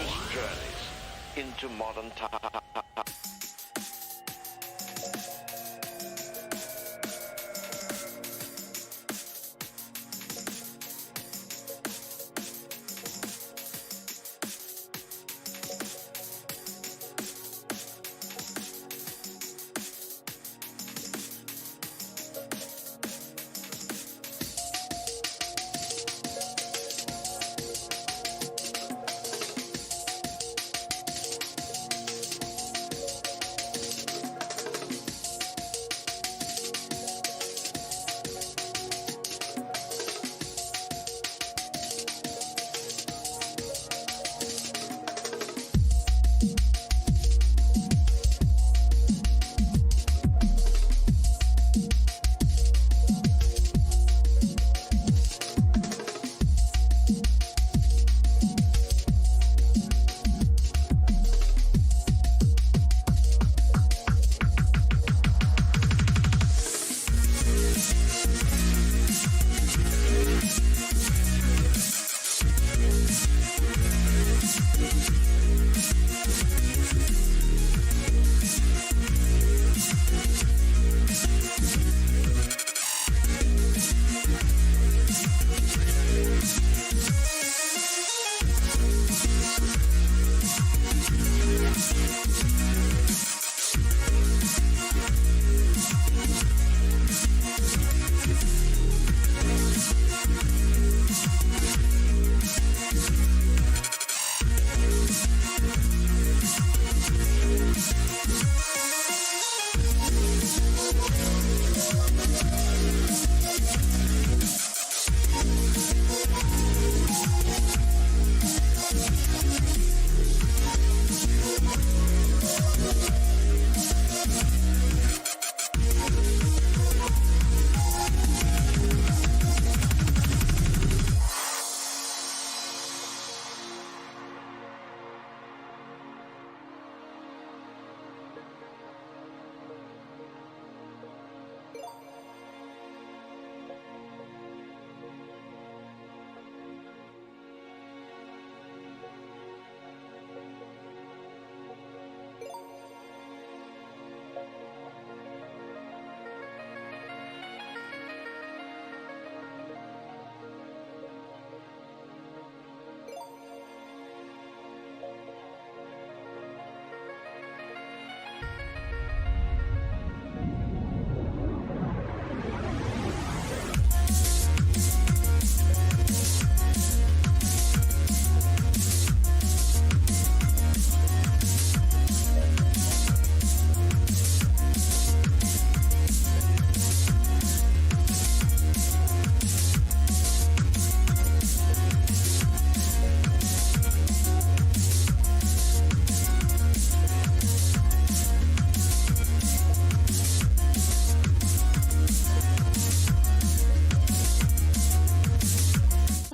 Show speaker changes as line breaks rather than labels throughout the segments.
dangerous journeys into modern time.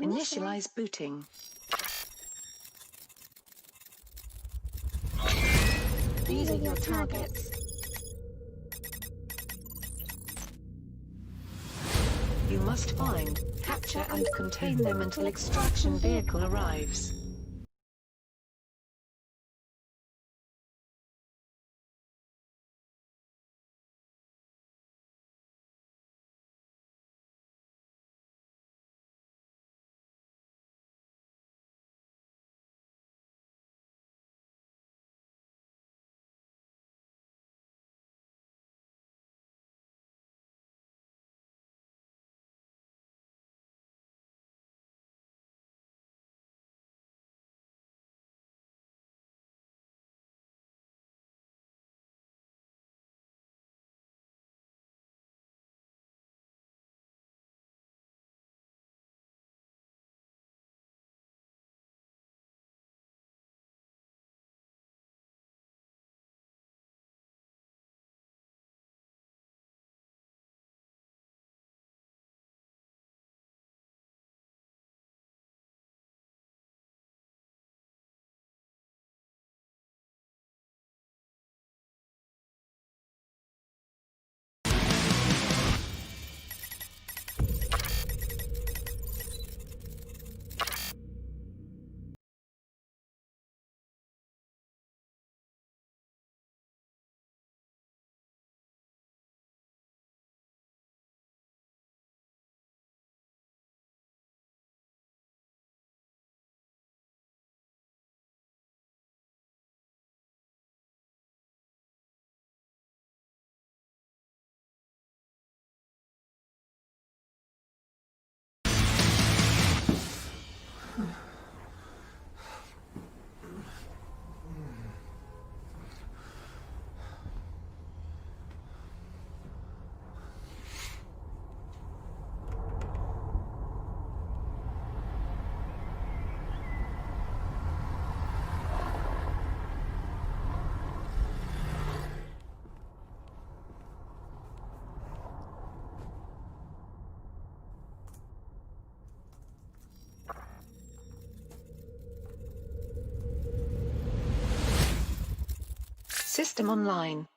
Initialize booting. These are your targets. You must find, capture and contain them until extraction vehicle arrives. System online.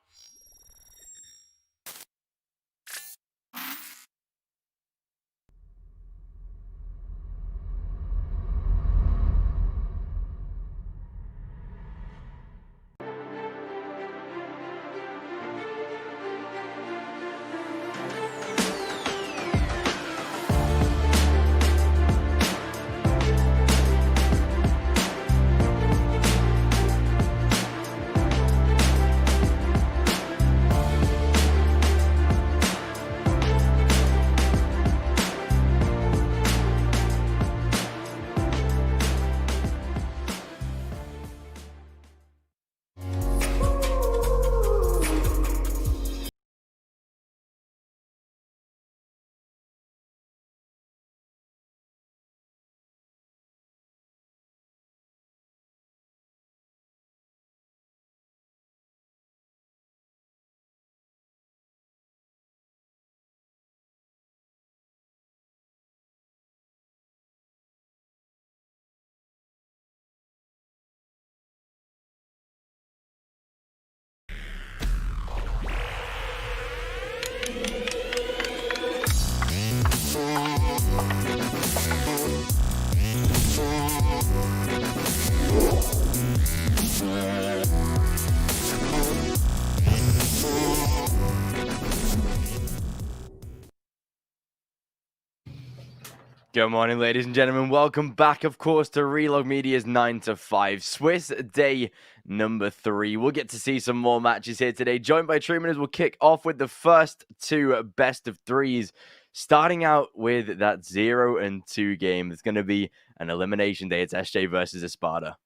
Good morning, ladies and gentlemen. Welcome back, of course, to Relog Media's 9 to 5 Swiss day number 3. We'll get to see some more matches here today. Joined by Truman as we'll kick off with the first 2 best of 3s. Starting out with that 0-2 game. It's going to be an elimination day. It's SJ versus Espada.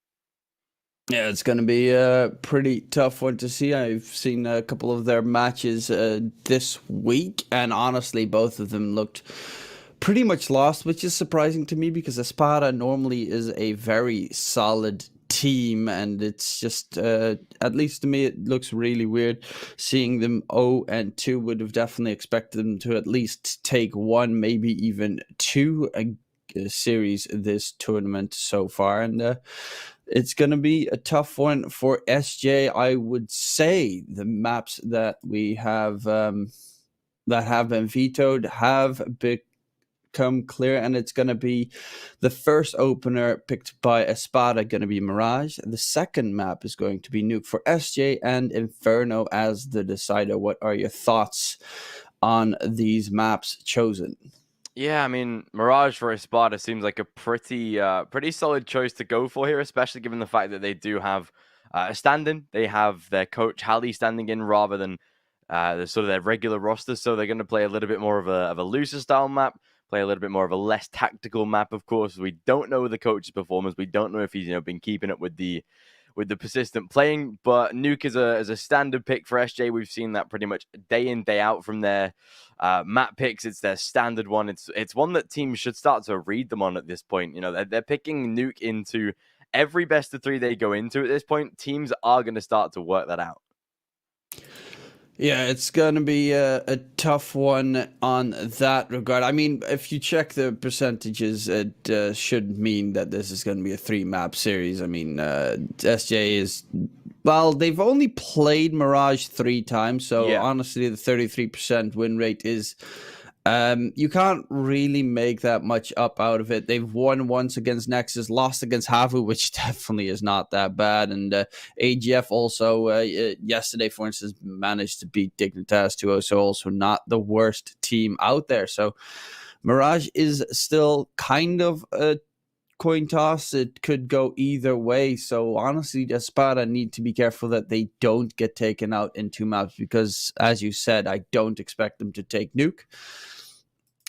Yeah, it's going to be a pretty tough one to see. I've seen a couple of their matches this week, and honestly, both of them looked pretty much lost, which is surprising to me because Espada normally is a very solid team, and it's just, at least to me, it looks really weird seeing them 0-2. Would have definitely expected them to at least take 1, maybe even 2 series this tournament so far, and it's going to be a tough one for SJ. I would say the maps that we have that have been vetoed have become clear, and it's going to be the first opener picked by Espada going to be Mirage. The second map is going to be Nuke for SJ, and Inferno as the decider. What are your thoughts on these maps chosen?
Yeah, I mean, Mirage for Espada seems like a pretty solid choice to go for here, especially given the fact that they do have a stand-in. They have their coach Hallie standing in rather than the sort of their regular roster, so they're going to play a little bit more of a looser style map, play a little bit more of a less tactical map. Of course, we don't know the coach's performance. We don't know if he's been keeping up with the persistent playing, but Nuke is a standard pick for SJ. We've seen that pretty much day in, day out from their map picks. It's their standard one. It's one that teams should start to read them on at this point. They're picking Nuke into every best of 3 they go into at this point. Teams are going to start to work that out.
Yeah, it's going to be a tough one on that regard. I mean, if you check the percentages, it should mean that this is going to be a 3-map series. I mean, SJ is... Well, they've only played Mirage 3 times, so yeah. Honestly, the 33% win rate is... you can't really make that much up out of it. They've won once against Nexus, lost against Havu, which definitely is not that bad. And AGF also, yesterday, for instance, managed to beat Dignitas 2-0, so also not the worst team out there. So Mirage is still kind of a coin toss. It could go either way. So honestly, Espada need to be careful that they don't get taken out in 2 maps because, as you said, I don't expect them to take Nuke.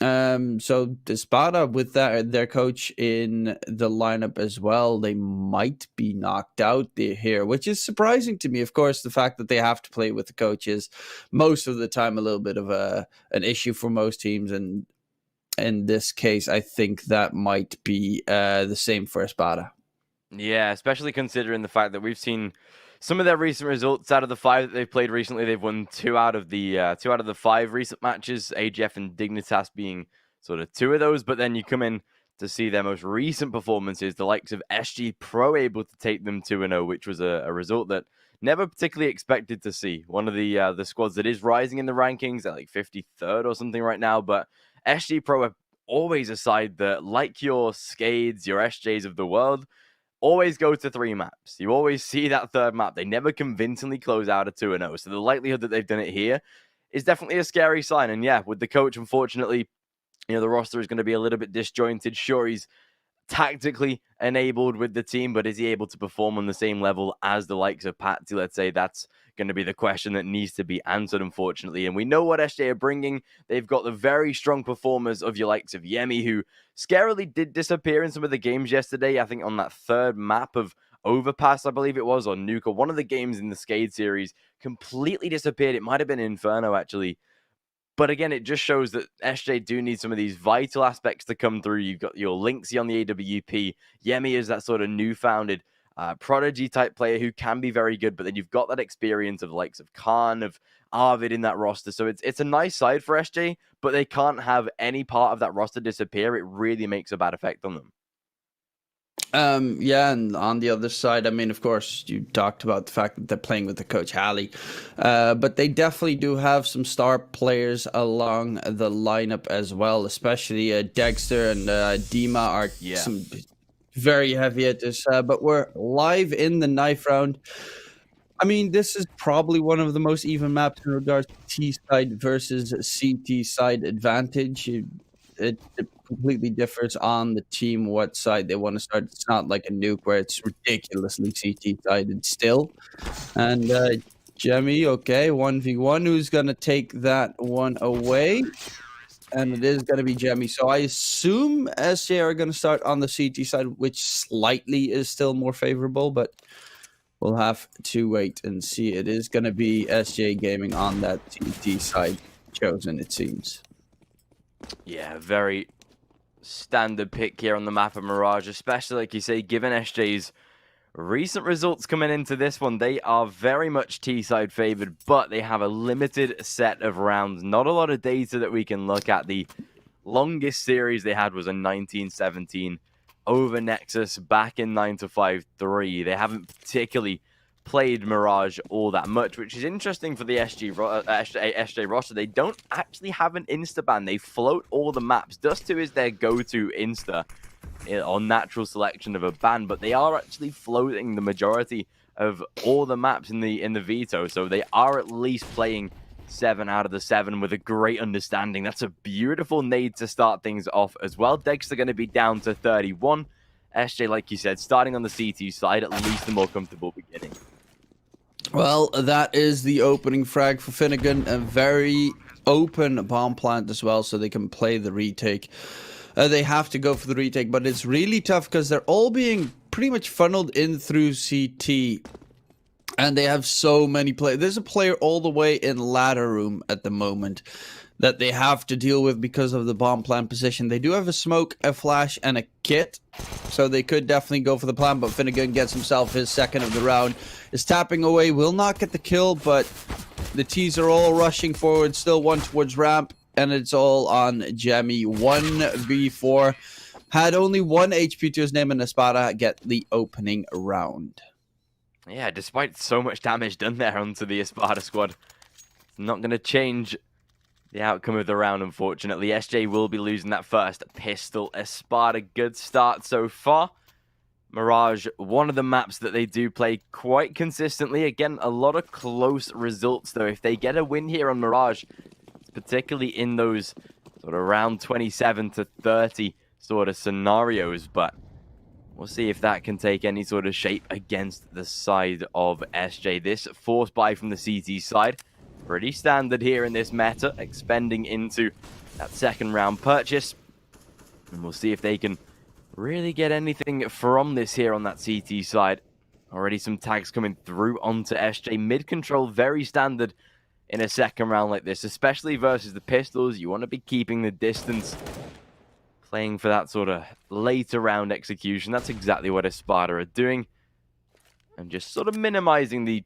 So Espada with their coach in the lineup as well, they might be knocked out here, which is surprising to me. Of course, the fact that they have to play with the coach is most of the time a little bit of an issue for most teams, and in this case, I think that might be the same for Espada.
Yeah, especially considering the fact that we've seen some of their recent results out of the 5 that they've played recently. They've won 2 out of the 5 recent matches, AGF and Dignitas being sort of 2 of those. But then you come in to see their most recent performances, the likes of SG.pro able to take them 2-0, which was a result that never particularly expected to see. One of the squads that is rising in the rankings at like 53rd or something right now, but SG.pro are always a side that, like your SKADEs, your SJs of the world, always go to 3 maps. You always see that third map. They never convincingly close out a 2-0. So the likelihood that they've done it here is definitely a scary sign. And yeah, with the coach, unfortunately, the roster is going to be a little bit disjointed. Sure, he's tactically enabled with the team, but is he able to perform on the same level as the likes of Patsy? Let's say that's going to be the question that needs to be answered, unfortunately. And we know what SJ are bringing. They've got the very strong performers of your likes of Yemi, who scarily did disappear in some of the games yesterday. I think on that third map of Overpass, I believe it was, or Nuke, or one of the games in the SKADE series, completely disappeared. It might have been Inferno, actually. But again, it just shows that SJ do need some of these vital aspects to come through. You've got your Lynxy on the AWP. Yemi is that sort of new-founded prodigy-type player who can be very good, but then you've got that experience of the likes of Khan, of Arvid in that roster. So it's a nice side for SJ, but they can't have any part of that roster disappear. It really makes a bad effect on them.
Yeah, and on the other side, I mean, of course, you talked about the fact that they're playing with the coach Hallie, but they definitely do have some star players along the lineup as well, especially Dexter and Dima are some very heavy hitters. But we're live in the knife round. I mean, this is probably one of the most even maps in regards to T side versus CT side advantage. It completely differs on the team what side they want to start. It's not like a Nuke where it's ridiculously CT sided still. And Jemmy, okay, 1v1. Who's going to take that one away? And it is going to be Jemmy. So I assume SJ are going to start on the CT side, which slightly is still more favorable, but we'll have to wait and see. It is going to be SJ Gaming on that CT side chosen, it seems.
Yeah, very standard pick here on the map of Mirage, especially, like you say, given SJ's recent results coming into this one. They are very much T-side favored, but they have a limited set of rounds. Not a lot of data that we can look at. The longest series they had was a 1917 over Nexus back in 9-5-3. They haven't particularly played Mirage all that much, which is interesting for the SJ roster. They don't actually have an insta ban. They float all the maps. Dust 2 is their go-to insta or natural selection of a ban, but they are actually floating the majority of all the maps in the veto, so they are at least playing 7 out of the 7 with a great understanding. That's a beautiful nade to start things off as well. Dex are going to be down to 31. SJ, like you said, starting on the CT side, at least the more comfortable beginning.
Well, that is the opening frag for Finnegan. A very open bomb plant as well, so they can play the retake. They have to go for the retake, but it's really tough because they're all being pretty much funneled in through CT. And they have so many players. There's a player all the way in ladder room at the moment that they have to deal with because of the bomb plant position. They do have a smoke, a flash, and a kit. So they could definitely go for the plan, but Finnegan gets himself his second of the round. Is tapping away, will not get the kill, but the T's are all rushing forward. Still one towards ramp, and it's all on Jemmy. 1v4. Had only 1 HP to his name, and Espada get the opening round.
Yeah, despite so much damage done there onto the Espada squad, it's not going to change the outcome of the round, unfortunately. SJ will be losing that first pistol. Espada, good start so far. Mirage, one of the maps that they do play quite consistently. Again, a lot of close results, though. If they get a win here on Mirage, particularly in those sort of round 27 to 30 sort of scenarios, but we'll see if that can take any sort of shape against the side of SJ. This force buy from the CT side, pretty standard here in this meta, expending into that second round purchase. And we'll see if they can really get anything from this here on that CT side. Already some tags coming through onto SJ. Mid control, very standard in a second round like this, especially versus the pistols. You want to be keeping the distance, playing for that sort of later round execution. That's exactly what Espada are doing. And just sort of minimizing the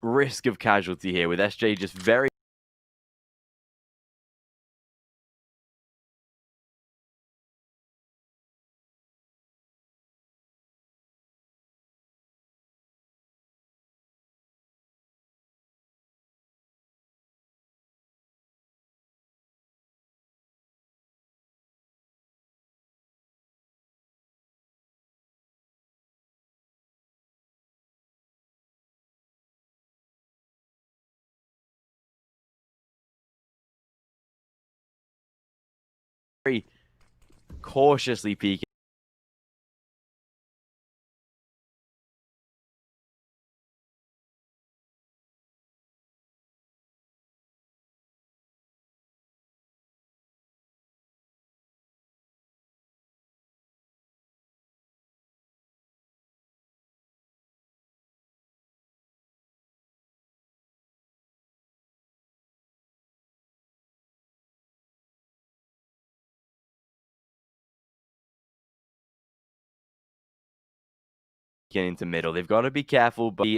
risk of casualty here with SJ just very cautiously peeking. Into middle. They've got to be careful, but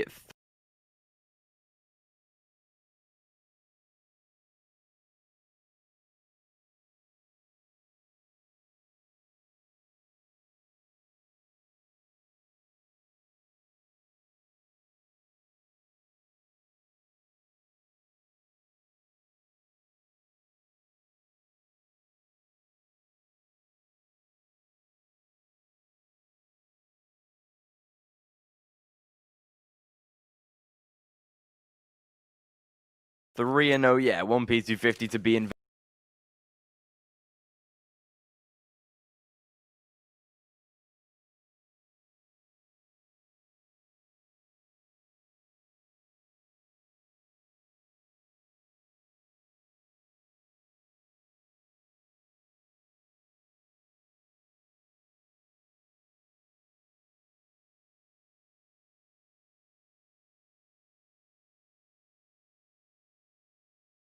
three and 0, yeah, 1P250 to be in.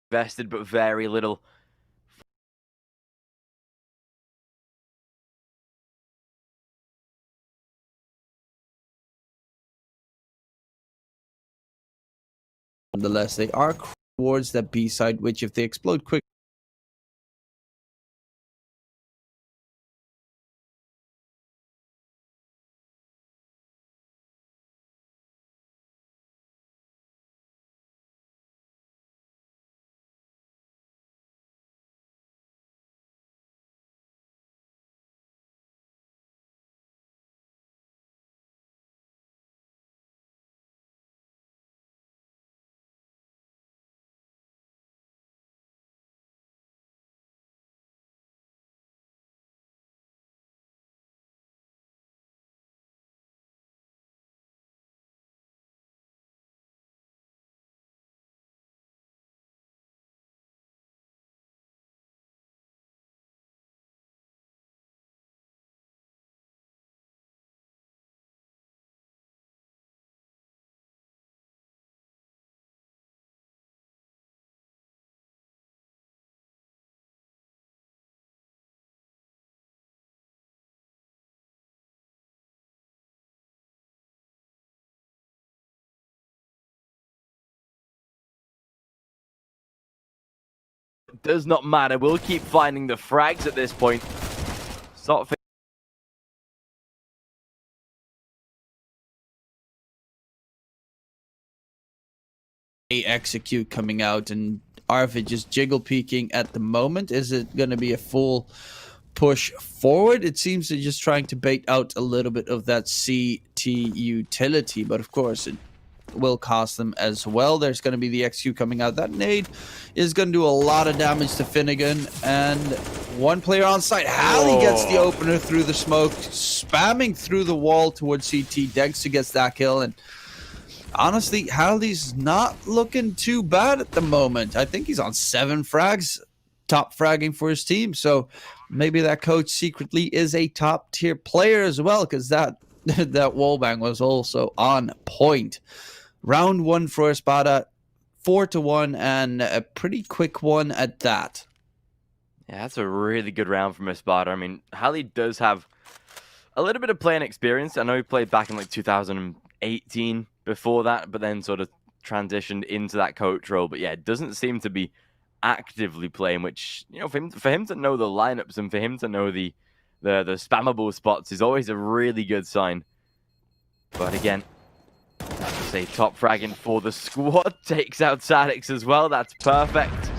Invested, but very little.
Nonetheless, they are towards that B side, which if they explode quick.
Does not matter. We'll keep finding the frags at this point. Stop.
Execute coming out, and Arvid just jiggle peeking at the moment. Is it going to be a full push forward? It seems they're just trying to bait out a little bit of that CT utility, but of course it will cost them as well. There's going to be the XQ coming out. That nade is going to do a lot of damage to Finnegan, and one player on site. Halley gets the opener through the smoke, spamming through the wall towards CT. Dexter gets that kill, and honestly, Halley's not looking too bad at the moment. I think he's on 7 frags, top fragging for his team. So maybe that coach secretly is a top tier player as well, because that wallbang was also on point. Round 1 for Espada, 4-1, and a pretty quick one at that.
Yeah, that's a really good round from Espada. I mean, Halley does have a little bit of playing experience. I know he played back in like 2018 before that, but then sort of transitioned into that coach role, but yeah, it doesn't seem to be actively playing, which, you know, for him to know the lineups and for him to know the spammable spots is always a really good sign. But again, that's a top fragging for the squad. Takes out Sadix as well. That's perfect.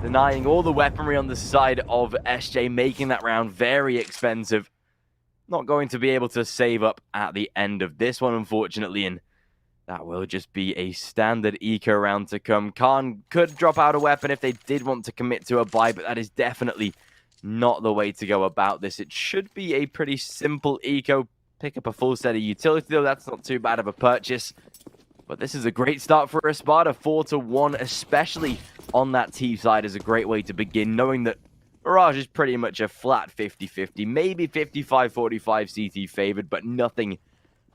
Denying all the weaponry on the side of SJ, making that round very expensive. Not going to be able to save up at the end of this one, unfortunately, and that will just be a standard eco round to come. Khan could drop out a weapon if they did want to commit to a buy, but that is definitely not the way to go about this. It should be a pretty simple eco. Pick up a full set of utility, though. That's not too bad of a purchase. But this is a great start for Espada. 4-1, especially on that T side, is a great way to begin, knowing that Mirage is pretty much a flat 50-50, maybe 55-45 CT favored, but nothing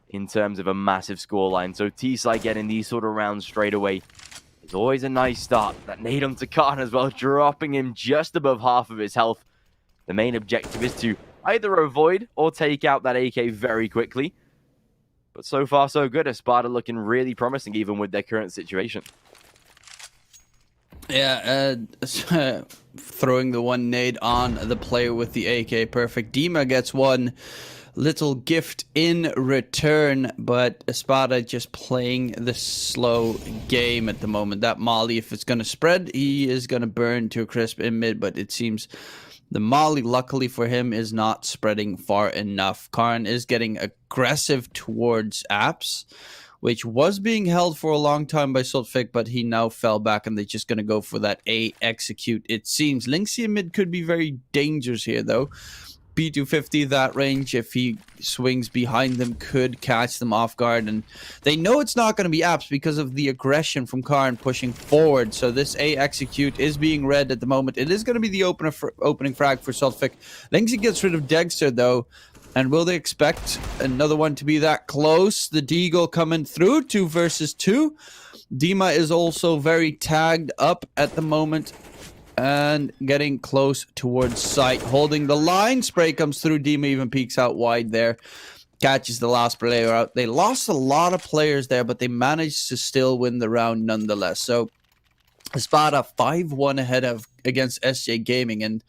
in terms of a massive scoreline. So T-side getting these sort of rounds straight away is always a nice start. That nade onto Khan as well, dropping him just above half of his health. The main objective is to either avoid or take out that AK very quickly. But so far, so good. Espada looking really promising, even with their current situation.
Yeah, throwing the one nade on the player with the AK, perfect. Dima gets one little gift in return, but Espada just playing the slow game at the moment. That molly, if it's going to spread, he is going to burn to a crisp in mid, but it seems the molly, luckily for him, is not spreading far enough. Karn is getting aggressive towards apps, which was being held for a long time by Sulfik, but he now fell back and they're just going to go for that A execute, it seems. Lynxia mid could be very dangerous here, though. P250, that range, if he swings behind them, could catch them off guard. And they know it's not going to be apps because of the aggression from Karn pushing forward. So this A execute is being read at the moment. It is going to be the opening frag for Sulfik. Lynxia gets rid of Dexter, though. And will they expect another one to be that close? The Deagle coming through, 2 versus 2. Dima is also very tagged up at the moment and getting close towards sight. Holding the line, spray comes through. Dima even peeks out wide there. Catches the last player out. They lost a lot of players there, but they managed to still win the round nonetheless. So Espada 5-1 ahead of against SJ Gaming, and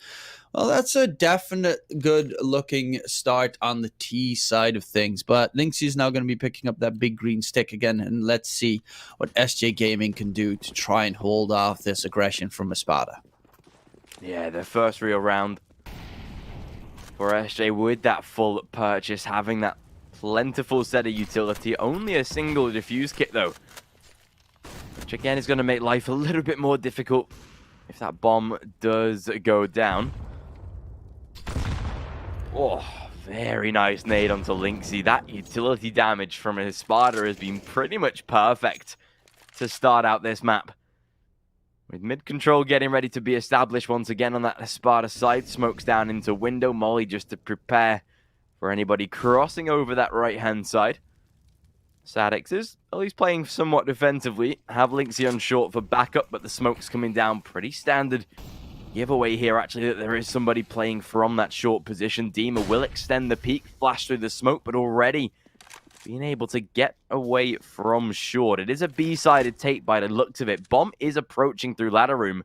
well, that's a definite good-looking start on the T side of things. But Lynxia is now going to be picking up that big green stick again, and let's see what SJ Gaming can do to try and hold off this aggression from Espada.
Yeah, their first real round for SJ with that full purchase, having that plentiful set of utility. Only a single defuse kit, though, which again is going to make life a little bit more difficult if that bomb does go down. Oh, very nice nade onto Lynxia. That utility damage from Espada has been pretty much perfect to start out this map. With mid-control getting ready to be established once again on that Espada side. Smokes down into window. Molly just to prepare for anybody crossing over that right-hand side. Sadix is at least playing somewhat defensively. Have Lynxia on short for backup, but the smoke's coming down. Pretty standard giveaway here, actually, that there is somebody playing from that short position. Dima will extend the peak, flash through the smoke, but already being able to get away from short. It is a B-sided take by the looks of it. Bomb is approaching through ladder room.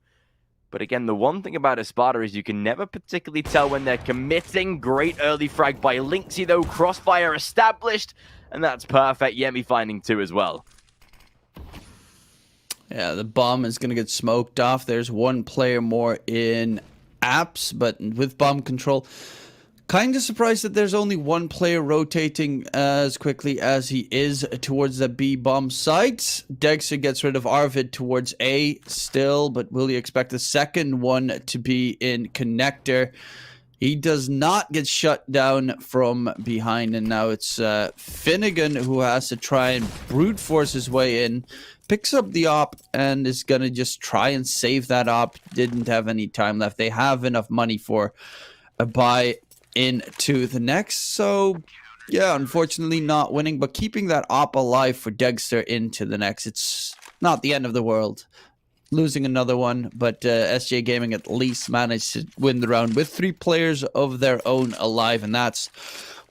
But again, the one thing about Espada is you can never particularly tell when they're committing. Great early frag by Lynxia, though. Crossfire established, and that's perfect. Yemi finding 2 as well. Yeah, the bomb is going to get smoked off. There's one player more in apps, but with bomb control, kind of surprised that there's only one player rotating as quickly as he is towards the B bomb site. Dexter gets rid of Arvid towards A still, but will you expect the second one to be in connector? He does not get shut down from behind, and now it's Finnegan who has to try and brute force his way in. Picks up the op and is going to just try and save that op. Didn't have any time left. They have enough money for a buy into the next. So, yeah, unfortunately not winning, but keeping that op alive for Dexter into the next. It's not the end of the world. Losing another one, but SJ Gaming at least managed to win the round with 3 players of their own alive, and that's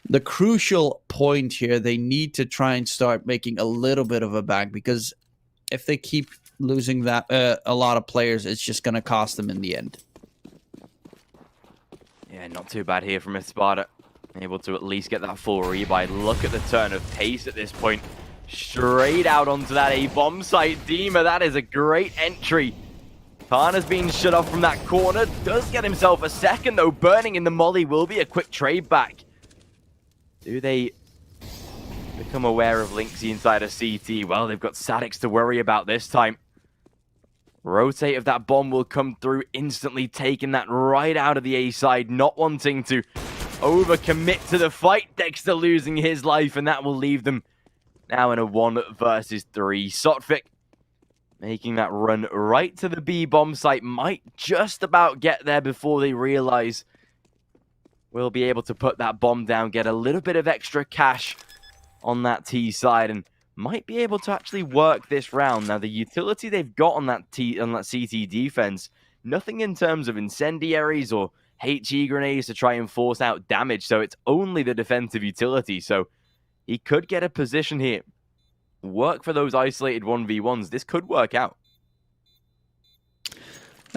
the crucial point here. They need to try and start making a little bit of a bang, because
if they keep losing that a lot of players, it's just going to cost them in the end.
Yeah, not too bad here from Espada. Able to at least get that full rebuy. Look at the turn of pace at this point. Straight out onto that A-bomb site. Dima, that is a great entry. Kana's being shut off from that corner. Does get himself a second, though. Burning in the molly will be a quick trade back. Do they become aware of Lynxie inside a CT? Well, they've got Sadix to worry about this time. Rotate of that bomb will come through instantly, taking that right out of the A side, not wanting to overcommit to the fight. Dexter losing his life, and that will leave them now in a 1 versus 3. Sotfik making that run right to the B bomb site, might just about get there before they realize we'll be able to put that bomb down, get a little bit of extra cash on that T side, and might be able to actually work this round. Now, the utility they've got on that CT defense, nothing in terms of incendiaries or HE grenades to try and force out damage, so it's only the defensive utility. So he could get a position here, work for those isolated 1v1s. This could work out.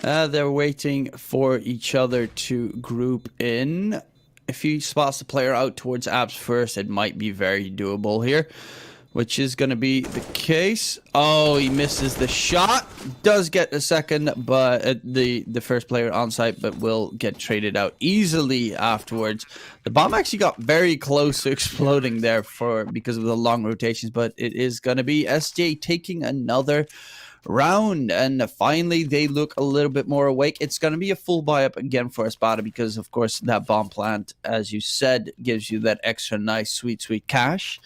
They're waiting for each other to group in. If he spots the player out towards Abs first, it might be very doable here, which is going to be the case. Oh, he misses the shot. Does get a second, but the first player on site, but will get traded out easily afterwards. The bomb actually got very close to exploding there because of the long rotations, but it is going to be SJ taking another round, and finally they look a little bit more awake. It's going to be a full buy up again for Espada because, of course, that bomb plant, as you said, gives you that extra nice, sweet cash.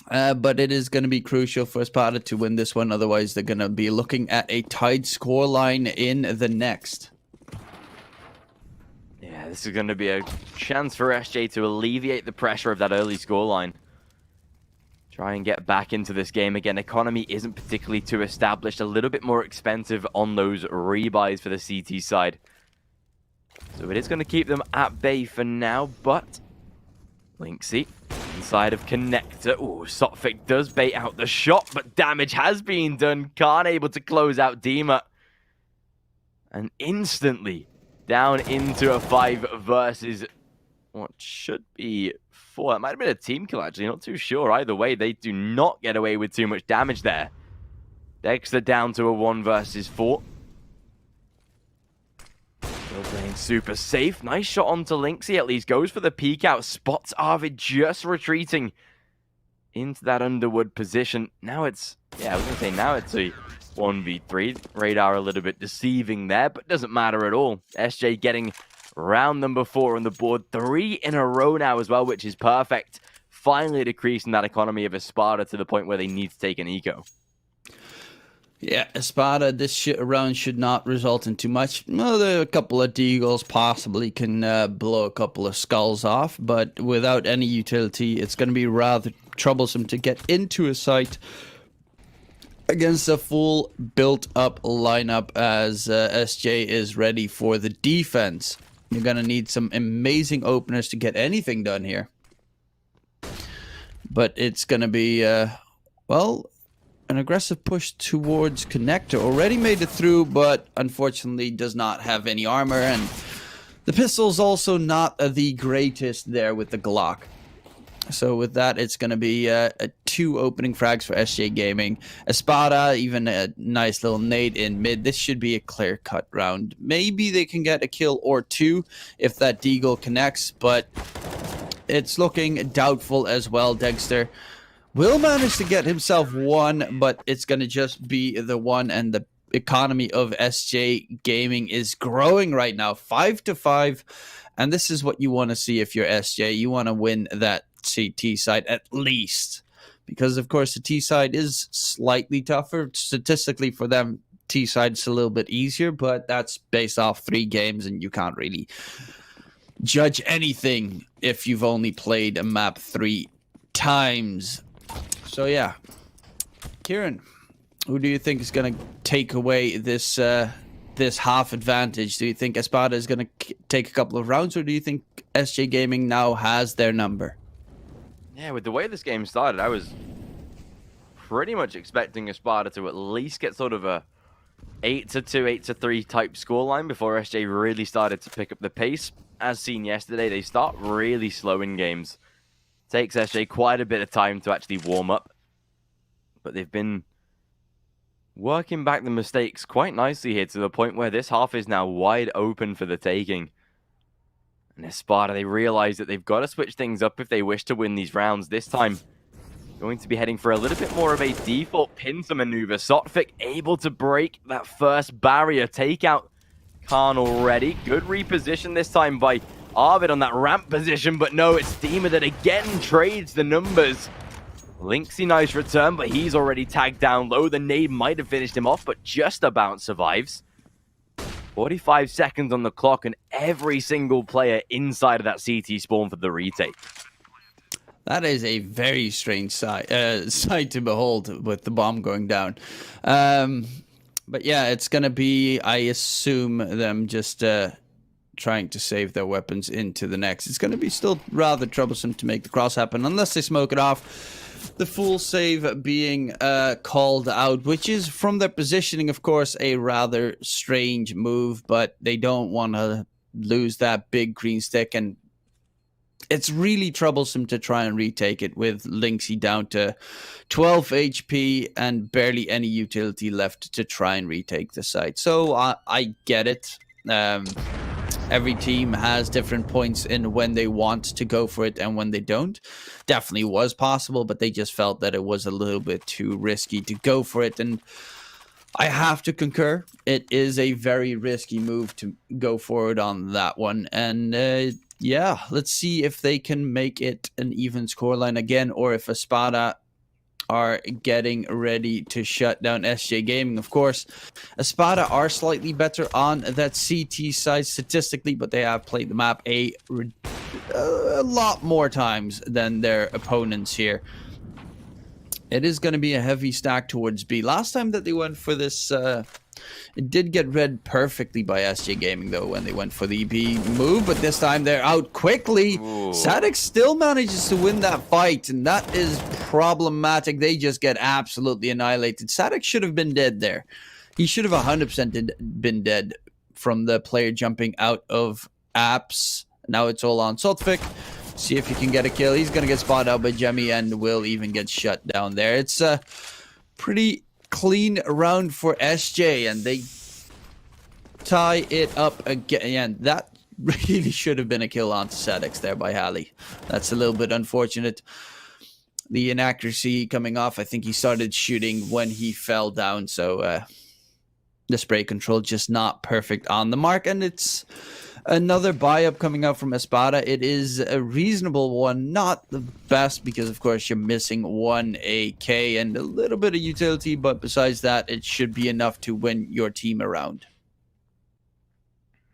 But it is going to be crucial for Espada to win this one. Otherwise, they're going to be looking at a tied scoreline in the next.
Yeah, this is going to be a chance for SJ to alleviate the pressure of that early scoreline. Try and get back into this game again. Economy isn't particularly too established. A little bit more expensive on those rebuys for the CT side. So it is going to keep them at bay for now, but Lynxie inside of Connector. Oh, Sotfik does bait out the shot, but damage has been done. Khan able to close out Dima. And instantly down into a 5 versus what should be 4. That might have been a team kill, actually. Not too sure. Either way, they do not get away with too much damage there. Dexter down to a 1 versus 4. Still playing super safe. Nice shot onto Lynxie, at least. Goes for the peek out. Spots Arvid just retreating into that Underwood position. Now it's, yeah, I was going to say, now it's a 1v3. Radar a little bit deceiving there, but doesn't matter at all. SJ getting round number 4 on the board. 3 in a row now as well, which is perfect. Finally decreasing that economy of Espada to the point where they need to take an eco.
Yeah, Espada, this round should not result in too much. Well, there are a couple of deagles possibly can blow a couple of skulls off, but without any utility, it's going to be rather troublesome to get into a site against a full built-up lineup as SJ is ready for the defense. You're going to need some amazing openers to get anything done here. But it's going to be, well, an aggressive push towards Connector. Already made it through, but unfortunately does not have any armor. And the pistol's also not the greatest there with the Glock. So with that, it's going to be 2 opening frags for SJ Gaming. Espada, even a nice little nade in mid. This should be a clear-cut round. Maybe they can get a kill or 2 if that deagle connects, but it's looking doubtful as well. Dexter will manage to get himself 1, but it's going to just be the 1, and the economy of SJ Gaming is growing right now, 5-5, and this is what you want to see if you're SJ. You want to win that T side at least, because of course the T side is slightly tougher statistically for them. T side is a little bit easier, but that's based off 3 games, and you can't really judge anything if you've only played a map 3 times. So yeah, Kieran, who do you think is going to take away this this half advantage? Do you think Espada is going to take a couple of rounds, or do you think SJ Gaming now has their number?
Yeah, with the way this game started, I was pretty much expecting Espada to at least get sort of a 8-2, 8-3 type scoreline before SJ really started to pick up the pace. As seen yesterday, they start really slow in games. Takes SJ quite a bit of time to actually warm up. But they've been working back the mistakes quite nicely here to the point where this half is now wide open for the taking. And Espada, they realize that they've got to switch things up if they wish to win these rounds. This time, going to be heading for a little bit more of a default pincer maneuver. Sotfik able to break that first barrier. Take out Khan already. Good reposition this time by Arvid on that ramp position, but no, it's Dima that again trades the numbers. Lynxy, nice return, but he's already tagged down low. The nade might have finished him off, but just about survives. 45 seconds on the clock, and every single player inside of that CT spawn for the retake.
That is a very strange sight to behold with the bomb going down. But yeah, it's going to be, I assume, them just trying to save their weapons into the next. It's going to be still rather troublesome to make the cross happen unless they smoke it off. The full save being called out, which is from their positioning, of course, a rather strange move, but they don't want to lose that big green stick, and it's really troublesome to try and retake it with Lynxy down to 12 HP and barely any utility left to try and retake the site. So I get it. Every team has different points in when they want to go for it and when they don't. Definitely was possible, but they just felt that it was a little bit too risky to go for it. And I have to concur. It is a very risky move to go forward on that one. And yeah, let's see if they can make it an even scoreline again, or if Espada are getting ready to shut down SJ Gaming. Of course, Espada are slightly better on that CT side statistically, but they have played the map a lot more times than their opponents here. It is going to be a heavy stack towards B. Last time that they went for this, it did get read perfectly by SJ Gaming, though, when they went for the B move, but this time they're out quickly. Sadix still manages to win that fight, and that is problematic. They just get absolutely annihilated. Sadix should have been dead there. He should have 100% been dead from the player jumping out of apps. Now it's all on Sotfik. See if he can get a kill. He's going to get spotted out by Jemmy and will even get shut down there. It's a pretty clean round for SJ, and they tie it up again. That really should have been a kill onto Sadix there by Halley. That's a little bit unfortunate. The inaccuracy coming off, I think he started shooting when he fell down, so the spray control just not perfect on the mark, and it's another buy-up coming out from Espada. It is a reasonable one, not the best because, of course, you're missing one AK and a little bit of utility, but besides that, it should be enough to win your team around.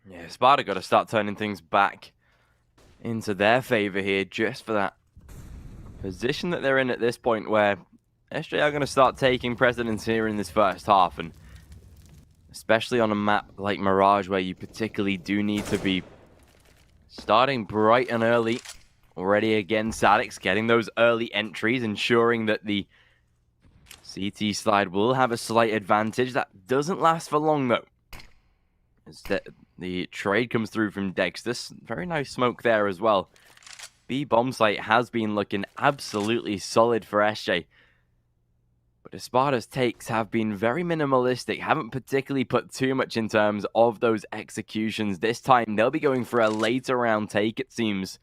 Yeah, Espada got to start turning things back into their favor here just for that position that they're in at this point, where SJ are going to start taking precedence here in this first half, and especially on a map like Mirage, where you particularly do need to be starting bright and early. Already again, Sadix getting those early entries, ensuring that the CT slide will have a slight advantage. That doesn't last for long, though. As the trade comes through from Dexter. Very nice smoke there as well. B bomb site has been looking absolutely solid for SJ. But Espada's takes have been very minimalistic, haven't particularly put too much in terms of those executions. This time, they'll be going for a later round take, it seems.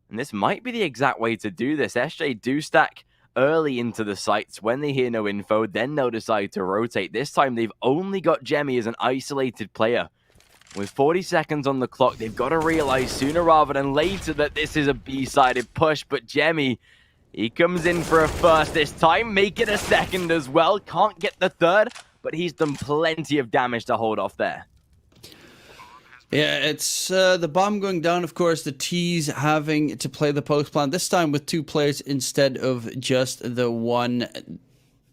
And this might be the exact way to do this. SJ do stack early into the sites. When they hear no info, then they'll decide to rotate. This time, they've only got Jemmy as an isolated player. With 40 seconds on the clock, they've got to realize sooner rather than later that this is a B-sided push, but Jemmy, he comes in for a first this time, make it a second as well. Can't get the third, but he's done plenty of damage to hold off there.
Yeah, it's the bomb going down, of course, the T's having to play the post plan, this time with two players instead of just the one.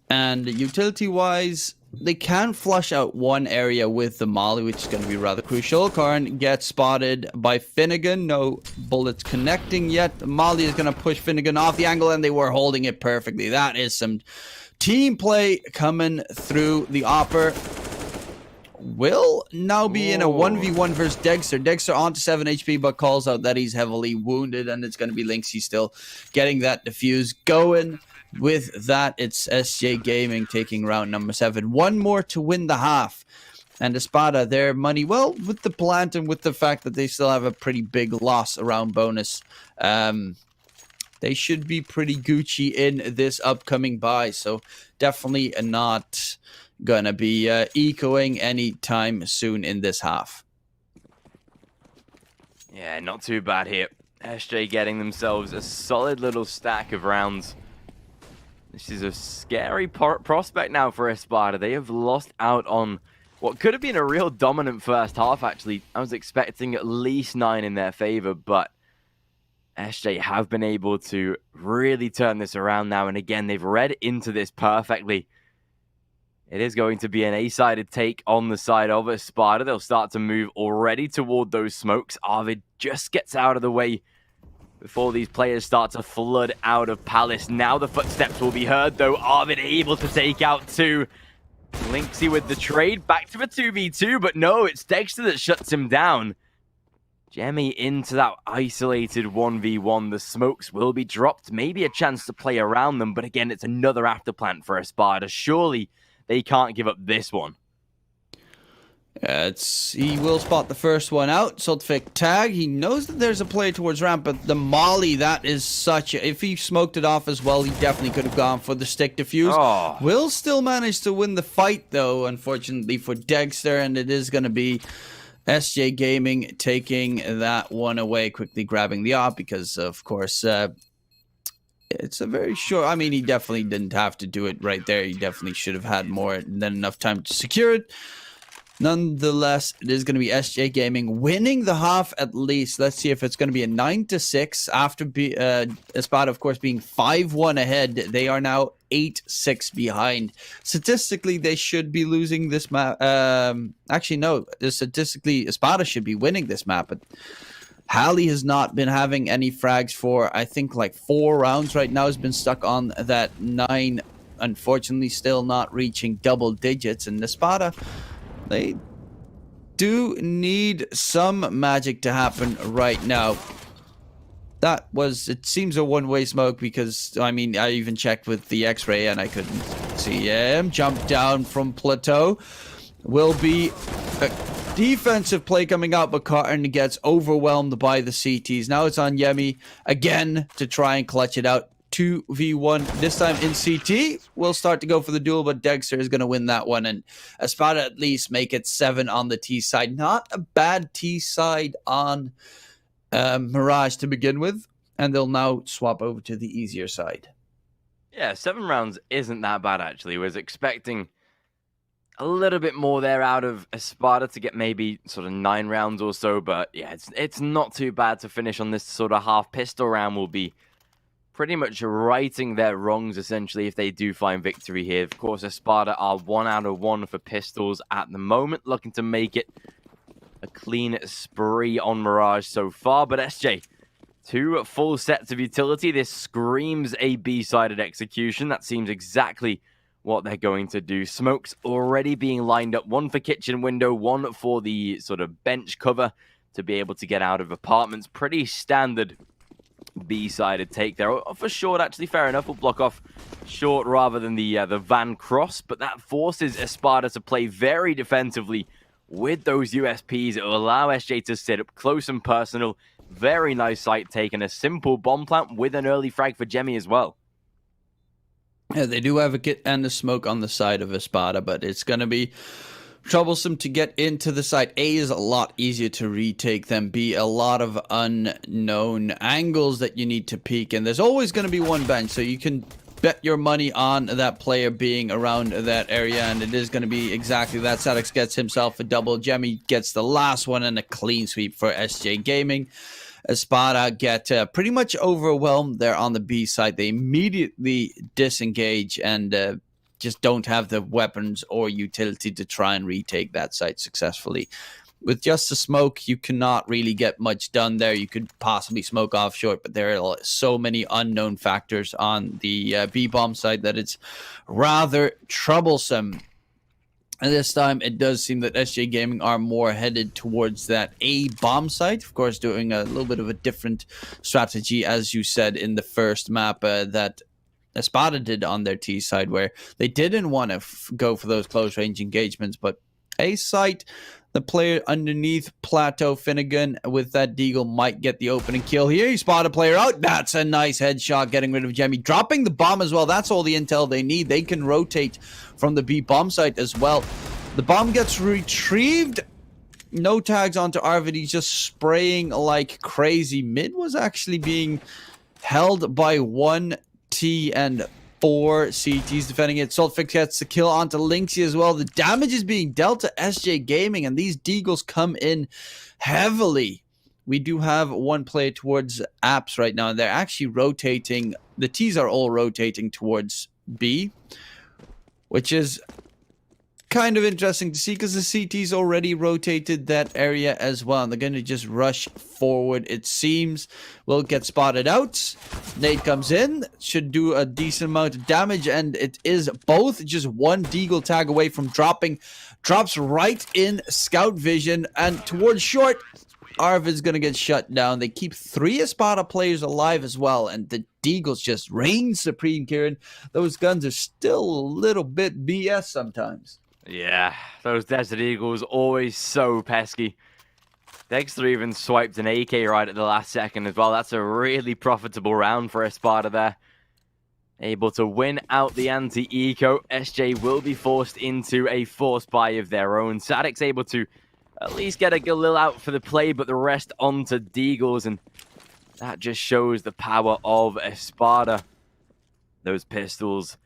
And utility-wise, they can flush out one area with the molly, which is going to be rather crucial. Karn gets spotted by Finnegan. No bullets connecting yet. The molly is going to push Finnegan off the angle, and they were holding it perfectly. That is some team play coming through. The Opper will now be in a 1v1 versus Dexter. Dexter on to 7 HP, but calls out that he's heavily wounded, and it's going to be Lynxy still getting that defuse going. With that, it's SJ Gaming taking round number 7. One more to win the half. And Espada, their money, well, with the plant and with the fact that they still have a pretty big loss around bonus, they should be pretty Gucci in this upcoming buy. So definitely not going to be ecoing anytime soon in this half.
Yeah, not too bad here. SJ getting themselves a solid little stack of rounds. This is a scary prospect now for Espada. They have lost out on what could have been a real dominant first half, actually. I was expecting at least 9 in their favor, but SJ have been able to really turn this around now. And again, they've read into this perfectly. It is going to be an A-sided take on the side of Espada. They'll start to move already toward those smokes. Arvid just gets out of the way before these players start to flood out of Palace. Now the footsteps will be heard, though. Arvid able to take out 2. Lynxy with the trade, back to a 2v2, but no, it's Dexter that shuts him down. Jemmy into that isolated 1v1. The smokes will be dropped, maybe a chance to play around them, but again, it's another afterplant for Espada. Surely they can't give up this one.
He will spot the first one out. Sultfic tag. He knows that there's a play towards ramp, but the molly, that is such a... If he smoked it off as well, he definitely could have gone for the stick defuse.
Oh.
Will still manage to win the fight, though, unfortunately for Dexter, and it is going to be SJ Gaming taking that one away, quickly grabbing the op, because, of course, it's a very short... I mean, he definitely didn't have to do it right there. He definitely should have had more than enough time to secure it. Nonetheless, it is going to be SJ Gaming winning the half at least. Let's see if it's going to be a 9-6 after Espada, of course, being 5-1 ahead. They are now 8-6 behind. Statistically, they should be losing this map. Actually, no. Statistically, Espada should be winning this map. But Halley has not been having any frags for, I think, like 4 rounds right now. Has been stuck on that 9. Unfortunately, still not reaching double digits. And Espada... They do need some magic to happen right now. That was, it seems a one-way smoke because, I mean, I even checked with the X-ray and I couldn't see him. Jump down from plateau. Will be a defensive play coming out, but Cotton gets overwhelmed by the CTs. Now it's on Yemi again to try and clutch it out. 2v1, this time in CT. We'll start to go for the duel, but Dexter is going to win that one, and Espada at least make it 7 on the T side. Not a bad T side on Mirage to begin with, and they'll now swap over to the easier side.
Yeah, 7 rounds isn't that bad, actually. I was expecting a little bit more there out of Espada to get maybe sort of 9 rounds or so, but yeah, it's not too bad to finish on this sort of half pistol round. Will be pretty much righting their wrongs, essentially, if they do find victory here. Of course, Espada are 1 out of 1 for pistols at the moment, looking to make it a clean spree on Mirage so far. But SJ, 2 full sets of utility. This screams a B-sided execution. That seems exactly what they're going to do. Smokes already being lined up. 1 for kitchen window, 1 for the sort of bench cover to be able to get out of apartments. Pretty standard B-sided take there. For short, actually, fair enough. We'll block off short rather than the Van Cross, but that forces Espada to play very defensively with those USPs. It will allow SJ to sit up close and personal. Very nice site taken. A simple bomb plant with an early frag for Jemmy as well.
Yeah, they do have a kit and a smoke on the side of Espada, but it's going to be troublesome to get into the site. A is a lot easier to retake than B. A lot of unknown angles that you need to peek, and there's always going to be one bench, so you can bet your money on that player being around that area, and it is going to be exactly that. Sadix gets himself a double. Jemmy gets the last one and a clean sweep for SJ Gaming. Espada get pretty much overwhelmed there on the B side. They immediately disengage, and just don't have the weapons or utility to try and retake that site successfully. With just the smoke, you cannot really get much done there. You could possibly smoke off short, but there are so many unknown factors on the B-bomb side that it's rather troublesome. And this time, it does seem that SJ Gaming are more headed towards that A-bomb site. Of course, doing a little bit of a different strategy, as you said, in the first map that Espada did on their T side, where they didn't want to go for those close-range engagements. But A site, the player underneath Plateau Finnegan with that deagle might get the opening kill here. You spot a player out. That's a nice headshot, getting rid of Jemmy. Dropping the bomb as well. That's all the intel they need. They can rotate from the B bomb site as well. The bomb gets retrieved. No tags onto Arvid. He's just spraying like crazy. Mid was actually being held by 1 T and 4 CTs defending it. Saltfix gets the kill onto Lynxy as well. The damage is being dealt to SJ Gaming, and these deagles come in heavily. We do have one play towards apps right now, and they're actually rotating. The T's are all rotating towards B, which is kind of interesting to see because the CT's already rotated that area as well. And they're going to just rush forward, it seems. Will get spotted out. Nade comes in. Should do a decent amount of damage. And it is both just 1 deagle tag away from dropping. Drops right in scout vision. And towards short, Arvid's going to get shut down. They keep 3 Espada players alive as well. And the deagles just reign supreme, Kieran. Those guns are still a little bit BS sometimes.
Yeah, those Desert Eagles always so pesky. Dexter even swiped an AK right at the last second as well. That's a really profitable round for Espada there. Able to win out the anti-eco. SJ will be forced into a force buy of their own. Sadic's able to at least get a Galil out for the play, but the rest onto Deagles, and that just shows the power of Espada. Those pistols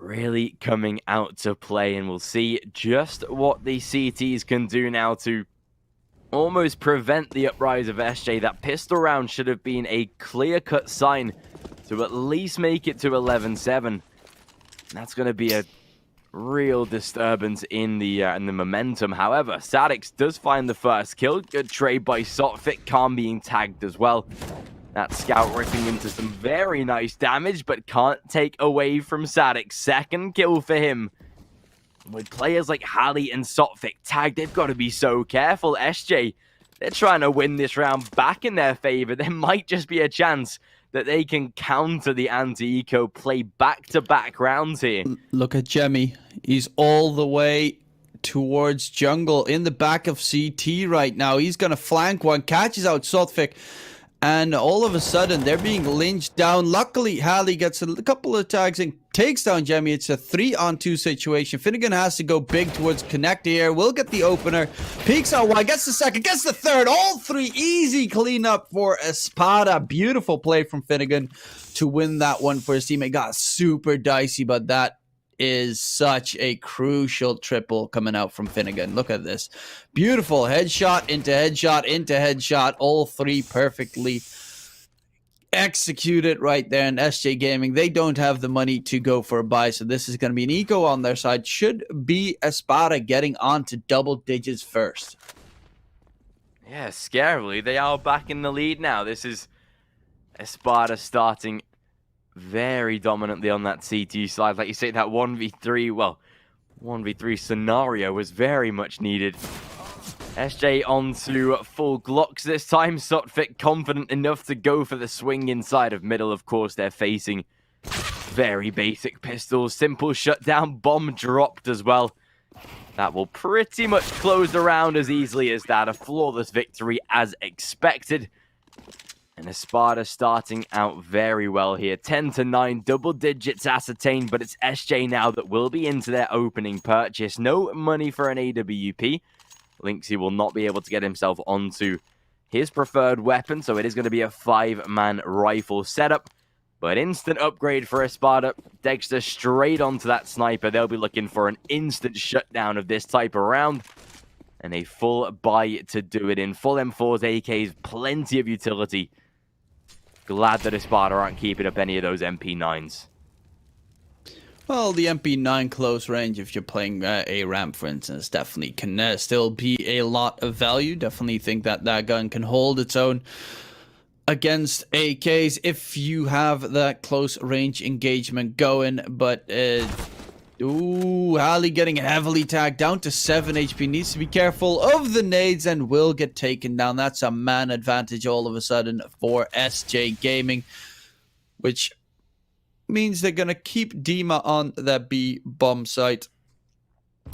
really coming out to play, and we'll see just what the CTs can do now to almost prevent the uprise of SJ. That pistol round should have been a clear-cut sign to at least make it to 11-7. That's going to be a real disturbance in the momentum. However, Sadix does find the first kill. Good trade by Sotfit. Khan being tagged as well. That scout ripping into some very nice damage, but can't take away from Sadix. Second kill for him. With players like Halley and Sotfik tagged, they've got to be so careful. SJ, they're trying to win this round back in their favor. There might just be a chance that they can counter the anti-eco, play back-to-back rounds here.
Look at Jemmy. He's all the way towards jungle in the back of CT right now. He's going to flank one, catches out Sotfik. And all of a sudden, they're being lynched down. Luckily, Halley gets a couple of tags and takes down Jemmy. It's a 3-on-2 situation. Finnegan has to go big towards Connect here. Will get the opener. Peeks out wide. Gets the second. Gets the third. All 3 easy cleanup for Espada. Beautiful play from Finnegan to win that one for his teammate. Got super dicey, but that is such a crucial triple coming out from Finnegan. Look at this. Beautiful headshot into headshot into headshot. All 3 perfectly executed right there. And SJ Gaming, they don't have the money to go for a buy. So this is going to be an eco on their side. Should be Espada getting on to double digits first.
Yeah, scarily. They are back in the lead now. This is Espada starting very dominantly on that CT side. Like you say, that 1v3, well, 1v3 scenario was very much needed. SJ onto full Glocks this time. Sotfik confident enough to go for the swing inside of middle. Of course, they're facing very basic pistols. Simple shutdown, bomb dropped as well. That will pretty much close the round as easily as that. A flawless victory as expected. And Espada starting out very well here. 10-9, double digits ascertained, but it's SJ now that will be into their opening purchase. No money for an AWP. Lynxy will not be able to get himself onto his preferred weapon, so it is going to be a 5-man rifle setup. But instant upgrade for Espada. Dexter straight onto that sniper. They'll be looking for an instant shutdown of this type of round. And a full buy to do it in. Full M4s, AKs, plenty of utility. Glad that Espada aren't keeping up any of those MP9s.
Well, the MP9 close range, if you're playing a ramp, for instance, definitely can still be a lot of value. Definitely think that that gun can hold its own against AKs if you have that close range engagement going. But, ooh, Halley getting heavily tagged down to 7 HP. Needs to be careful of the nades and will get taken down. That's a man advantage all of a sudden for SJ Gaming, which means they're going to keep Dima on that B bomb site.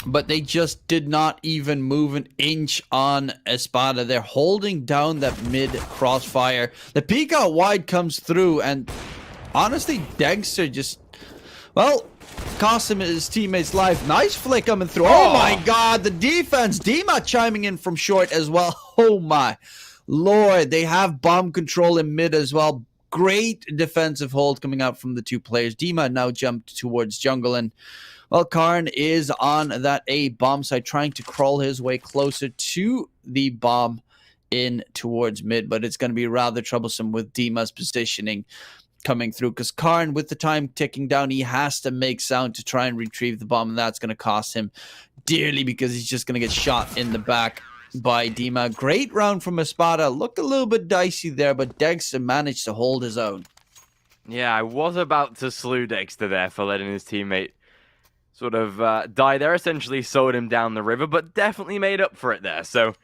But they just did not even move an inch on Espada. They're holding down that mid crossfire. The peek out wide comes through, and honestly, Dexter just, well, cost him his teammate's life. Nice flick coming through. Oh my god, the defense. Dima chiming in from short as well. Oh my lord. They have bomb control in mid as well. Great defensive hold coming out from the two players. Dima now jumped towards jungle, and well, Karn is on that A bomb site trying to crawl his way closer to the bomb in towards mid, but it's going to be rather troublesome with Dima's positioning coming through, because Karn, with the time ticking down, he has to make sound to try and retrieve the bomb, and that's going to cost him dearly because he's just going to get shot in the back by Dima. Great round from Espada. Looked a little bit dicey there, but Dexter managed to hold his own.
Yeah, I was about to slew Dexter there for letting his teammate sort of die there. Essentially sold him down the river, but definitely made up for it there. So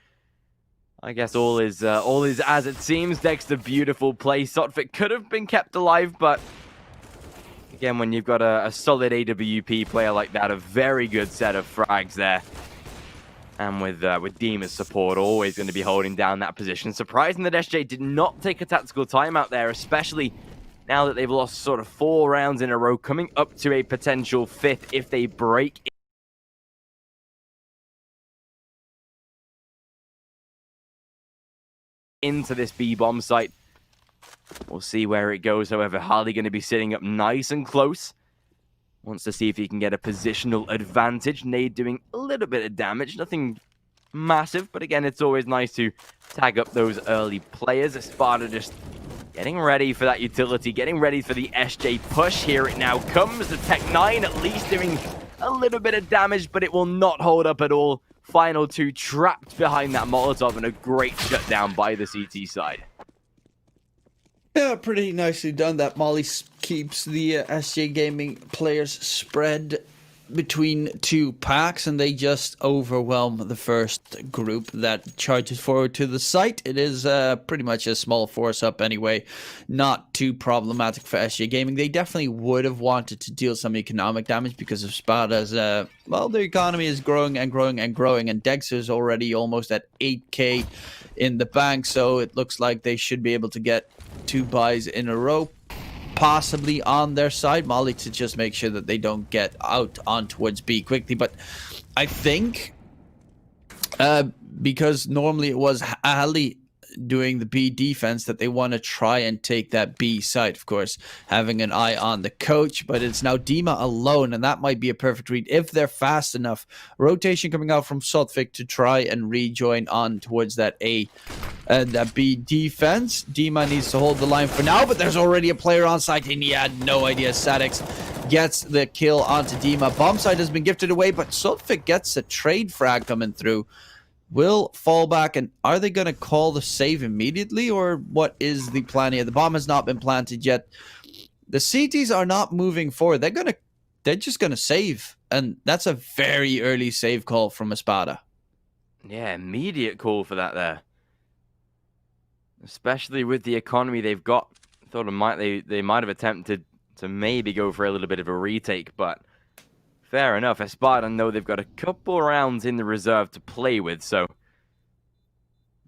I guess all is as it seems. Dexter, beautiful play. Sotfik could have been kept alive, but again, when you've got a solid AWP player like that, a very good set of frags there. And with Dima's support, always going to be holding down that position. Surprising that SJ did not take a tactical timeout there, especially now that they've lost sort of 4 rounds in a row, coming up to a potential 5th if they break into this B bomb site. We'll see where it goes. However, Harley going to be sitting up nice and close. Wants to see if he can get a positional advantage. Nade doing a little bit of damage. Nothing massive, but again, it's always nice to tag up those early players. Espada just getting ready for that utility, getting ready for the SJ push. Here it now comes. The Tech 9 at least doing a little bit of damage, but it will not hold up at all. Final 2 trapped behind that Molotov, and a great shutdown by the CT side.
Yeah, pretty nicely done. That Molly keeps the SJ Gaming players spread between 2 packs, and they just overwhelm the first group that charges forward to the site. It is pretty much a small force up anyway. Not too problematic for SJ Gaming. They definitely would have wanted to deal some economic damage because of Spada's, well, the economy is growing and growing and growing, and Dexter's already almost at 8k in the bank, so it looks like they should be able to get 2 buys in a row, possibly on their side. Molly to just make sure that they don't get out on towards B quickly. But I think because normally it was Ali doing the B defense, that they want to try and take that B side, of course, having an eye on the coach, but it's now Dima alone, and that might be a perfect read if they're fast enough. Rotation coming out from Sotvik to try and rejoin on towards that A and that B defense. Dima needs to hold the line for now, but there's already a player on site, and he had no idea. Sadix gets the kill onto Dima. Bomb site has been gifted away, but Sotvik gets a trade frag coming through. Will fall back, and are they going to call the save immediately, or what is the plan here? The bomb has not been planted yet. The CTs are not moving forward. They're just going to save, and that's a very early save call from Espada.
Yeah, immediate call for that there. Especially with the economy they've got. I thought they might have attempted to maybe go for a little bit of a retake, but fair enough. Espada know they've got a couple rounds in the reserve to play with, so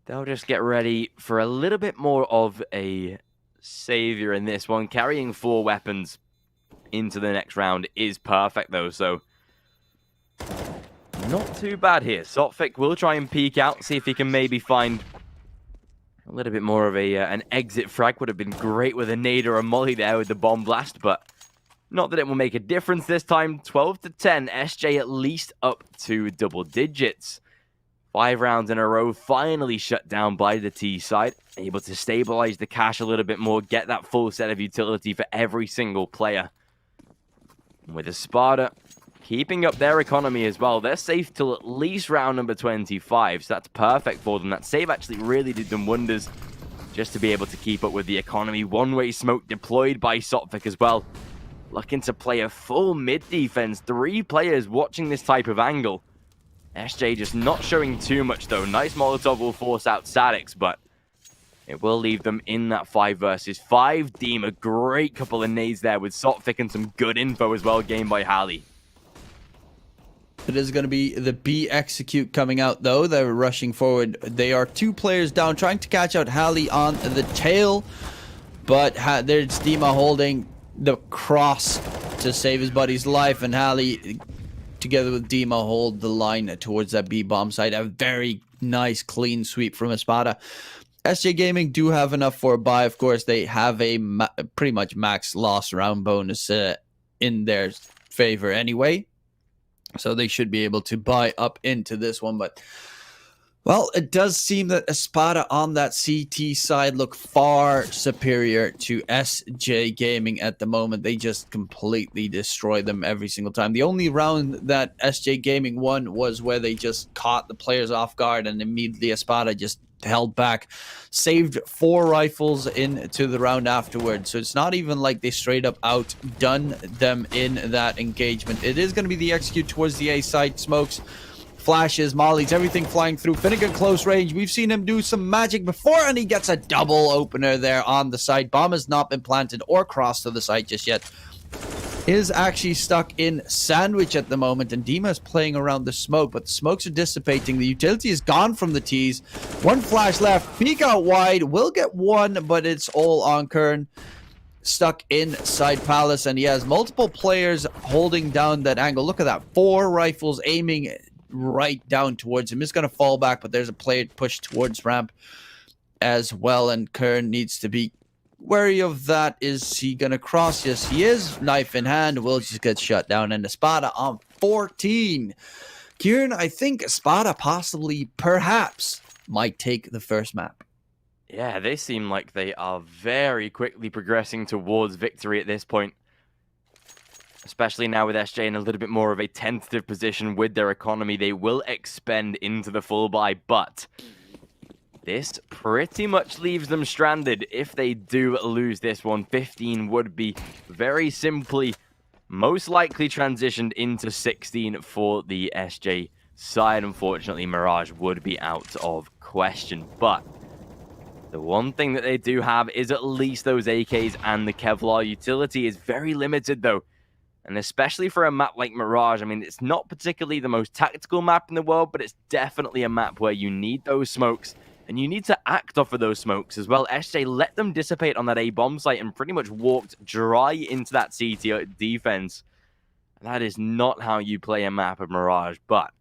they'll just get ready for a little bit more of a savior in this one. Carrying 4 weapons into the next round is perfect, though, so not too bad here. Sotvik will try and peek out, see if he can maybe find a little bit more of an exit frag. Would have been great with a nade or a molly there with the bomb blast, but not that it will make a difference this time. 12-10, SJ at least up to double digits. 5 rounds in a row, finally shut down by the T side. Able to stabilize the cash a little bit more, get that full set of utility for every single player. With Espada keeping up their economy as well, they're safe till at least round number 25, so that's perfect for them. That save actually really did them wonders just to be able to keep up with the economy. One-way smoke deployed by Sotvic as well. Looking to play a full mid defense. 3 players watching this type of angle. SJ just not showing too much though. Nice Molotov will force out Sadix, but it will leave them in that 5 versus 5. Deem a great couple of nades there with Sotvic and some good info as well gained by Halley.
It is going to be the B execute coming out though. They're rushing forward. They are 2 players down, trying to catch out Halley on the tail. But there's Dima holding the cross to save his buddy's life. And Halley, together with Dima, hold the line towards that B bomb site. A very nice clean sweep from Espada. SJ Gaming do have enough for a buy. Of course, they have a pretty much max loss round bonus in their favor anyway. So they should be able to buy up into this one. But, well, it does seem that Espada on that CT side look far superior to SJ Gaming at the moment. They just completely destroy them every single time. The only round that SJ Gaming won was where they just caught the players off guard and immediately Espada just held back, saved 4 rifles into the round afterwards. So it's not even like they straight up outdone them in that engagement. It is going to be the execute towards the A side. Smokes, flashes, mollies, everything flying through. Finnegan close range. We've seen him do some magic before, and he gets a double opener there on the side. Bomb has not been planted or crossed to the site just yet. Is actually stuck in sandwich at the moment, and Dima is playing around the smoke, but the smokes are dissipating. The utility is gone from the T's. 1 flash left. Peek out wide. Will get 1, but it's all on Kern. Stuck inside Palace, and he has multiple players holding down that angle. Look at that. 4 rifles aiming right down towards him. He's going to fall back, but there's a player pushed towards ramp as well, and Kern needs to be wary of that. Is he gonna cross? Yes, he is. Knife in hand. Will just get shut down. And Espada on 14. Kieran, I think Espada possibly, perhaps, might take the first map.
Yeah, they seem like they are very quickly progressing towards victory at this point. Especially now with SJ in a little bit more of a tentative position with their economy. They will expend into the full buy, but this pretty much leaves them stranded. If they do lose this one, 15 would be very simply most likely transitioned into 16 for the SJ side. Unfortunately, Mirage would be out of question. But the one thing that they do have is at least those AKs and the Kevlar. Utility is very limited though. And especially for a map like Mirage, I mean, it's not particularly the most tactical map in the world, but it's definitely a map where you need those smokes. And you need to act off of those smokes as well. SJ let them dissipate on that A bomb site and pretty much walked dry into that CT defense. And that is not how you play a map of Mirage. But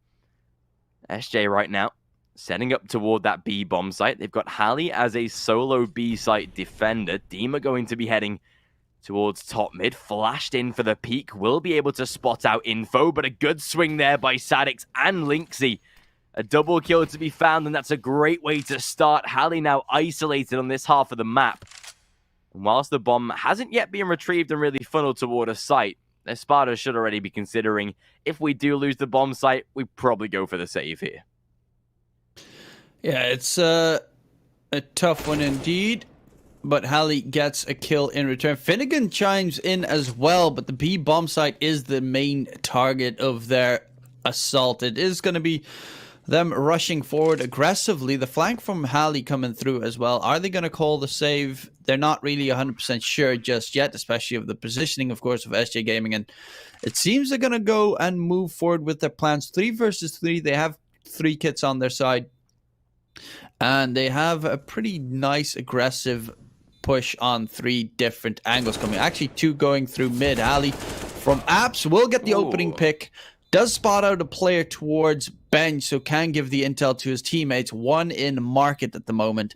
SJ right now setting up toward that B bomb site. They've got Halley as a solo B site defender. Dima going to be heading towards top mid. Flashed in for the peak. Will be able to spot out info, but a good swing there by Sadix and Linksy. A double kill to be found, and that's a great way to start. Halley now isolated on this half of the map. And whilst the bomb hasn't yet been retrieved and really funneled toward a site, Espada should already be considering, if we do lose the bomb site, we probably go for the save here.
Yeah, it's a tough one indeed. But Halley gets a kill in return. Finnegan chimes in as well, but the B bomb site is the main target of their assault. It is going to be them rushing forward aggressively. The flank from Halley coming through as well. Are they going to call the save? They're not really 100% sure just yet, especially of the positioning, of course, of SJ Gaming. And it seems they're going to go and move forward with their plans. 3 versus 3. They have 3 kits on their side. And they have a pretty nice aggressive push on 3 different angles coming. Actually, 2 going through mid. Halley from Apps will get the opening pick. Does spot out a player towards bench, so can give the intel to his teammates. 1 in market at the moment.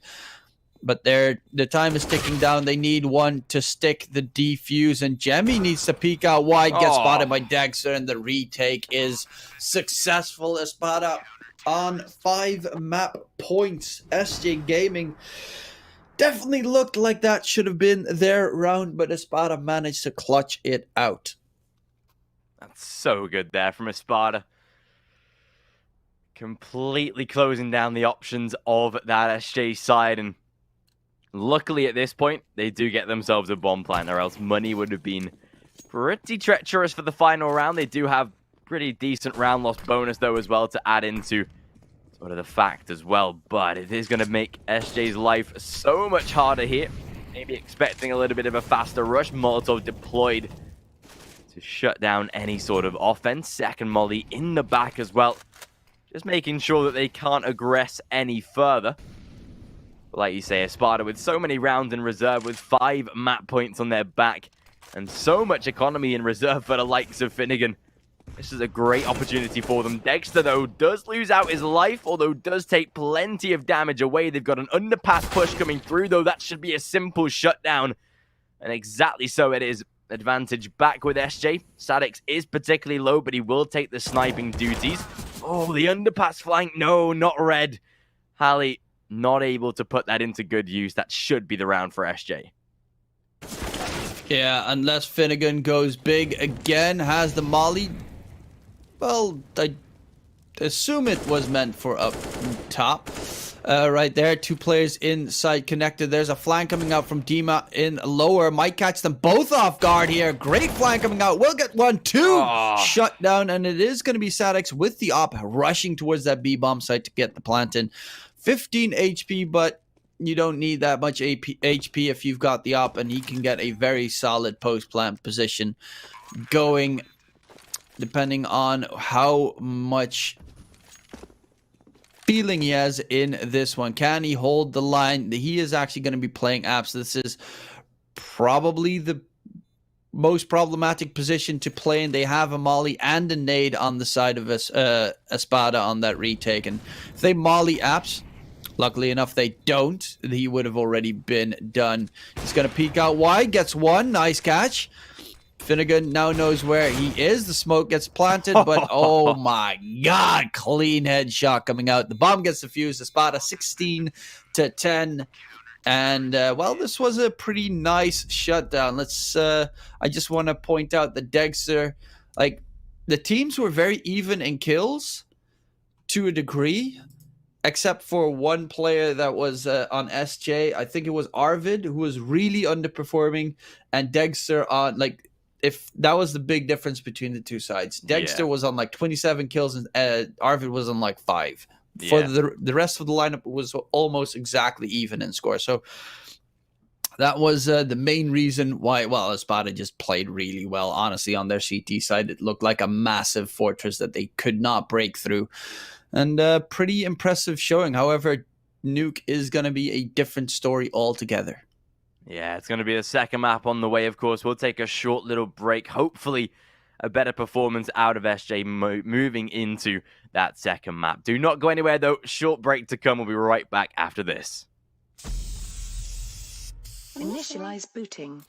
But the time is ticking down. They need 1 to stick the defuse, and Jemmy needs to peek out wide. Gets spotted by Dexter, and the retake is successful. Espada on 5 map points. SJ Gaming definitely looked like that should have been their round, but Espada managed to clutch it out.
That's so good there from Espada. Completely closing down the options of that SJ side. And luckily at this point, they do get themselves a bomb plant, or else money would have been pretty treacherous for the final round. They do have pretty decent round loss bonus, though, as well, to add into sort of the fact as well. But it is going to make SJ's life so much harder here. Maybe expecting a little bit of a faster rush. Molotov deployed to shut down any sort of offense. Second molly in the back as well. Just making sure that they can't aggress any further. But like you say, Espada with so many rounds in reserve, with 5 map points on their back, and so much economy in reserve for the likes of Finnegan. This is a great opportunity for them. Dexter, though, does lose out his life, although does take plenty of damage away. They've got an underpass push coming through, though. That should be a simple shutdown. And exactly so it is. Advantage back with SJ. Sadix is particularly low, but he will take the sniping duties. Oh, the underpass flank. No, not red. Hallie not able to put that into good use. That should be the round for SJ.
Yeah, unless Finnegan goes big again, has the molly. Well, I assume it was meant for up top. Right there, 2 players inside connected. There's a flank coming out from Dima in lower. Might catch them both off guard here. Great flank coming out. We'll get 1-2. Shut down, and it is going to be Sadix with the op rushing towards that B-bomb site to get the plant in. 15 HP, but you don't need that much HP if you've got the op, and he can get a very solid post-plant position going, depending on how much feeling he has in this one. Can he hold the line? He is actually going to be playing apps. This is probably the most problematic position to play in. They have a molly and a nade on the side of Espada on that retake, and if they molly apps, luckily enough they don't, he would have already been done. He's going to peek out wide, gets 1, nice catch. Finnegan now knows where he is. The smoke gets planted, but oh my god, clean headshot coming out. The bomb gets defused. Espada 16-10. And, well, this was a pretty nice shutdown. I just want to point out that Dexter, like, the teams were very even in kills to a degree, except for one player that was on SJ. I think it was Arvid, who was really underperforming, and Dexter on, like, if that was the big difference between the two sides. Dexter was on like 27 kills and Arvid was on like 5. For the rest of the lineup was almost exactly even in score. So that was the main reason why, well, Espada just played really well. Honestly, on their CT side, it looked like a massive fortress that they could not break through. And pretty impressive showing. However, Nuke is going to be a different story altogether.
Yeah, it's going to be the second map on the way, of course. We'll take a short little break. Hopefully, a better performance out of SJ moving into that second map. Do not go anywhere, though. Short break to come. We'll be right back after this.
Initialize booting.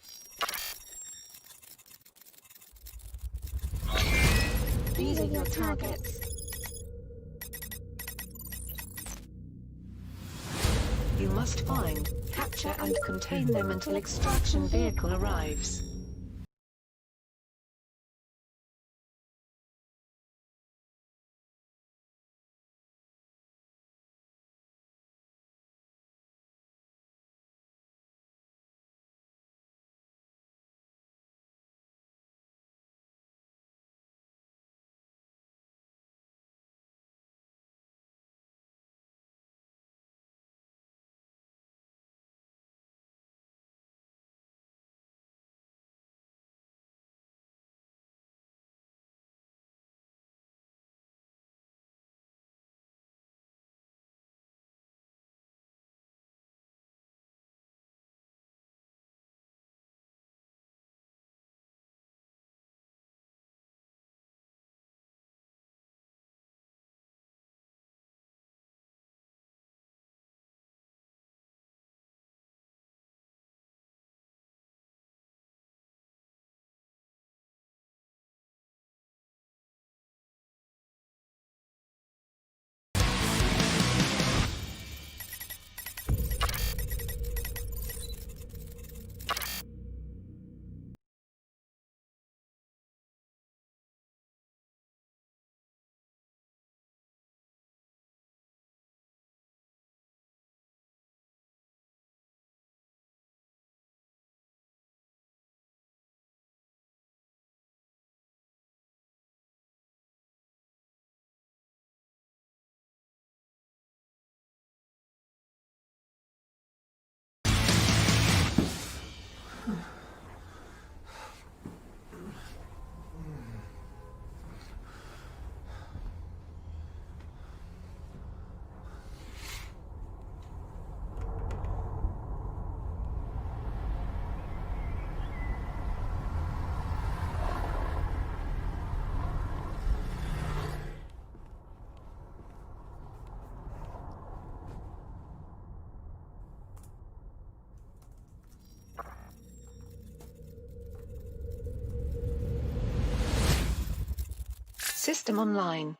These are your targets. You must find, capture and contain them until extraction vehicle arrives. System online.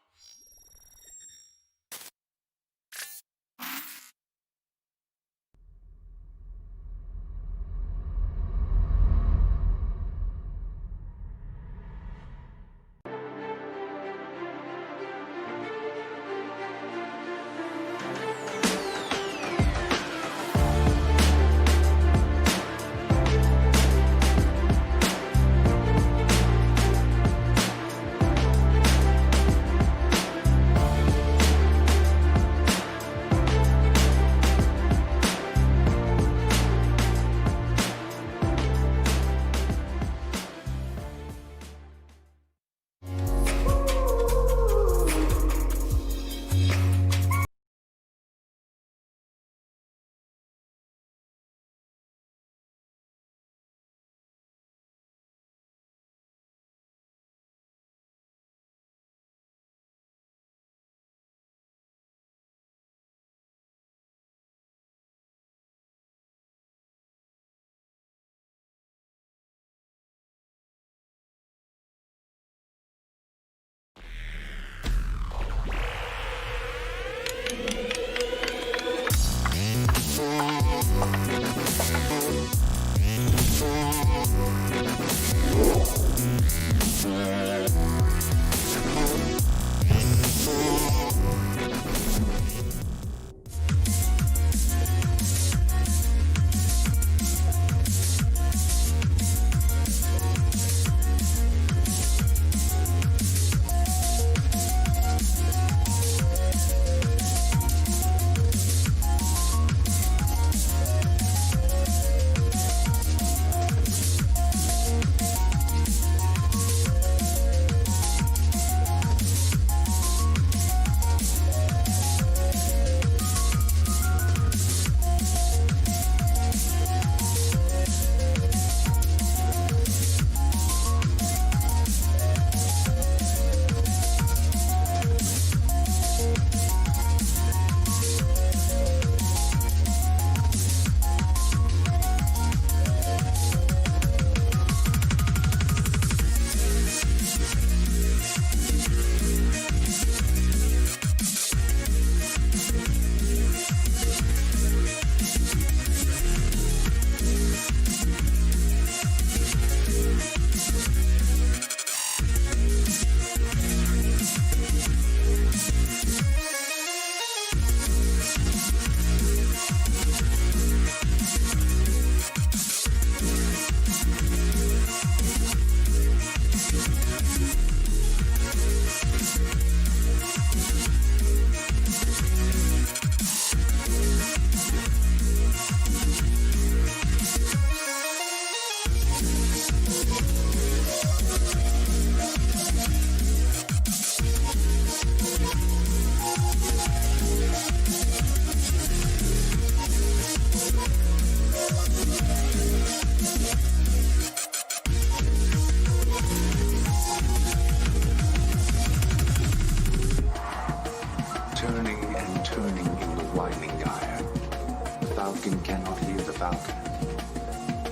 falcon cannot hear the falcon.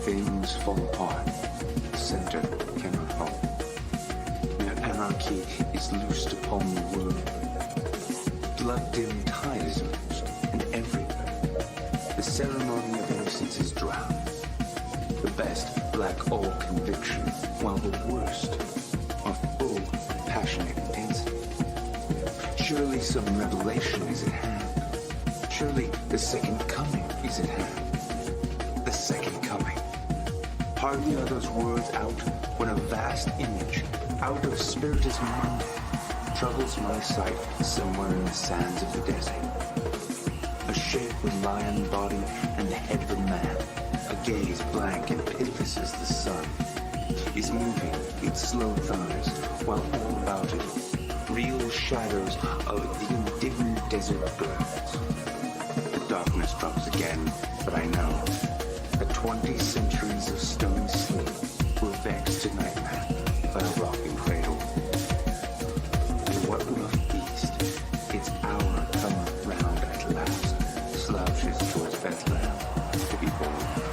Things fall apart. The center cannot hold. Mere anarchy is loosed upon the world. Blood-dim tide is loosed, and everywhere. The ceremony of innocence is drowned. The best lack all conviction, while the worst are full of passionate intensity. Surely some revelation is at hand. Surely the second coming is at hand. The second coming. Hardly are those words out when a vast image, out of spiritus mundi, troubles my sight somewhere in the sands of the desert. A shape with lion body and the head of a man, a gaze blank and pitiless as the sun, is moving its slow thighs, while all about it, real shadows of the indignant desert birds. The darkness drops again, but I know that 20 centuries of stone sleep will vex tonight man by a rocking cradle. And what will a feast? Its hour come round at last, slouches towards Bethlehem to be born.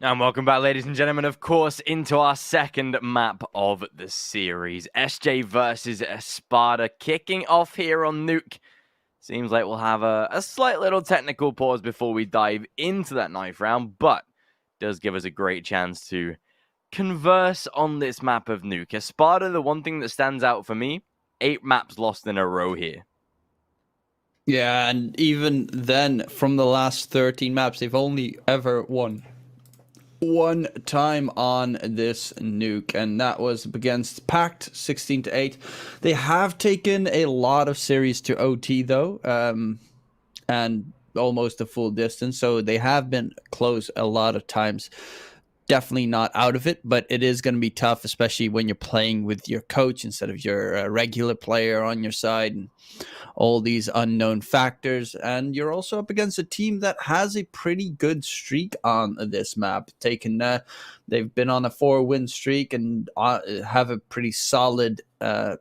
And welcome back, ladies and gentlemen, of course, into our second map of the series. SJ versus Espada kicking off here on Nuke. Seems like we'll have a slight little technical pause before we dive into that knife round, but does give us a great chance to converse on this map of Nuke. Espada, the one thing that stands out for me, 8 maps lost in a row here.
Yeah, and even then, from the last 13 maps, they've only ever won one time on this Nuke, and that was against Pact 16-8. They have taken a lot of series to OT though, and almost a full distance, so they have been close a lot of times. Definitely not out of it, but it is going to be tough, especially when you're playing with your coach instead of your regular player on your side, and all these unknown factors. And you're also up against a team that has a pretty good streak on this map. They've been on a 4-win streak and have a pretty solid run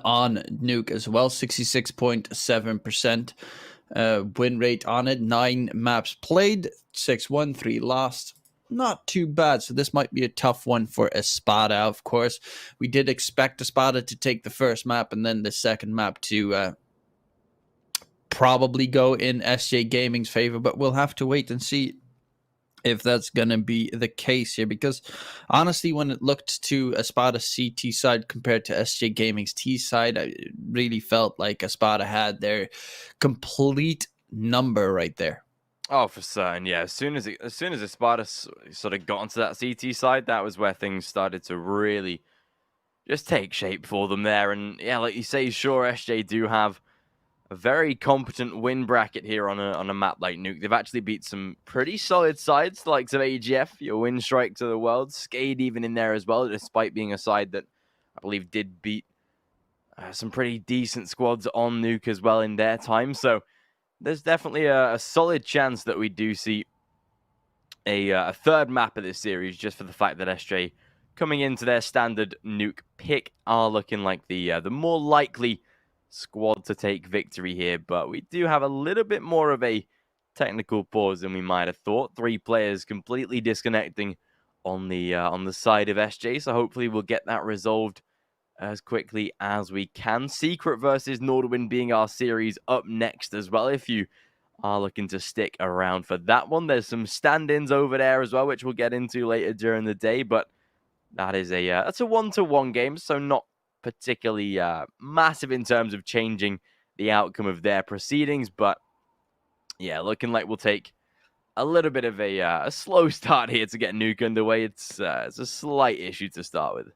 on Nuke as well. 66.7% win rate on it. 9 maps played, 6 won, 3 lost. Not too bad. So this might be a tough one for Espada, of course. We did expect Espada to take the first map and then the second map to probably go in SJ Gaming's favor, but we'll have to wait and see if that's going to be the case here, because honestly, when it looked to Espada's CT side compared to SJ Gaming's T side, I really felt like Espada had their complete number right there.
Oh, for certain, yeah. As soon as Espada sort of got onto that CT side, that was where things started to really just take shape for them there. And yeah, like you say, sure, SJ do have a very competent win bracket here on a map like Nuke. They've actually beat some pretty solid sides, the likes of AGF, your win strike to the world, SKADE even in there as well, despite being a side that I believe did beat some pretty decent squads on Nuke as well in their time. So there's definitely a solid chance that we do see a third map of this series, just for the fact that SJ coming into their standard Nuke pick are looking like the more likely squad to take victory here. But we do have a little bit more of a technical pause than we might have thought. 3 players completely disconnecting on the side of SJ, so hopefully we'll get that resolved as quickly as we can. Secret versus Nordwind being our series up next as well, if you are looking to stick around for that one. There's some stand-ins over there as well, which we'll get into later during the day, but that is that's a 1-to-1 game, so not particularly massive in terms of changing the outcome of their proceedings. But yeah, looking like we'll take a little bit of a slow start here to get Nuke underway. It's a slight issue to start with.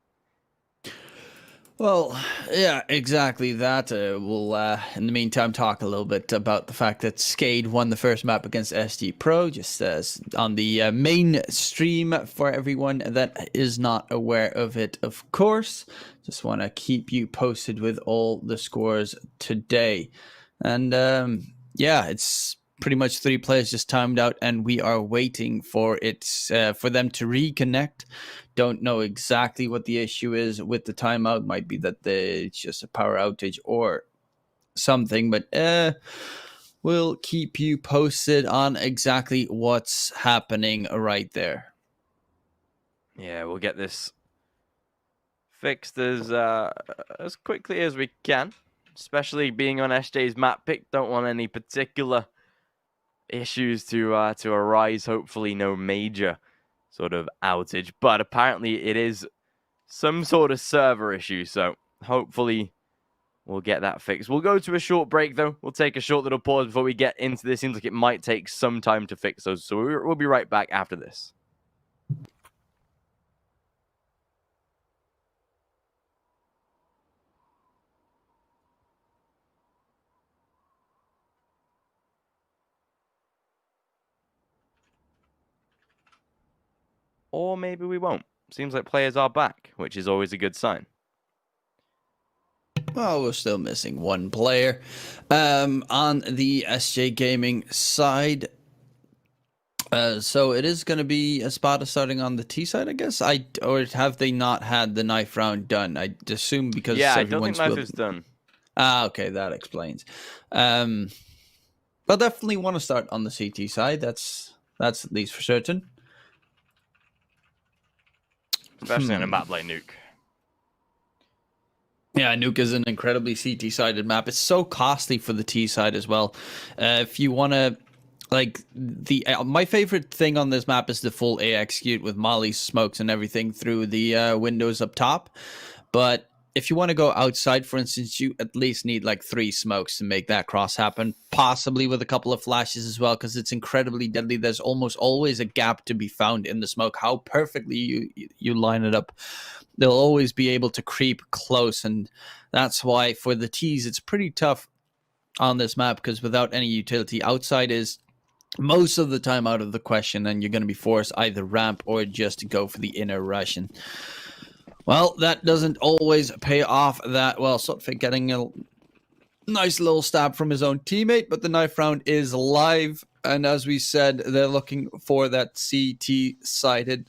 Well, yeah, exactly that. We'll, in the meantime, talk a little bit about the fact that SKADE won the first map against SG.pro, just as on the main stream for everyone that is not aware of it, of course. Just want to keep you posted with all the scores today. And, yeah, it's pretty much 3 players just timed out, and we are waiting for them to reconnect. Don't know exactly what the issue is with the timeout. Might be that it's just a power outage or something, but we'll keep you posted on exactly what's happening right there.
Yeah, we'll get this fixed as quickly as we can, especially being on SJ's map pick. Don't want any particular issues to arise. Hopefully no major sort of outage, but apparently it is some sort of server issue, so hopefully we'll get that fixed. We'll go to a short break though. We'll take a short little pause before we get into this. Seems like it might take some time to fix those, so we'll be right back after this. Or maybe we won't. Seems like players are back, which is always a good sign.
Well, we're still missing 1 player. On the SJ Gaming side, so it is going to be Espada starting on the T side, I guess. Or have they not had the knife round done? I assume because
I don't think knife is done.
Okay, that explains. But definitely want to start on the CT side. That's That's at least for certain.
Especially on a map like Nuke.
Yeah, Nuke is an incredibly CT-sided map. It's so costly for the T side as well. If you want to, like, my favorite thing on this map is the full A execute with molly smokes and everything through the windows up top. But if you want to go outside, for instance, you at least need like 3 smokes to make that cross happen, possibly with a couple of flashes as well, because it's incredibly deadly. There's almost always a gap to be found in the smoke. How perfectly you line it up, they'll always be able to creep close, and that's why for the T's it's pretty tough on this map, because without any utility, outside is most of the time out of the question, and you're going to be forced either ramp or just to go for the inner rush. And well, that doesn't always pay off that well. Sotfik getting a nice little stab from his own teammate, but the knife round is live. And as we said, they're looking for that CT-sided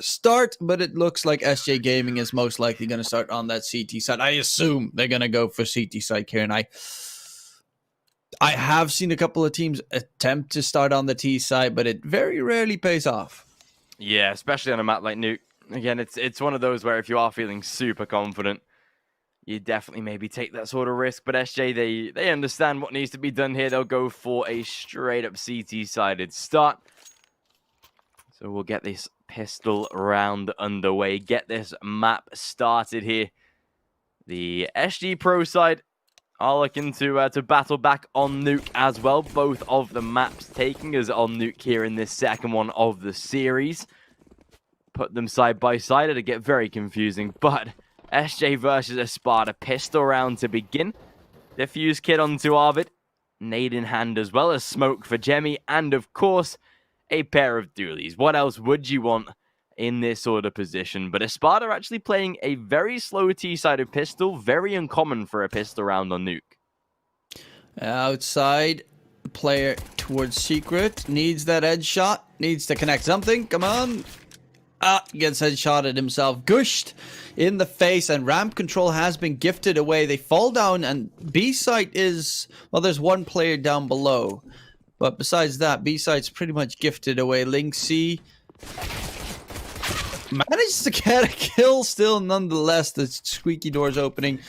start, but it looks like SJ Gaming is most likely going to start on that CT side. I assume they're going to go for CT side here, and I have seen a couple of teams attempt to start on the T side, but it very rarely pays off.
Yeah, especially on a map like Nuke. Again, it's one of those where if you are feeling super confident, you definitely maybe take that sort of risk. But SJ, they understand what needs to be done here. They'll go for a straight-up CT-sided start. So we'll get this pistol round underway, get this map started here. The SG.pro side are looking to battle back on Nuke as well. Both of the maps taking us on Nuke here in this second one of the series. Put them side by side, it'll get very confusing, but SJ versus Espada, pistol round to begin. Defuse kit onto Arvid, nade in hand as well as smoke for Jemmy, and of course, a pair of dualies. What else would you want in this sort of position? But Espada are actually playing a very slow T-sided pistol, very uncommon for a pistol round on Nuke.
Outside, player towards Secret, needs that edge shot, needs to connect something, come on. Gets headshotted himself, gushed in the face, and ramp control has been gifted away. They fall down, and B site is, well, there's one player down below, but besides that, B site's pretty much gifted away. Link C manages to get a kill still, nonetheless. The squeaky door's opening,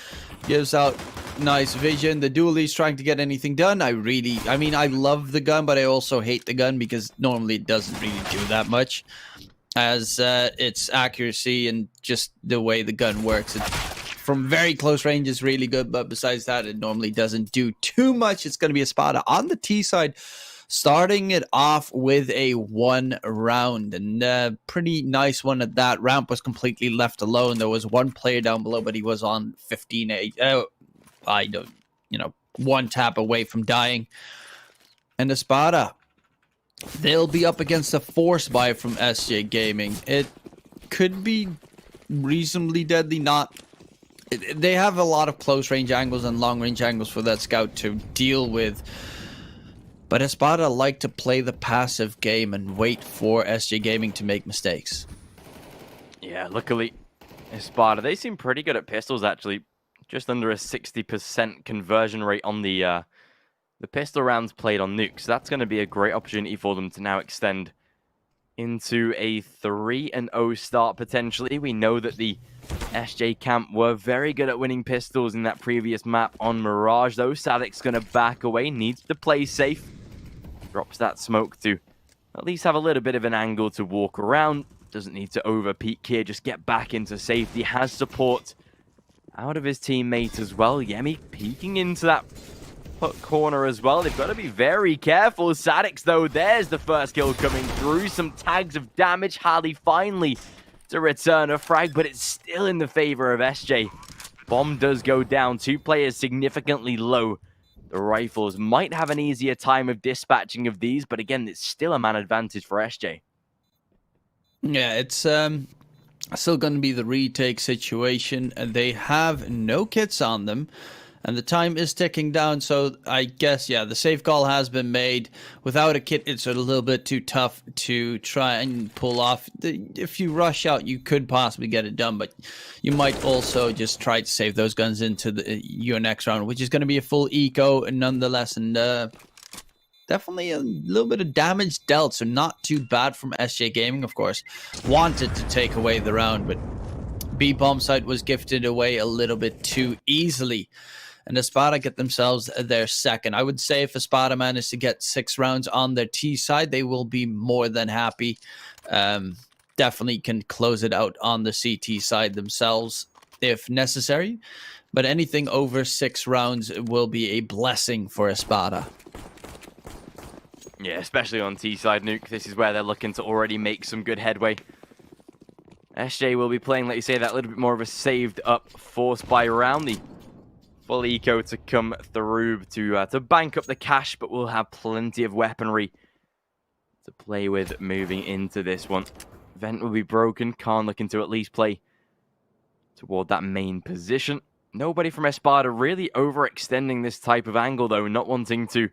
gives out nice vision. The dualie's trying to get anything done. I mean, I love the gun, but I also hate the gun because normally it doesn't really do that much. As its accuracy and just the way the gun works. From very close range is really good, but besides that, it normally doesn't do too much. It's going to be Espada on the T side, starting it off with a 1 round, and pretty nice one at that. Ramp was completely left alone. There was one player down below, but he was on 15-8. One tap away from dying. And Espada, they'll be up against a force buy from SJ Gaming. It could be reasonably deadly. They have a lot of close range angles and long range angles for that scout to deal with. But Espada like to play the passive game and wait for SJ Gaming to make mistakes. Yeah,
luckily, Espada, they seem pretty good at pistols actually. Just under a 60% conversion rate on the pistol rounds played on Nuke, so that's going to be a great opportunity for them to now extend into a 3-0 start potentially. We know that the SJ camp were very good at winning pistols in that previous map on Mirage, though. Sadic's going to back away, needs to play safe. Drops that smoke to at least have a little bit of an angle to walk around. Doesn't need to over-peek here, just get back into safety. Has support out of his teammate as well. Yemi peeking into that corner as well. They've got to be very careful. Sadix, though, there's the first kill coming through. Some tags of damage. Harley finally to return a frag, but it's still in the favor of SJ. Bomb does go down. 2 players significantly low. The rifles might have an easier time of dispatching of these, but again, it's still a man advantage for SJ.
Yeah, it's still going to be the retake situation. They have no kits on them. And the time is ticking down, so I guess, yeah, the safe call has been made. Without a kit, it's a little bit too tough to try and pull off. If you rush out, you could possibly get it done, but you might also just try to save those guns into your next round, which is going to be a full eco nonetheless. And definitely a little bit of damage dealt, so not too bad from SJ Gaming, of course. Wanted to take away the round, but B bomb site was gifted away a little bit too easily. And Espada get themselves their second. I would say if Espada managed to get 6 rounds on their T side, they will be more than happy. Definitely can close it out on the CT side themselves if necessary. But anything over 6 rounds will be a blessing for Espada.
Yeah, especially on T side, Nuke. This is where they're looking to already make some good headway. SJ will be playing, like you say, that little bit more of a saved up force buy round. The full eco to come through to bank up the cash, but we'll have plenty of weaponry to play with moving into this one. Vent will be broken. Khan looking to at least play toward that main position. Nobody from Espada really overextending this type of angle, though, not wanting to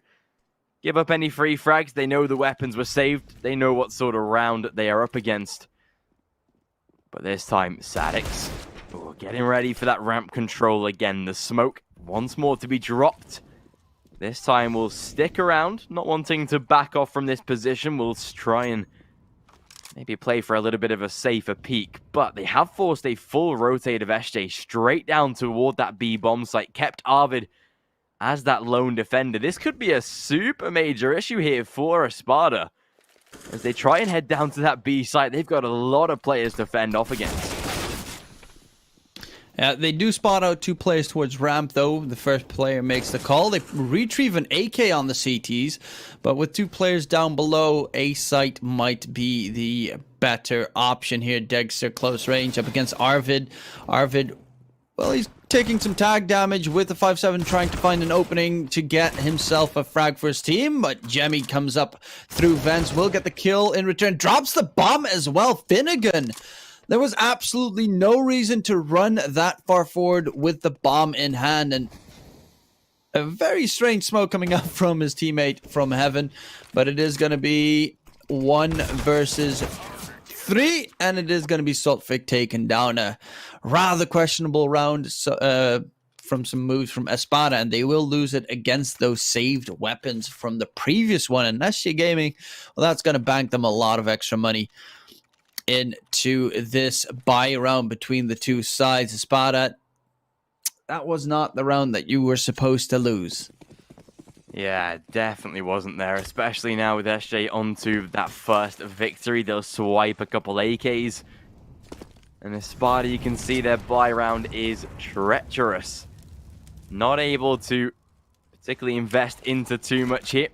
give up any free frags. They know the weapons were saved. They know what sort of round they are up against. But this time, Sadix, getting ready for that ramp control again. The smoke, once more to be dropped. This time we'll stick around, not wanting to back off from this position. We'll try and maybe play for a little bit of a safer peak. But they have forced a full rotate of SJ straight down toward that B bomb site. Kept Arvid as that lone defender. This could be a super major issue here for Espada. As they try and head down to that B site, they've got a lot of players to fend off against.
They do spot out 2 players towards ramp, though. The first player makes the call. They retrieve an AK on the CTs, but with 2 players down below, A site might be the better option here. Dexter close range up against Arvid. Arvid, well, he's taking some tag damage with the 5-7, trying to find an opening to get himself a frag for his team, but Jemmy comes up through vents, will get the kill in return, drops the bomb as well. Finnegan, there was absolutely no reason to run that far forward with the bomb in hand, and a very strange smoke coming out from his teammate from heaven, but it is going to be 1 versus 3, and it is going to be Saltfig taken down. A rather questionable round from some moves from Espada, and they will lose it against those saved weapons from the previous one. And SG Gaming, well, that's going to bank them a lot of extra money into this buy round between the 2 sides. Espada, that was not the round that you were supposed to lose.
Yeah, definitely wasn't there, especially now with SJ onto that first victory. They'll swipe a couple AKs. And Espada, you can see their buy round is treacherous. Not able to particularly invest into too much here.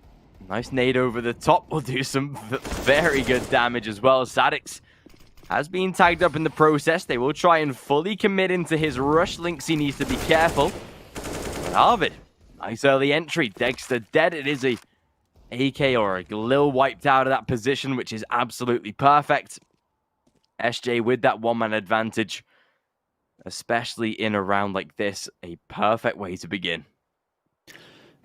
Nice nade over the top will do some very good damage as well. Sadix has been tagged up in the process. They will try and fully commit into his rush. Linksy needs to be careful. But Arvid, nice early entry. Dexter dead. It is a AK or a Lil wiped out of that position, which is absolutely perfect. SJ with that 1-man advantage, especially in a round like this, a perfect way to begin.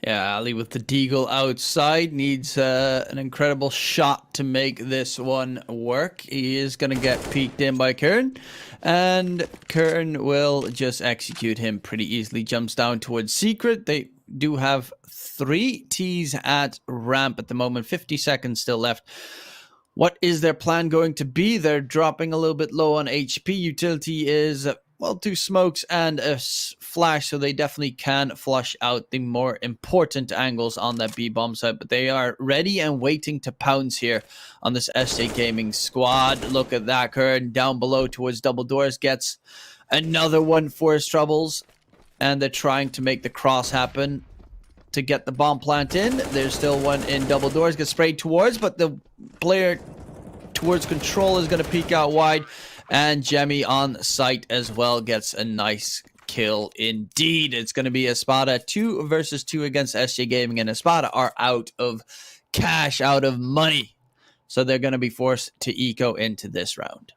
Yeah, Ali with the deagle outside needs an incredible shot to make this one work. He is going to get peeked in by Kern, and Kern will just execute him pretty easily. Jumps down towards Secret. They do have 3 Ts at ramp at the moment. 50 seconds still left. What is their plan going to be? They're dropping a little bit low on HP. Utility is, well, 2 smokes and a flash, so they definitely can flush out the more important angles on that B-bomb side. But they are ready and waiting to pounce here on this SJ Gaming squad. Look at that. Kern down below towards double doors gets another one for his troubles. And they're trying to make the cross happen to get the bomb plant in. There's still one in double doors, gets sprayed towards, but the player towards control is going to peek out wide, and Jemmy on site as well gets a nice kill indeed. It's going to be Espada 2 versus 2 against SJ Gaming, and Espada are out of cash, out of money, so they're going to be forced to eco into this round.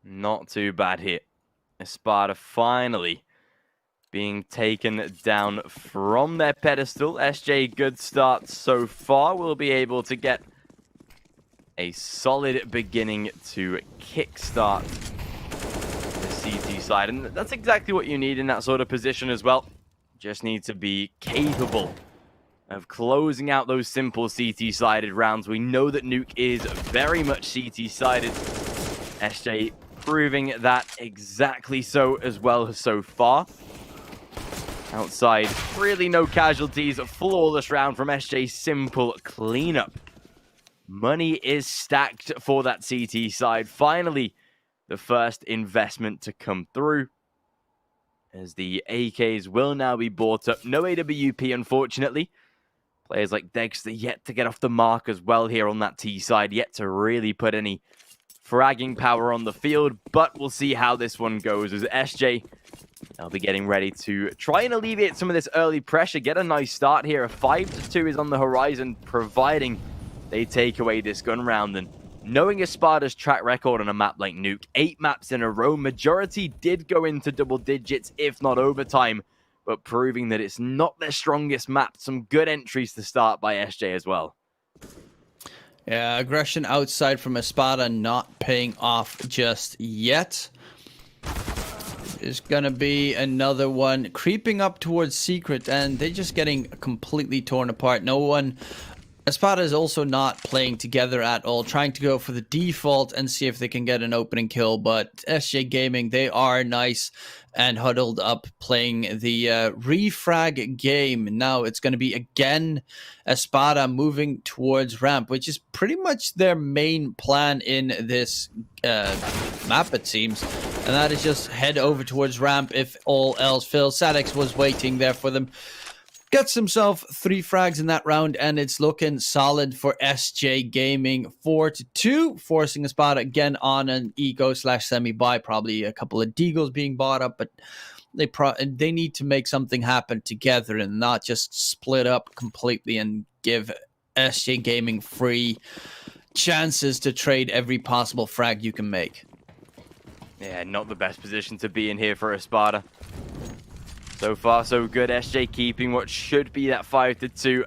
Not too bad here. Espada finally being taken down from their pedestal. SJ, good start so far. Will be able to get a solid beginning to kickstart the CT side. And that's exactly what you need in that sort of position as well. Just need to be capable of closing out those simple CT-sided rounds. We know that Nuke is very much CT-sided. SJ proving that exactly so as well so far. Outside, really no casualties. A flawless round from SJ. Simple cleanup. Money is stacked for that CT side. Finally, the first investment to come through, as the AKs will now be bought up. No AWP, unfortunately. Players like Dexter yet to get off the mark as well here on that T side. Yet to really put any fragging power on the field. But we'll see how this one goes, as SJ, they'll be getting ready to try and alleviate some of this early pressure. Get a nice start here. A 5-2 is on the horizon, providing they take away this gun round. And knowing Espada's track record on a map like Nuke, 8 maps in a row, majority did go into double digits, if not overtime, but proving that it's not their strongest map. Some good entries to start by SJ as well.
Yeah, aggression outside from Espada not paying off just yet. Is going to be another one creeping up towards Secret, and they're just getting completely torn apart. No one... Espada is also not playing together at all, trying to go for the default and see if they can get an opening kill, but SJ Gaming, they are nice and huddled up playing the refrag game. Now it's going to be again Espada moving towards ramp, which is pretty much their main plan in this map, it seems, and that is just head over towards ramp if all else fails. SKADE was waiting there for them. Gets himself 3 frags in that round, and it's looking solid for SJ Gaming. 4-2, forcing Espada again on an eco/semi-buy. Probably a couple of deagles being bought up, but they need to make something happen together and not just split up completely and give SJ Gaming free chances to trade every possible frag you can make.
Yeah, not the best position to be in here for Espada. So far, so good. SJ keeping what should be that 5-2,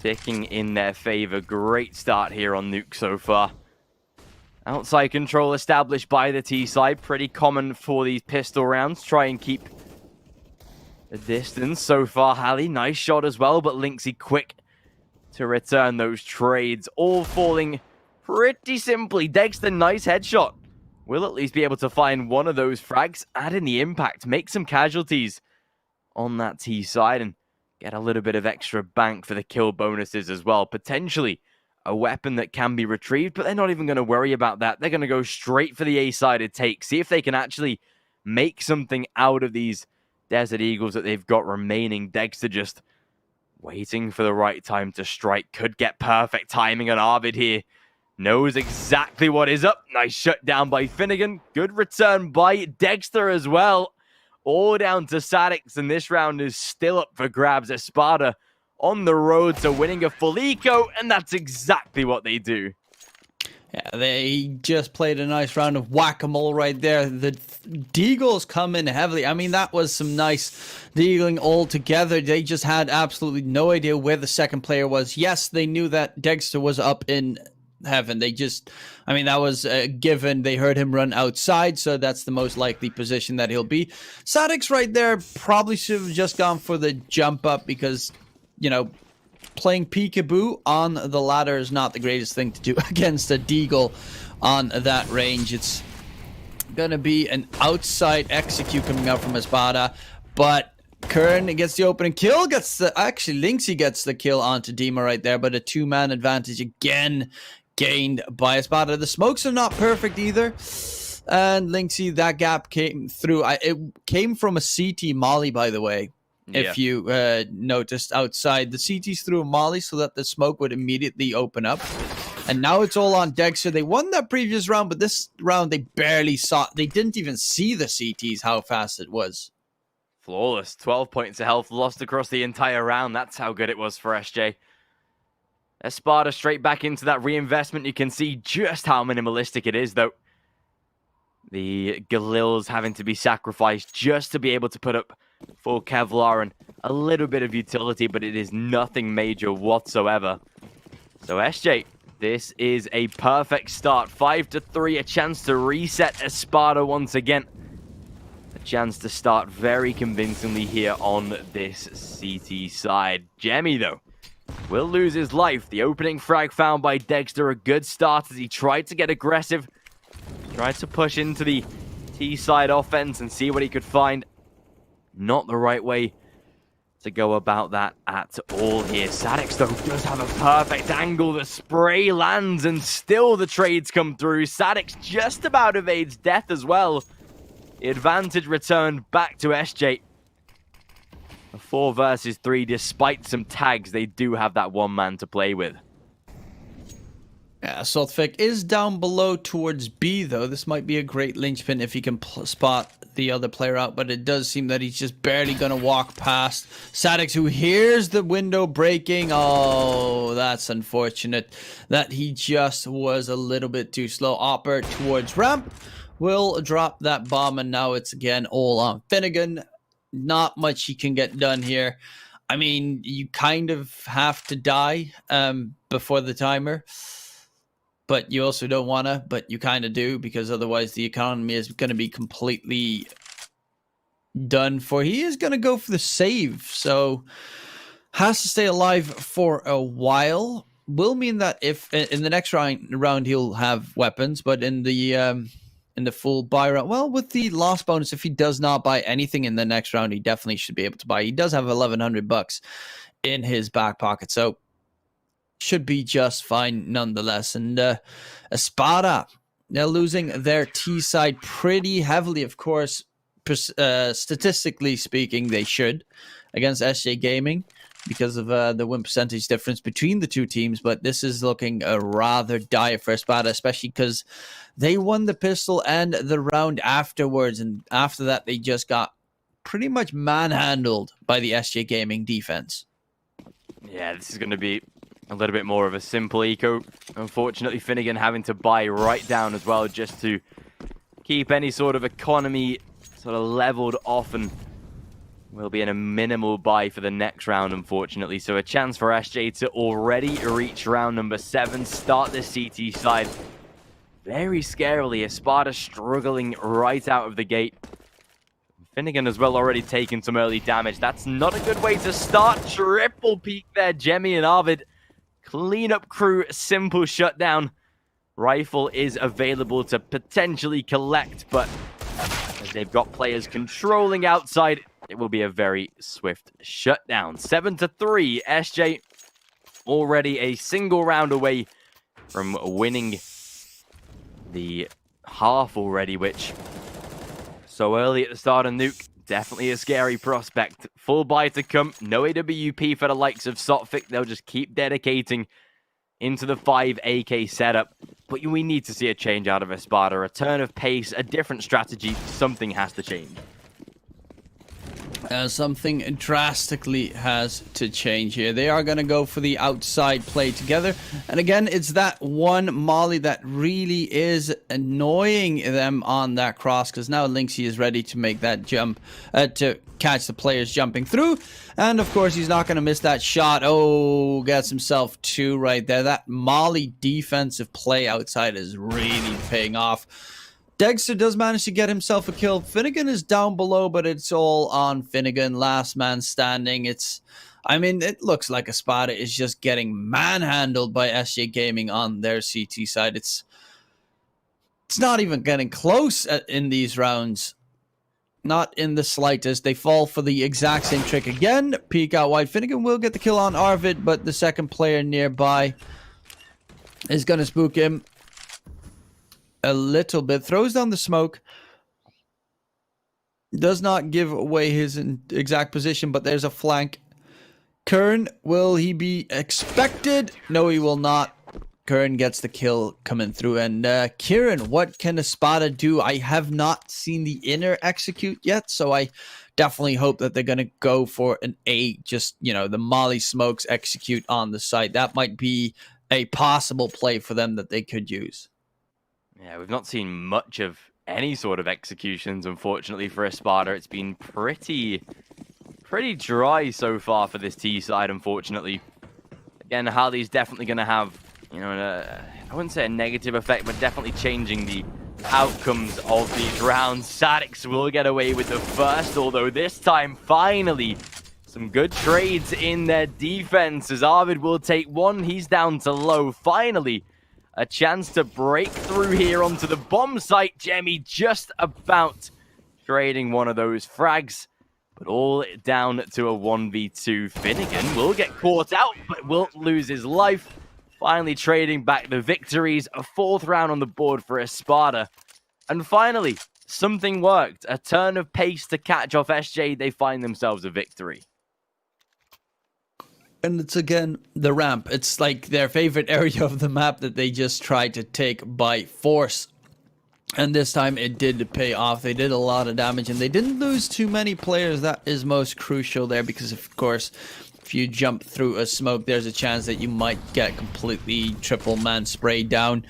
ticking in their favor. Great start here on Nuke so far. Outside control established by the T side. Pretty common for these pistol rounds. Try and keep the distance. So far, Hallie, nice shot as well, but Lynxy quick to return those trades. All falling pretty simply. Dexter, nice headshot. We'll at least be able to find one of those frags, add in the impact, make some casualties on that T side, and get a little bit of extra bank for the kill bonuses as well. Potentially a weapon that can be retrieved, but they're not even going to worry about that. They're going to go straight for the A-sided take, see if they can actually make something out of these Desert Eagles that they've got remaining. Dexter just waiting for the right time to strike. Could get perfect timing on Arvid here. Knows exactly what is up. Nice shutdown by Finnegan. Good return by Dexter as well. All down to SKADE, and this round is still up for grabs. Espada on the road to winning a full eco, and that's exactly what they do.
Yeah, they just played a nice round of whack-a-mole right there. The deagles come in heavily. I mean, that was some nice deagling all together. They just had absolutely no idea where the second player was. Yes, they knew that Dexter was up in heaven. They just, I mean, that was a given. They heard him run outside, so that's the most likely position that he'll be. SKADE right there probably should have just gone for the jump up, because, you know, playing peekaboo on the ladder is not the greatest thing to do against a deagle on that range. It's gonna be an outside execute coming out from Espada, but Kern gets the opening kill, actually Lynxy gets the kill onto Dima right there, but a 2-man advantage again gained by Espada. The smokes are not perfect either, and Lynxy, that gap came through. It came from a CT molly, by the way. If you noticed outside, the CTs threw a molly so that the smoke would immediately open up. And now it's all on Dexter. They won that previous round, but this round they barely saw. They didn't even see the CTs, how fast it was.
Flawless. 12 points of health lost across the entire round. That's how good it was for SJ. Espada straight back into that reinvestment. You can see just how minimalistic it is, though. The Galil's having to be sacrificed just to be able to put up full Kevlar and a little bit of utility, but it is nothing major whatsoever. So SJ, this is a perfect start. 5-3, a chance to reset Espada once again. a chance to start very convincingly here on this CT side. Jemmy, though, will lose his life. The opening frag found by Dexter, a good start as he tried to get aggressive, tried to push into the T-side offense and see what he could find. Not the right way to go about that at all here. Sadix, though, does have a perfect angle. The spray lands and still the trades come through. Sadix just about evades death as well. The advantage returned back to SJ. A 4 versus 3, despite some tags, they do have that one man to play with.
Yeah, Saltfic is down below towards B, though. This might be a great linchpin if he can spot the other player out, but it does seem that he's just barely going to walk past Sadix, who hears the window breaking. Oh, that's unfortunate that he just was a little bit too slow. Opper towards ramp will drop that bomb, and now it's again all on Finnegan. Not much he can get done here. I mean, you kind of have to die before the timer. But you also don't want to, but you kind of do, because otherwise the economy is going to be completely done for. He is going to go for the save, so has to stay alive for a while. Will mean that if in the next round he'll have weapons, but in the full buy round, well, with the loss bonus, if he does not buy anything in the next round, he definitely should be able to buy. He does have $1,100 in his back pocket, so should be just fine nonetheless. And Espada, they're losing their T side pretty heavily, of course. Statistically speaking, they should against SJ Gaming because of the win percentage difference between the two teams. But this is looking rather dire for Espada, especially because they won the pistol and the round afterwards. And after that, they just got pretty much manhandled by the SJ Gaming defense.
Yeah, this is going to be a little bit more of a simple eco. Unfortunately, Finnegan having to buy right down as well just to keep any sort of economy sort of leveled off, and will be in a minimal buy for the next round, unfortunately. So a chance for SJ to already reach round number 7, start the CT side very scarily. Espada struggling right out of the gate. Finnegan as well already taken some early damage. That's not a good way to start. Triple peek there, Jemmy and Arvid. Cleanup crew, simple shutdown. Rifle is available to potentially collect, but as they've got players controlling outside, it will be a very swift shutdown. 7-3, SJ already a single round away from winning the half already, which so early at the start of Nuke, definitely a scary prospect. Full buy to come, no AWP for the likes of Sotfik. They'll just keep dedicating into the 5 AK setup. But we need to see a change out of Espada, a turn of pace, a different strategy. Something has to change.
Something drastically has to change here. They are going to go for the outside play together. And again, it's that one molly that really is annoying them on that cross, because now Lynxy is ready to make that jump to catch the players jumping through. And of course, he's not going to miss that shot. Oh, gets himself 2 right there. That molly defensive play outside is really paying off. Dexter does manage to get himself a kill. Finnegan is down below, but it's all on Finnegan. Last man standing. I mean, it looks like Espada is just getting manhandled by SJ Gaming on their CT side. It's not even getting close in these rounds. Not in the slightest. They fall for the exact same trick again. Peek out wide. Finnegan will get the kill on Arvid, but the second player nearby is going to spook him a little bit. Throws down the smoke. Does not give away his exact position, but there's a flank. Kern, will he be expected? No, he will not. Kern gets the kill coming through. And Kieran, what can Espada do? I have not seen the inner execute yet, so I definitely hope that they're going to go for an A, just, you know, the molly smokes execute on the site. That might be a possible play for them that they could use.
Yeah, we've not seen much of any sort of executions, unfortunately, for Espada. It's been pretty dry so far for this T side, unfortunately. Again, Harley's definitely going to have, you know, I wouldn't say a negative effect, but definitely changing the outcomes of these rounds. Sadix will get away with the first, although this time, finally, some good trades in their defense as Arvid will take one. He's down to low. Finally, a chance to break through here onto the bomb site. Jemmy just about trading one of those frags, but all down to a 1v2. Finnegan will get caught out, but will lose his life. Finally trading back the victories. A 4th round on the board for Espada. And finally, something worked. A turn of pace to catch off SJ. They find themselves a victory.
And it's again the ramp. It's like their favorite area of the map that they just tried to take by force. And this time it did pay off. They did a lot of damage and they didn't lose too many players. That is most crucial there because, of course, if you jump through a smoke, there's a chance that you might get completely triple man sprayed down.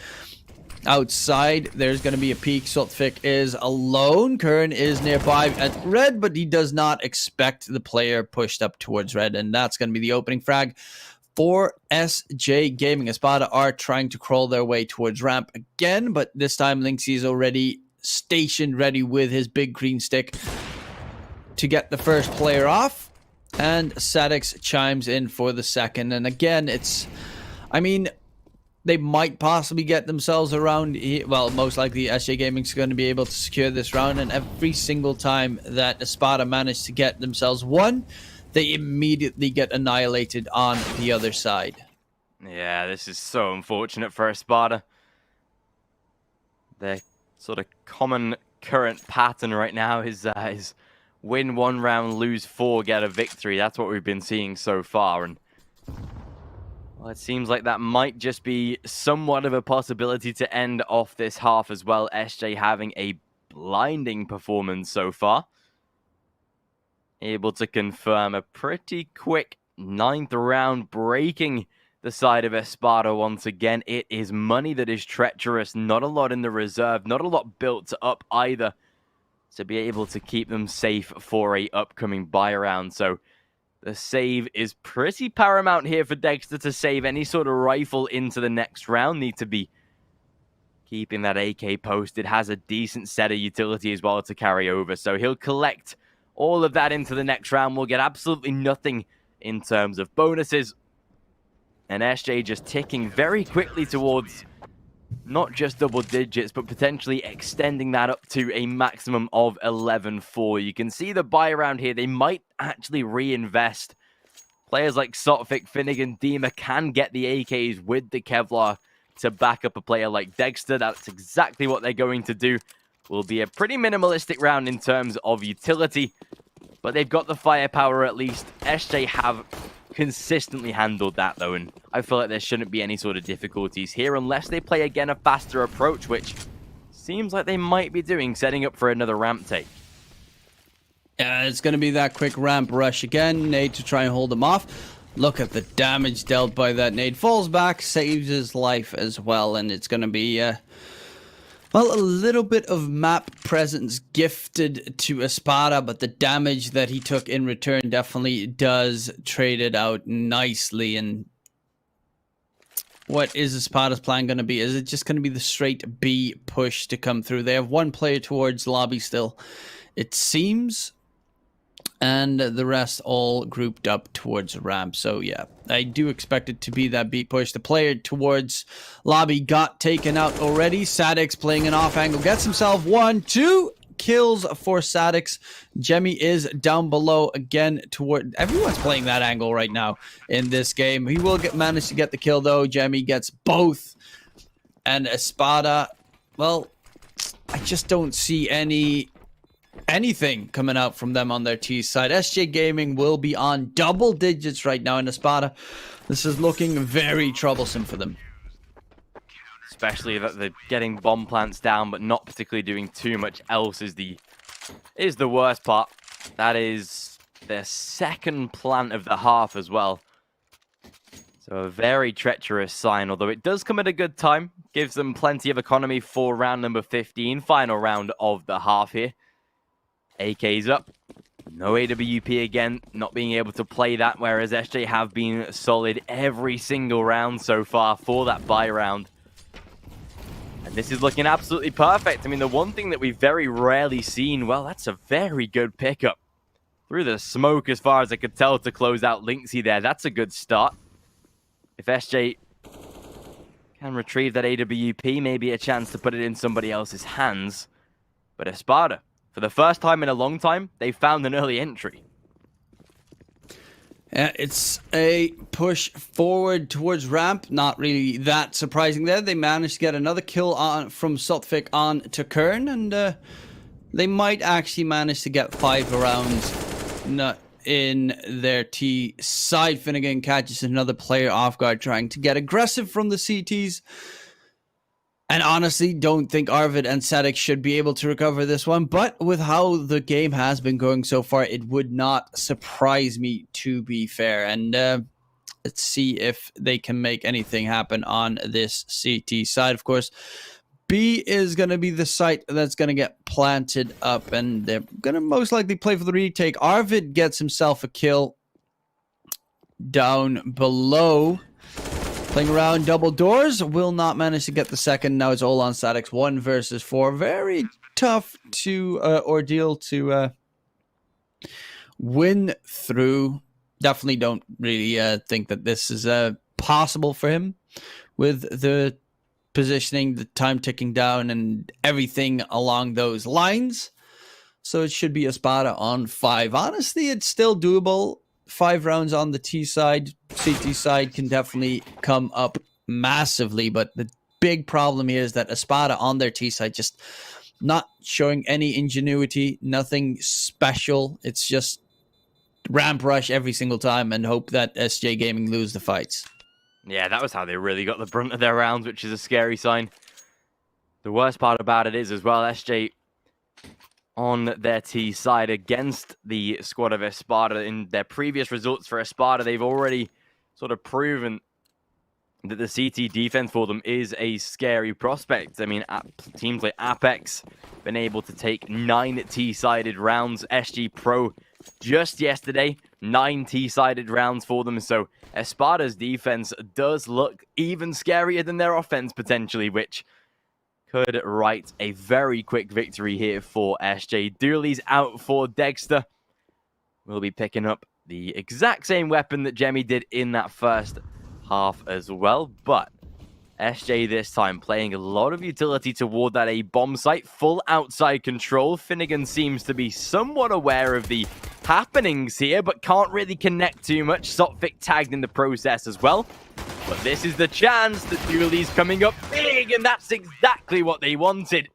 Outside, there's going to be a peek. Soltfik is alone. Kern is nearby at red, but he does not expect the player pushed up towards red. And that's going to be the opening frag for SJ Gaming. Espada are trying to crawl their way towards ramp again, but this time Lynxy is already stationed ready with his big green stick to get the first player off. And Sadix chimes in for the second. And again, I mean, they might possibly get themselves around. Well, most likely SJ Gaming is going to be able to secure this round. And every single time that Espada managed to get themselves one, they immediately get annihilated on the other side.
Yeah, this is so unfortunate for Espada. Their sort of common current pattern right now is win 1 round, lose 4, get a victory. That's what we've been seeing so far. And well, it seems like that might just be somewhat of a possibility to end off this half as well. SJ having a blinding performance so far. Able to confirm a pretty quick 9th round, breaking the side of Espada once again. It is money that is treacherous. Not a lot in the reserve. Not a lot built up either to be able to keep them safe for a upcoming buy round. So the save is pretty paramount here for Dexter to save any sort of rifle into the next round. Need to be keeping that AK posted. Has a decent set of utility as well to carry over. So he'll collect all of that into the next round. We'll get absolutely nothing in terms of bonuses. And SJ just ticking very quickly towards not just double digits, but potentially extending that up to a maximum of 11-4. You can see the buy around here. They might actually reinvest. Players like Sotfik, Finnegan, Dima can get the AKs with the Kevlar to back up a player like Dexter. That's exactly what they're going to do. Will be a pretty minimalistic round in terms of utility, but they've got the firepower at least. SJ have consistently handled that though, and I feel like there shouldn't be any sort of difficulties here unless they play again a faster approach, which seems like they might be doing, setting up for another ramp take.
Yeah, it's going to be that quick ramp rush again. Nade to try and hold him off. Look at the damage dealt by that nade. Falls back, saves his life as well, and it's going to be well, a little bit of map presence gifted to Espada, but the damage that he took in return definitely does trade it out nicely. And what is Espada's plan going to be? Is it just going to be the straight B push to come through? They have one player towards lobby still, it seems, and the rest all grouped up towards ramp. So yeah, I do expect it to be that beat push. The player towards lobby got taken out already. Sadix playing an off angle, gets himself 1-2 kills for Sadix. Jemmy is down below again toward, everyone's playing that angle right now in this game. He will manage to get the kill though. Jemmy gets both. And Espada, well, I just don't see anything coming out from them on their T side. SJ Gaming will be on double digits right now in Espada. This is looking very troublesome for them.
Especially that they're getting bomb plants down, but not particularly doing too much else is the worst part. That is their second plant of the half as well. So a very treacherous sign, although it does come at a good time. Gives them plenty of economy for round number 15, final round of the half here. AK's up. No AWP again, not being able to play that, whereas SJ have been solid every single round so far for that buy round. A This is looking absolutely perfect. I mean, the one thing that we've very rarely seen, well, that's a very good pickup. Through the smoke, as far as I could tell, to close out Lynxy there. That's a good start. If SJ can retrieve that AWP, maybe a chance to put it in somebody else's hands. But Espada, for the first time in a long time, they found an early entry.
It's a push forward towards ramp. Not really that surprising there. They managed to get another kill from Sotvik on to Kern, and they might actually manage to get 5 rounds in their T side. Finnegan catches another player off guard trying to get aggressive from the CTs. And honestly, don't think Arvid and Sadek should be able to recover this one. But with how the game has been going so far, it would not surprise me, to be fair. And let's see if they can make anything happen on this CT side. Of course, B is going to be the site that's going to get planted up. And they're going to most likely play for the retake. Arvid gets himself a kill down below. Playing around double doors, will not manage to get the second. Now it's all on statics, 1 versus 4. Very tough to ordeal to win through. Definitely don't really think that this is possible for him with the positioning, the time ticking down, and everything along those lines. So it should be Espada on 5. Honestly, it's still doable. 5 rounds on the T side. CT side can definitely come up massively, but the big problem here is that Espada on their T side just not showing any ingenuity, nothing special. It's just ramp rush every single time and hope that SJ Gaming lose the fights.
Yeah, that was how they really got the brunt of their rounds, which is a scary sign. The worst part about it is as well, SJ on their T side against the squad of Espada. In their previous results for Espada, they've already sort of proven that the CT defense for them is a scary prospect. I mean, teams like Apex been able to take 9 T-sided rounds. SG.pro just yesterday, 9 T-sided rounds for them. So Espada's defense does look even scarier than their offense potentially, which could write a very quick victory here for SJ. Dooley's out for Dexter. We'll be picking up the exact same weapon that Jemmy did in that first half as well. But SJ this time playing a lot of utility toward that A bomb site. Full outside control. Finnegan seems to be somewhat aware of the happenings here, but can't really connect too much. Sotvik tagged in the process as well. But this is the chance that Dooley's coming up big, and that's exactly what they wanted.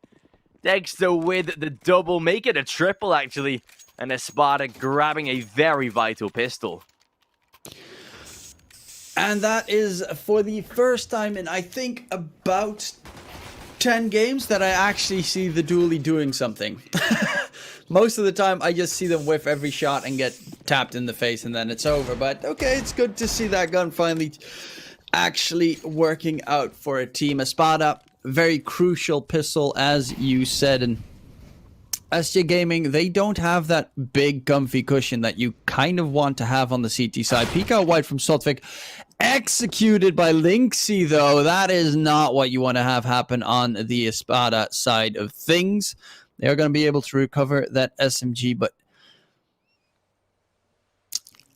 Dexter with the double, make it a triple actually, and Espada grabbing a very vital pistol.
And that is for the first time in, I think, about 10 games that I actually see the Dooley doing something. Most of the time, I just see them whiff every shot and get tapped in the face, and then it's over. But okay, it's good to see that gun finally actually working out for a team. Espada, very crucial pistol, as you said, and SJ Gaming, they don't have that big comfy cushion that you kind of want to have on the CT side. Peek out wide from Sotvik, executed by Lynxy though. That is not what you want to have happen on the Espada side of things. They are going to be able to recover that SMG, but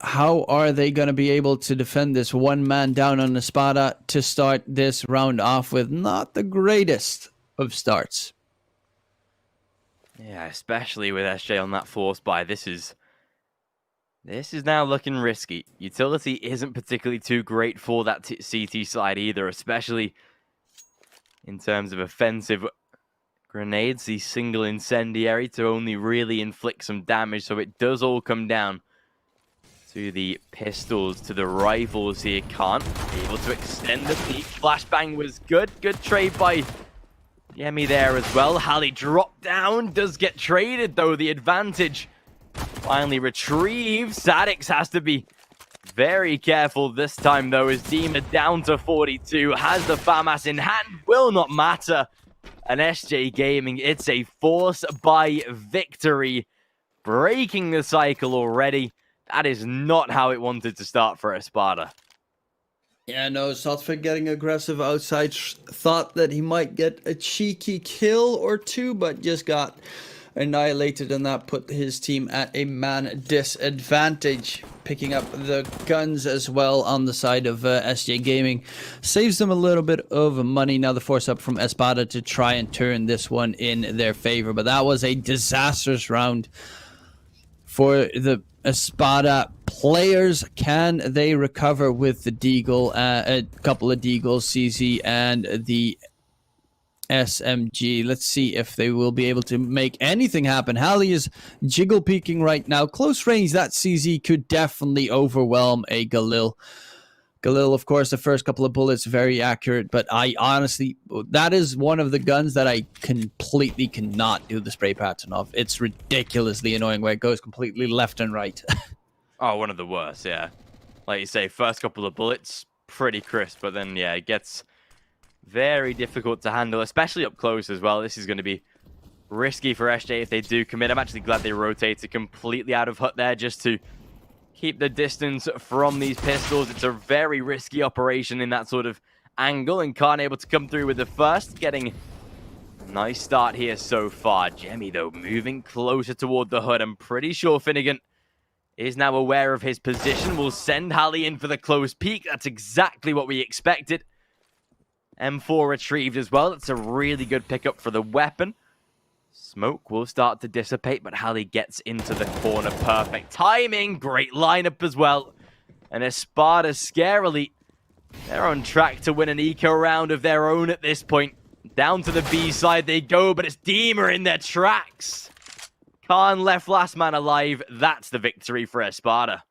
how are they going to be able to defend this one man down on Espada to start this round off with not the greatest of starts?
Yeah, especially with SJ on that force buy. This is now looking risky. Utility isn't particularly too great for that CT side either, especially in terms of offensive grenades. The single incendiary to only really inflict some damage, so it does all come down to the pistols, to the rifles here. Can't be able to extend the peak. Flashbang was good. Good trade by Yemi there as well. Halley dropped down. Does get traded though. The advantage finally retrieved. Sadix has to be very careful this time though, as Dima down to 42. Has the FAMAS in hand. Will not matter. And SJ Gaming, it's a force by victory. Breaking the cycle already. That is not how it wanted to start for Espada.
Yeah, no, Sotfik getting aggressive outside. Thought that he might get a cheeky kill or two, but just got annihilated, and that put his team at a man disadvantage. Picking up the guns as well on the side of SJ Gaming saves them a little bit of money. Now the force up from Espada to try and turn this one in their favor, but that was a disastrous round for the Espada players. Can they recover with the Deagle, a couple of Deagles, CZ, and the SMG? Let's see if they will be able to make anything happen. Halley is jiggle peeking right now. Close range, that CZ could definitely overwhelm a Galil. Galil, of course, the first couple of bullets, very accurate, but I honestly, that is one of the guns that I completely cannot do the spray pattern of. It's ridiculously annoying where it goes completely left and right.
Oh, one of the worst, yeah. Like you say, first couple of bullets, pretty crisp, but then, yeah, it gets very difficult to handle, especially up close as well. This is going to be risky for SJ if they do commit. I'm actually glad they rotated completely out of hut there just to keep the distance from these pistols. It's a very risky operation in that sort of angle, and Khan able to come through with the first, getting a nice start here so far. Jemmy, though, moving closer toward the hood. I'm pretty sure Finnegan is now aware of his position. Will send Halley in for the close peek. That's exactly what we expected. M4 retrieved as well. That's a really good pickup for the weapon. Smoke will start to dissipate, but Halley gets into the corner. Perfect timing. Great lineup as well. And Espada, scarily, they're on track to win an eco round of their own at this point. Down to the B side they go, but it's Dima in their tracks. Khan left last man alive. That's the victory for Espada.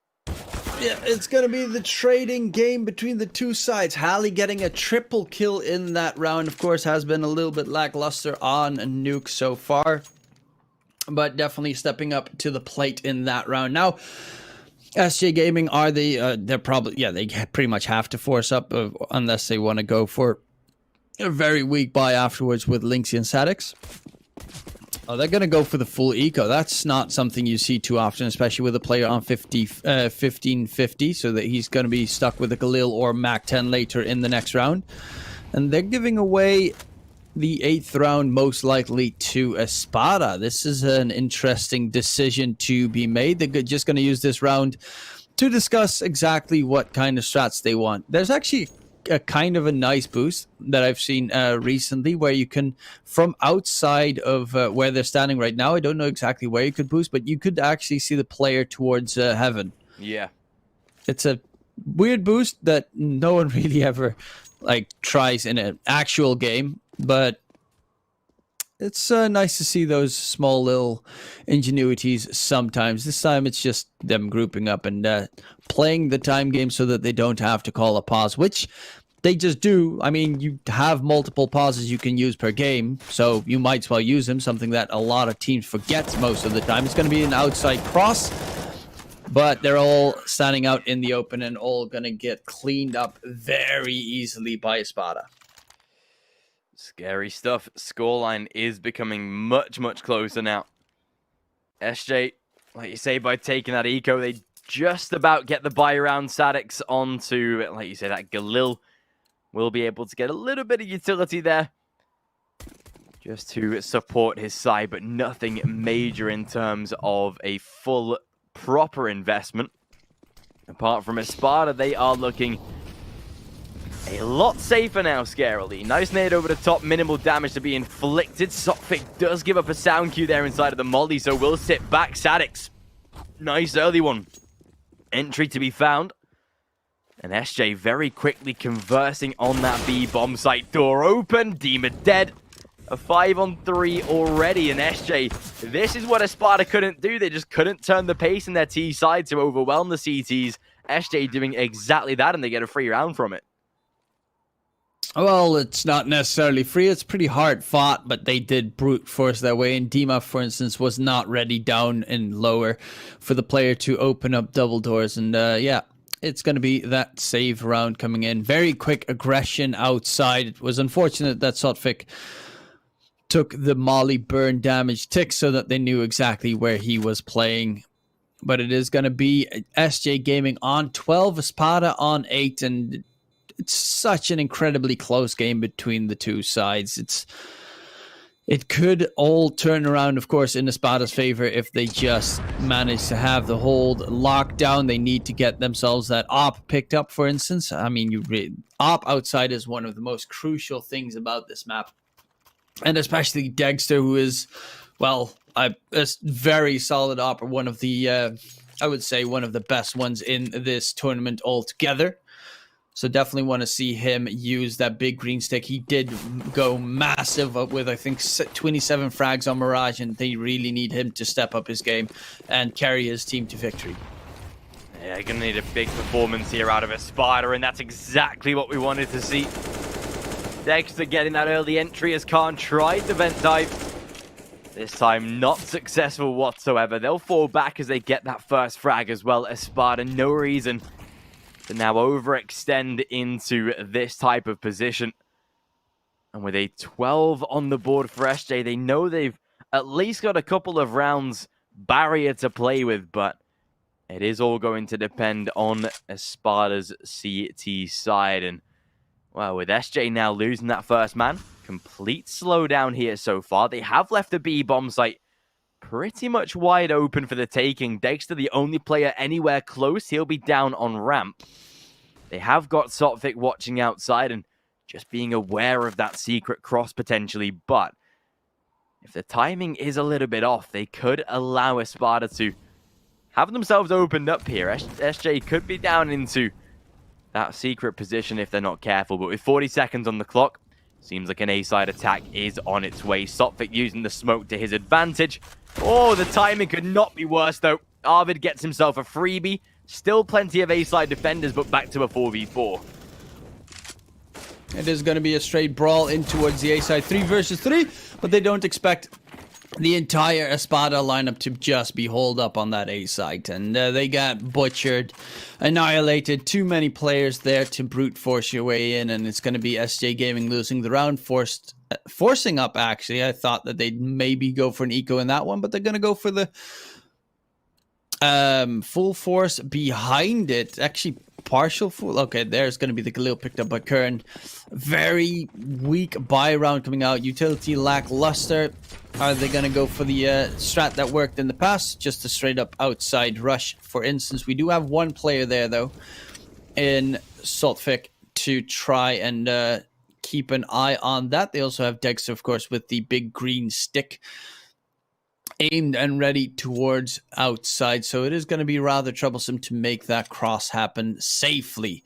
Yeah, it's going to be the trading game between the two sides. Halley getting a triple kill in that round, of course, has been a little bit lackluster on Nuke so far, but definitely stepping up to the plate in that round. Now, SJ Gaming are they're probably, yeah, they pretty much have to force up unless they want to go for a very weak buy afterwards with Lynxie and Sadix. Oh, they're going to go for the full eco. That's not something you see too often, especially with a player on 1550, so that he's going to be stuck with a Galil or Mac 10 later in the next round. And they're giving away the 8th round most likely to Espada. This is an interesting decision to be made. They're just going to use this round to discuss exactly what kind of strats they want. There's actually a kind of a nice boost that I've seen recently where you can, from outside of where they're standing right now, I don't know exactly where you could boost, but you could actually see the player towards heaven.
Yeah.
It's a weird boost that no one really ever tries in an actual game, but it's nice to see those small little ingenuities sometimes. This time it's just them grouping up and playing the time game so that they don't have to call a pause, which they just do. I mean, you have multiple pauses you can use per game, so you might as well use them, something that a lot of teams forget most of the time. It's going to be an outside cross, but they're all standing out in the open and all going to get cleaned up very easily by Espada.
Scary stuff. Scoreline is becoming much, much closer now. SJ, like you say, by taking that eco, they just about get the buy around. Sadix onto, like you say, that Galil will be able to get a little bit of utility there just to support his side, but nothing major in terms of a full, proper investment. Apart from Espada, they are looking a lot safer now, scarily. Nice nade over the top, minimal damage to be inflicted. Sotfik does give up a sound cue there inside of the molly, so we'll sit back. Sadix, nice early one. Entry to be found. And SJ very quickly conversing on that B bomb site. Door open, Dima dead. A 5-on-3 already, and SJ, this is what Espada couldn't do. They just couldn't turn the pace in their T side to overwhelm the CTs. SJ doing exactly that, and they get a free round from it.
Well, it's not necessarily free. It's pretty hard fought, but they did brute force their way. And Dima, for instance, was not ready down and lower for the player to open up double doors. And yeah, it's going to be that save round coming in. Very quick aggression outside. It was unfortunate that Sotfik took the molly burn damage tick so that they knew exactly where he was playing. But it is going to be SJ Gaming on 12, Espada on 8, and it's such an incredibly close game between the two sides. It could all turn around, of course, in Espada's favor if they just manage to have the hold locked down. They need to get themselves that op picked up, for instance. I mean, op outside is one of the most crucial things about this map. And especially Dexter, who is, well, a very solid op, or one of the, I would say, one of the best ones in this tournament altogether. So definitely want to see him use that big green stick. He did go massive with, I think, 27 frags on Mirage, and they really need him to step up his game and carry his team to victory.
Yeah, you're going to need a big performance here out of Espada, and that's exactly what we wanted to see. Dexter getting that early entry as Khan tried the vent dive. This time not successful whatsoever. They'll fall back as they get that first frag as well. Espada, no reason to now overextend into this type of position. And with a 12 on the board for SJ, they know they've at least got a couple of rounds barrier to play with, but it is all going to depend on Espada's CT side. And, well, with SJ now losing that first man, complete slowdown here so far. They have left the B bomb site pretty much wide open for the taking. Dexter, the only player anywhere close. He'll be down on ramp. They have got Sotvik watching outside and just being aware of that secret cross potentially. But if the timing is a little bit off, they could allow Espada to have themselves opened up here. SJ could be down into that secret position if they're not careful. But with 40 seconds on the clock, seems like an A-side attack is on its way. Sotvik using the smoke to his advantage. Oh, the timing could not be worse, though. Arvid gets himself a freebie. Still plenty of A-side defenders, but back to a 4v4.
It is going to be a straight brawl in towards the A-side. 3 versus 3, but they don't expect the entire Espada lineup to just be holed up on that A-side. And they got butchered, annihilated. Too many players there to brute force your way in, and it's going to be SJ Gaming losing the round, forcing up, actually. I thought that they'd maybe go for an eco in that one, but they're going to go for the full force behind it. Actually, partial full. Okay, there's going to be the Galil picked up by Kern. Very weak buy round coming out. Utility lackluster. Are they going to go for the strat that worked in the past? Just a straight up outside rush, for instance. We do have one player there, though, in Sotvik to try and keep an eye on that. They also have Dexter, of course, with the big green stick aimed and ready towards outside. So it is going to be rather troublesome to make that cross happen safely.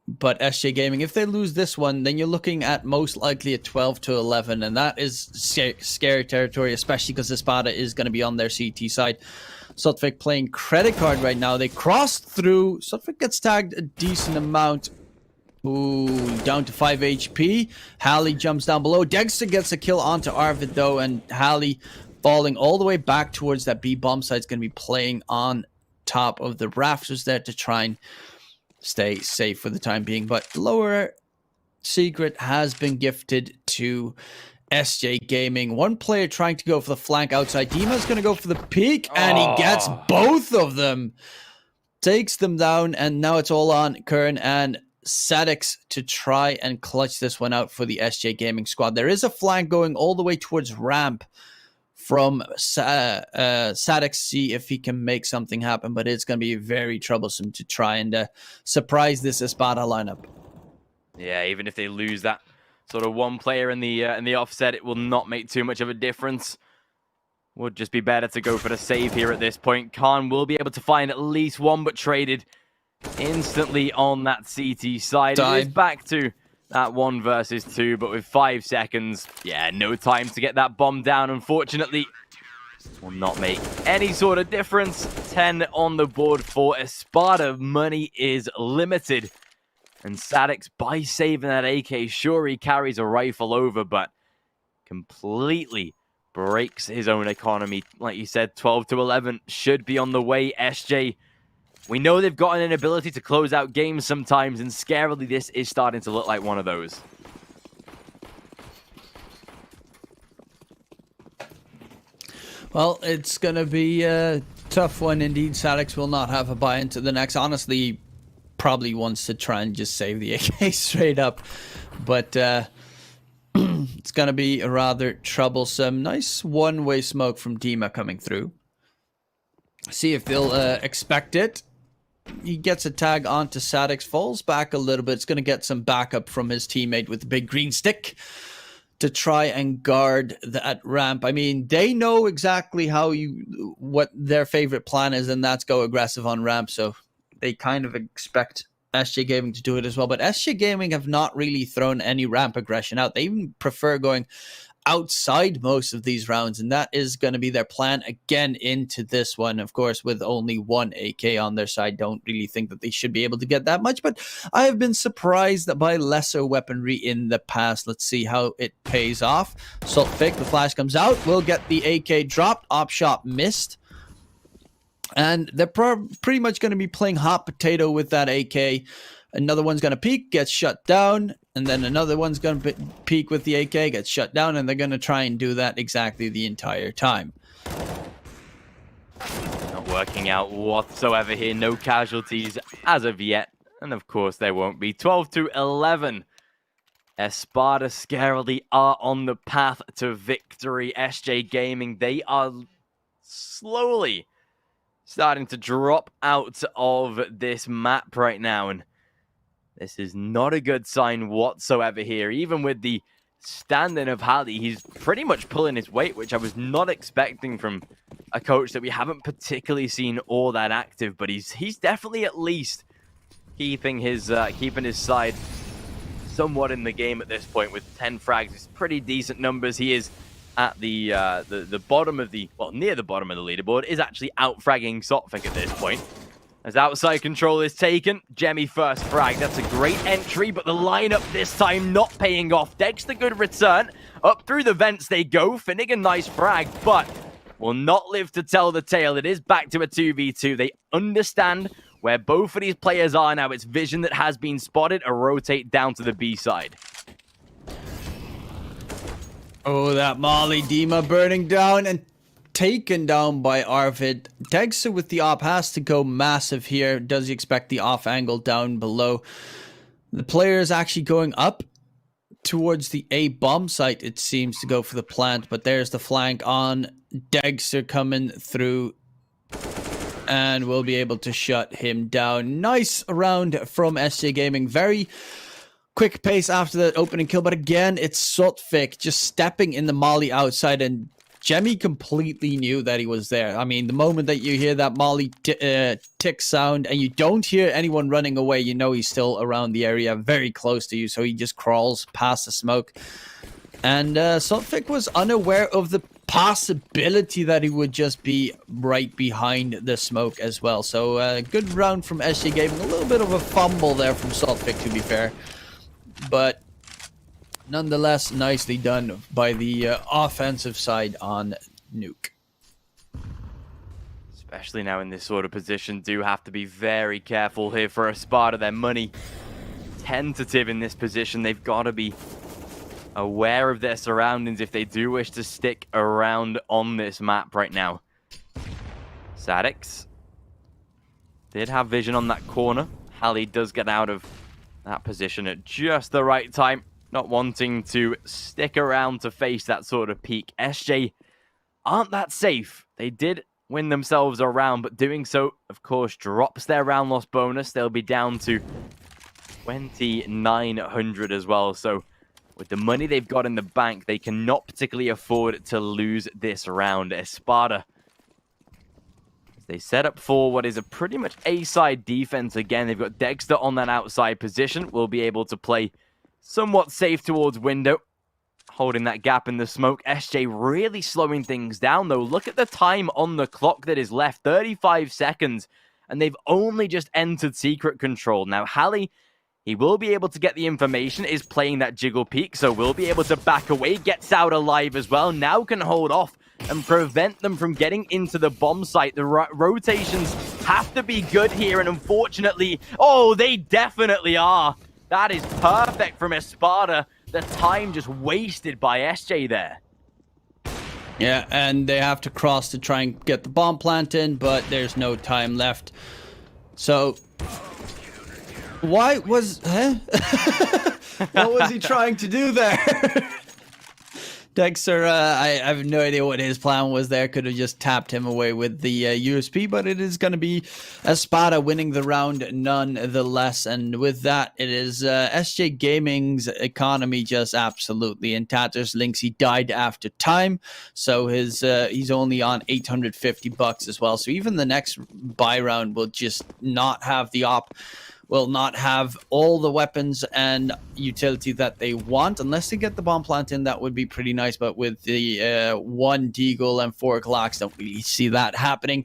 But SJ Gaming, if they lose this one, then you're looking at most likely a 12-11, and that is scary territory, especially because Espada is going to be on their CT side. Sotvik playing credit card right now. They crossed through. Sotvik gets tagged a decent amount. Ooh, down to 5 HP. Hallie jumps down below. Dexter gets a kill onto Arvid, though, and Hallie falling all the way back towards that B bomb site is going to be playing on top of the rafters there to try and stay safe for the time being. But lower secret has been gifted to SJ Gaming. One player trying to go for the flank outside. Dima's going to go for the peek, and he gets both of them. Takes them down, and now it's all on Kern and Sadix to try and clutch this one out for the SJ Gaming squad. There is a flank going all the way towards ramp from Sadix, see if he can make something happen, but it's going to be very troublesome to try and surprise this Espada lineup.
Yeah, even if they lose that sort of one player in the offset, it will not make too much of a difference. Would just be better to go for the save here at this point. Khan will be able to find at least one, but traded instantly on that CT side. It is back to that 1 versus 2, but with 5 seconds, yeah, no time to get that bomb down, unfortunately. Will not make any sort of difference. 10 on the board for Espada. Money is limited. And Sadix, by saving that AK, sure, he carries a rifle over, but completely breaks his own economy. Like you said, 12-11 should be on the way. SJ, we know they've got an inability to close out games sometimes, and scarily this is starting to look like one of those.
Well, it's going to be a tough one indeed. Sadix will not have a buy into the next. Honestly, probably wants to try and just save the AK straight up. But it's going to be rather troublesome. Nice one-way smoke from Dima coming through. See if they'll expect it. He gets a tag onto Sadix, falls back a little bit. It's going to get some backup from his teammate with the big green stick to try and guard that ramp. I mean, they know exactly what their favorite plan is, and that's go aggressive on ramp. So they kind of expect SG Gaming to do it as well. But SG Gaming have not really thrown any ramp aggression out. They even prefer going outside most of these rounds, and that is going to be their plan again into this one. Of course, with only one AK on their side, don't really think that they should be able to get that much, but I have been surprised by lesser weaponry in the past. Let's see how it pays off. Salt Fake, the flash comes out, we'll get the AK dropped, op shot missed, and they're pretty much going to be playing hot potato with that AK. Another one's going to peek, gets shut down, and then another one's going to peek with the AK, gets shut down, and they're going to try and do that exactly the entire time.
Not working out whatsoever here. No casualties as of yet. And of course, there won't be. 12-11. Espada scarily are on the path to victory. SJ Gaming, they are slowly starting to drop out of this map right now. And this is not a good sign whatsoever here. Even with the stand-in of Halley, he's pretty much pulling his weight, which I was not expecting from a coach that we haven't particularly seen all that active. But he's definitely at least keeping his side somewhat in the game at this point with 10 frags. It's pretty decent numbers. He is at the bottom of the, well, near the bottom of the leaderboard, is actually out-fragging Sotfik at this point. As outside control is taken, Jemmy first frag. That's a great entry, but the lineup this time not paying off. Dexter good return. Up through the vents they go. Finnegan nice frag, but will not live to tell the tale. It is back to a 2v2. They understand where both of these players are now. It's Vision that has been spotted. A rotate down to the B side.
Oh, that Molly Dima burning down and taken down by Arvid. Dexter with the op has to go massive here. Does he expect the off angle down below? The player is actually going up towards the A bomb site, it seems, to go for the plant, but there's the flank on Dexter coming through, and we'll be able to shut him down. Nice round from SJ Gaming. Very quick pace after that opening kill, but again, it's Sotfik just stepping in the molly outside, and Jemmy completely knew that he was there. I mean, the moment that you hear that molly tick sound and you don't hear anyone running away, you know he's still around the area, very close to you, so he just crawls past the smoke. And Sotfik was unaware of the possibility that he would just be right behind the smoke as well. So good round from SG Gaming. A little bit of a fumble there from Sotfik, to be fair. But nonetheless, nicely done by the offensive side on Nuke.
Especially now in this sort of position, do have to be very careful here for Espada. Their money tentative in this position. They've got to be aware of their surroundings if they do wish to stick around on this map right now. Sadix did have vision on that corner. Halley does get out of that position at just the right time, not wanting to stick around to face that sort of peak. SJ aren't that safe. They did win themselves a round, but doing so, of course, drops their round loss bonus. They'll be down to 2,900 as well. So with the money they've got in the bank, they cannot particularly afford to lose this round. Espada, they set up for what is a pretty much A-side defense again. They've got Dexter on that outside position. Will be able to play somewhat safe towards window, holding that gap in the smoke. SJ really slowing things down, though. Look at the time on the clock that is left, 35 seconds, and they've only just entered secret control. Now, Halley, he will be able to get the information, is playing that jiggle peak, so will be able to back away, gets out alive as well, now can hold off and prevent them from getting into the bomb site. The rotations have to be good here, and unfortunately, oh, they definitely are. That is perfect from Espada. The time just wasted by SJ there.
Yeah, and they have to cross to try and get the bomb plant in, but there's no time left. So Why was... Huh? What was he trying to do there? Dexter, I have no idea what his plan was there. Could have just tapped him away with the USP, but it is going to be Espada winning the round nonetheless. And with that, it is SJ Gaming's economy just absolutely in tatters. Lynx, he died after time, so he's only on $850 as well. So even the next buy round will just not have the will not have all the weapons and utility that they want. Unless they get the bomb plant in, that would be pretty nice. But with the 1 Deagle and 4 Glocks, don't really see that happening.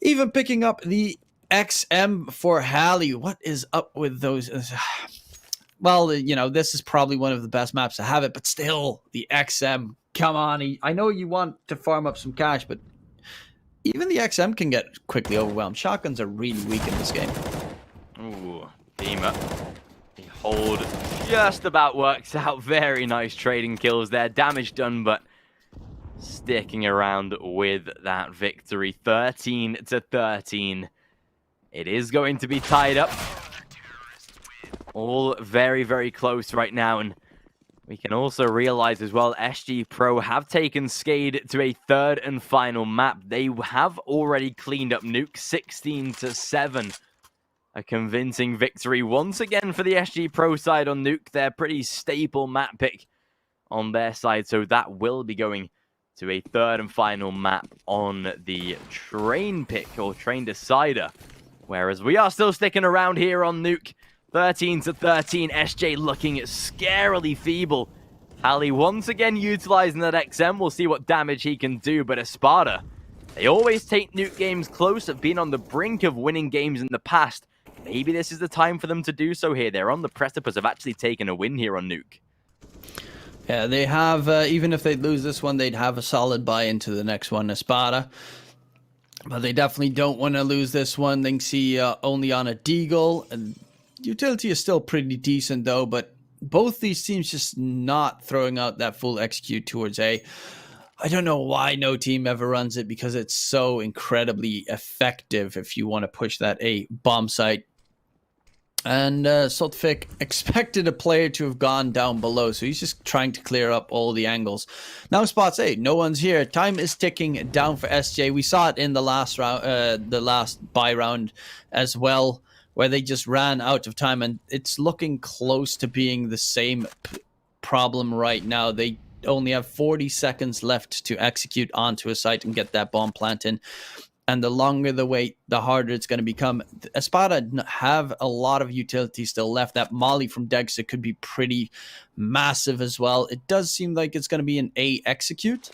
Even picking up the XM for Hallie. What is up with those? Well, you know, this is probably one of the best maps to have it, but still, the XM. Come on. I know you want to farm up some cash, but even the XM can get quickly overwhelmed. Shotguns are really weak in this game.
Ooh, Beamer. The hold just about works out. Very nice trading kills there. Damage done, but sticking around with that victory. 13-13. It is going to be tied up. All very, very close right now. And we can also realize as well, SG.pro have taken SKADE to a third and final map. They have already cleaned up Nuke 16-7. A convincing victory once again for the SG.pro side on Nuke. Their pretty staple map pick on their side. So that will be going to a third and final map on the train pick or train decider. Whereas we are still sticking around here on Nuke. 13-13. SJ looking scarily feeble. Hallie once again utilizing that XM. We'll see what damage he can do. But Espada, they always take Nuke games close. Have been on the brink of winning games in the past. Maybe this is the time for them to do so here. They're on the precipice of actually taking a win here on Nuke.
Yeah, they have, even if they lose this one, they'd have a solid buy into the next one, Espada. But they definitely don't want to lose this one. Lynxy only on a Deagle. And utility is still pretty decent, though. But both these teams just not throwing out that full execute towards A. I don't know why no team ever runs it, because it's so incredibly effective if you want to push that A bomb site. And Soltfik expected a player to have gone down below, so he's just trying to clear up all the angles. Now spots A, no one's here. Time is ticking down for SJ. We saw it in the last round, the last buy round as well, where they just ran out of time, and it's looking close to being the same problem right now. They only have 40 seconds left to execute onto a site and get that bomb plant in. And the longer the wait, the harder it's going to become. Espada have a lot of utility still left. That molly from Dexter could be pretty massive as well. It does seem like it's going to be an A execute.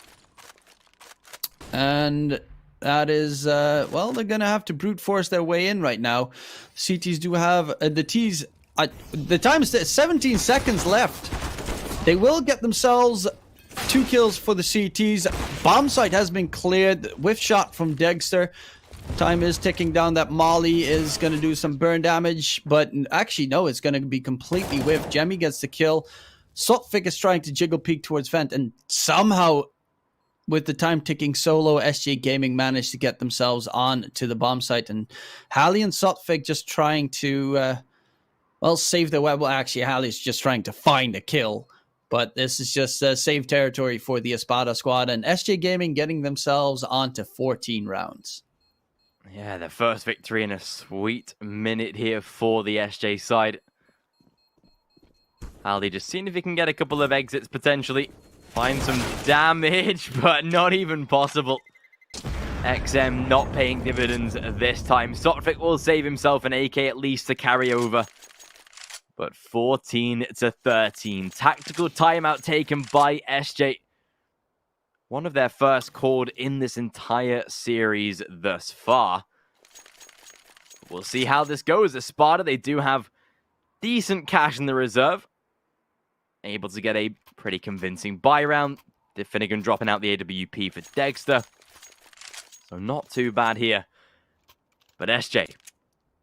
And that is, well, they're going to have to brute force their way in right now. CTs do have the T's. The time is 17 seconds left. They will get themselves 2 kills for the CTs. Bomb site has been cleared. Whiff shot from Dexter. Time is ticking down. That molly is going to do some burn damage. But actually, no, it's going to be completely whiffed. Jemmy gets the kill. Soltfik is trying to jiggle peek towards vent. And somehow, with the time ticking solo, SJ Gaming managed to get themselves on to the bomb site. And Hallie and Soltfik just trying to, well, save their web. Well, actually, Hallie's just trying to find a kill. But this is just save territory for the Espada squad. And SJ Gaming getting themselves onto 14 rounds.
Yeah, their first victory in a sweet minute here for the SJ side. Hallie just seeing if he can get a couple of exits potentially. Find some damage, but not even possible. XM not paying dividends this time. Soltfik will save himself an AK at least to carry over. But 14-13. Tactical timeout taken by SJ. One of their first called in this entire series thus far. We'll see how this goes. Espada, they do have decent cash in the reserve. Able to get a pretty convincing buy round. Finnegan dropping out the AWP for Dexter. So not too bad here. But SJ,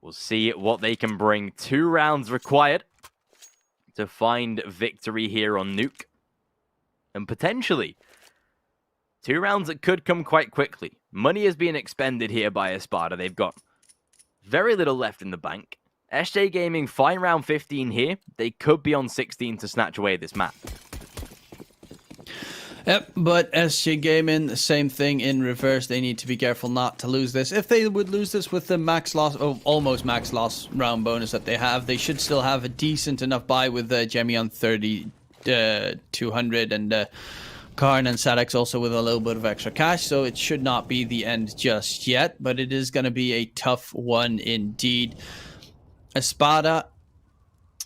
we'll see what they can bring. 2 rounds required to find victory here on Nuke. And potentially 2 rounds that could come quite quickly. Money is being expended here by Espada. They've got very little left in the bank. SJ Gaming find round 15 here. They could be on 16 to snatch away this map.
Yep, but SG Gaming, the same thing in reverse. They need to be careful not to lose this. If they would lose this with the max loss, almost max loss round bonus that they have, they should still have a decent enough buy with Jemmy on 30, 200, and Karn and Sadix also with a little bit of extra cash. So it should not be the end just yet, but it is going to be a tough one indeed. Espada,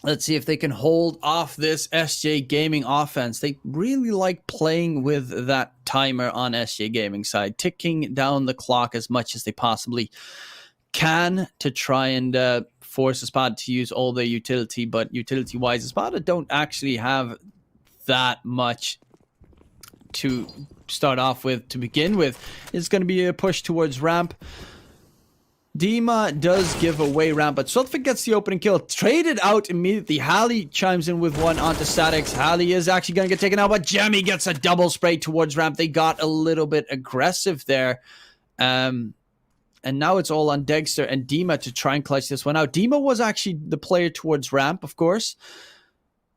let's see if they can hold off this SJ Gaming offense. They really like playing with that timer on SJ Gaming side, ticking down the clock as much as they possibly can to try and force Espada to use all their utility. But utility-wise, Espada don't actually have that much to start off with to begin with. It's going to be a push towards ramp. Dima does give away ramp, but Sotfik gets the opening kill. Traded out immediately. Hallie chimes in with one onto Statics. Hallie is actually going to get taken out, but Jemmy gets a double spray towards ramp. They got a little bit aggressive there. And now it's all on Dexter and Dima to try and clutch this one out. Dima was actually the player towards ramp, of course.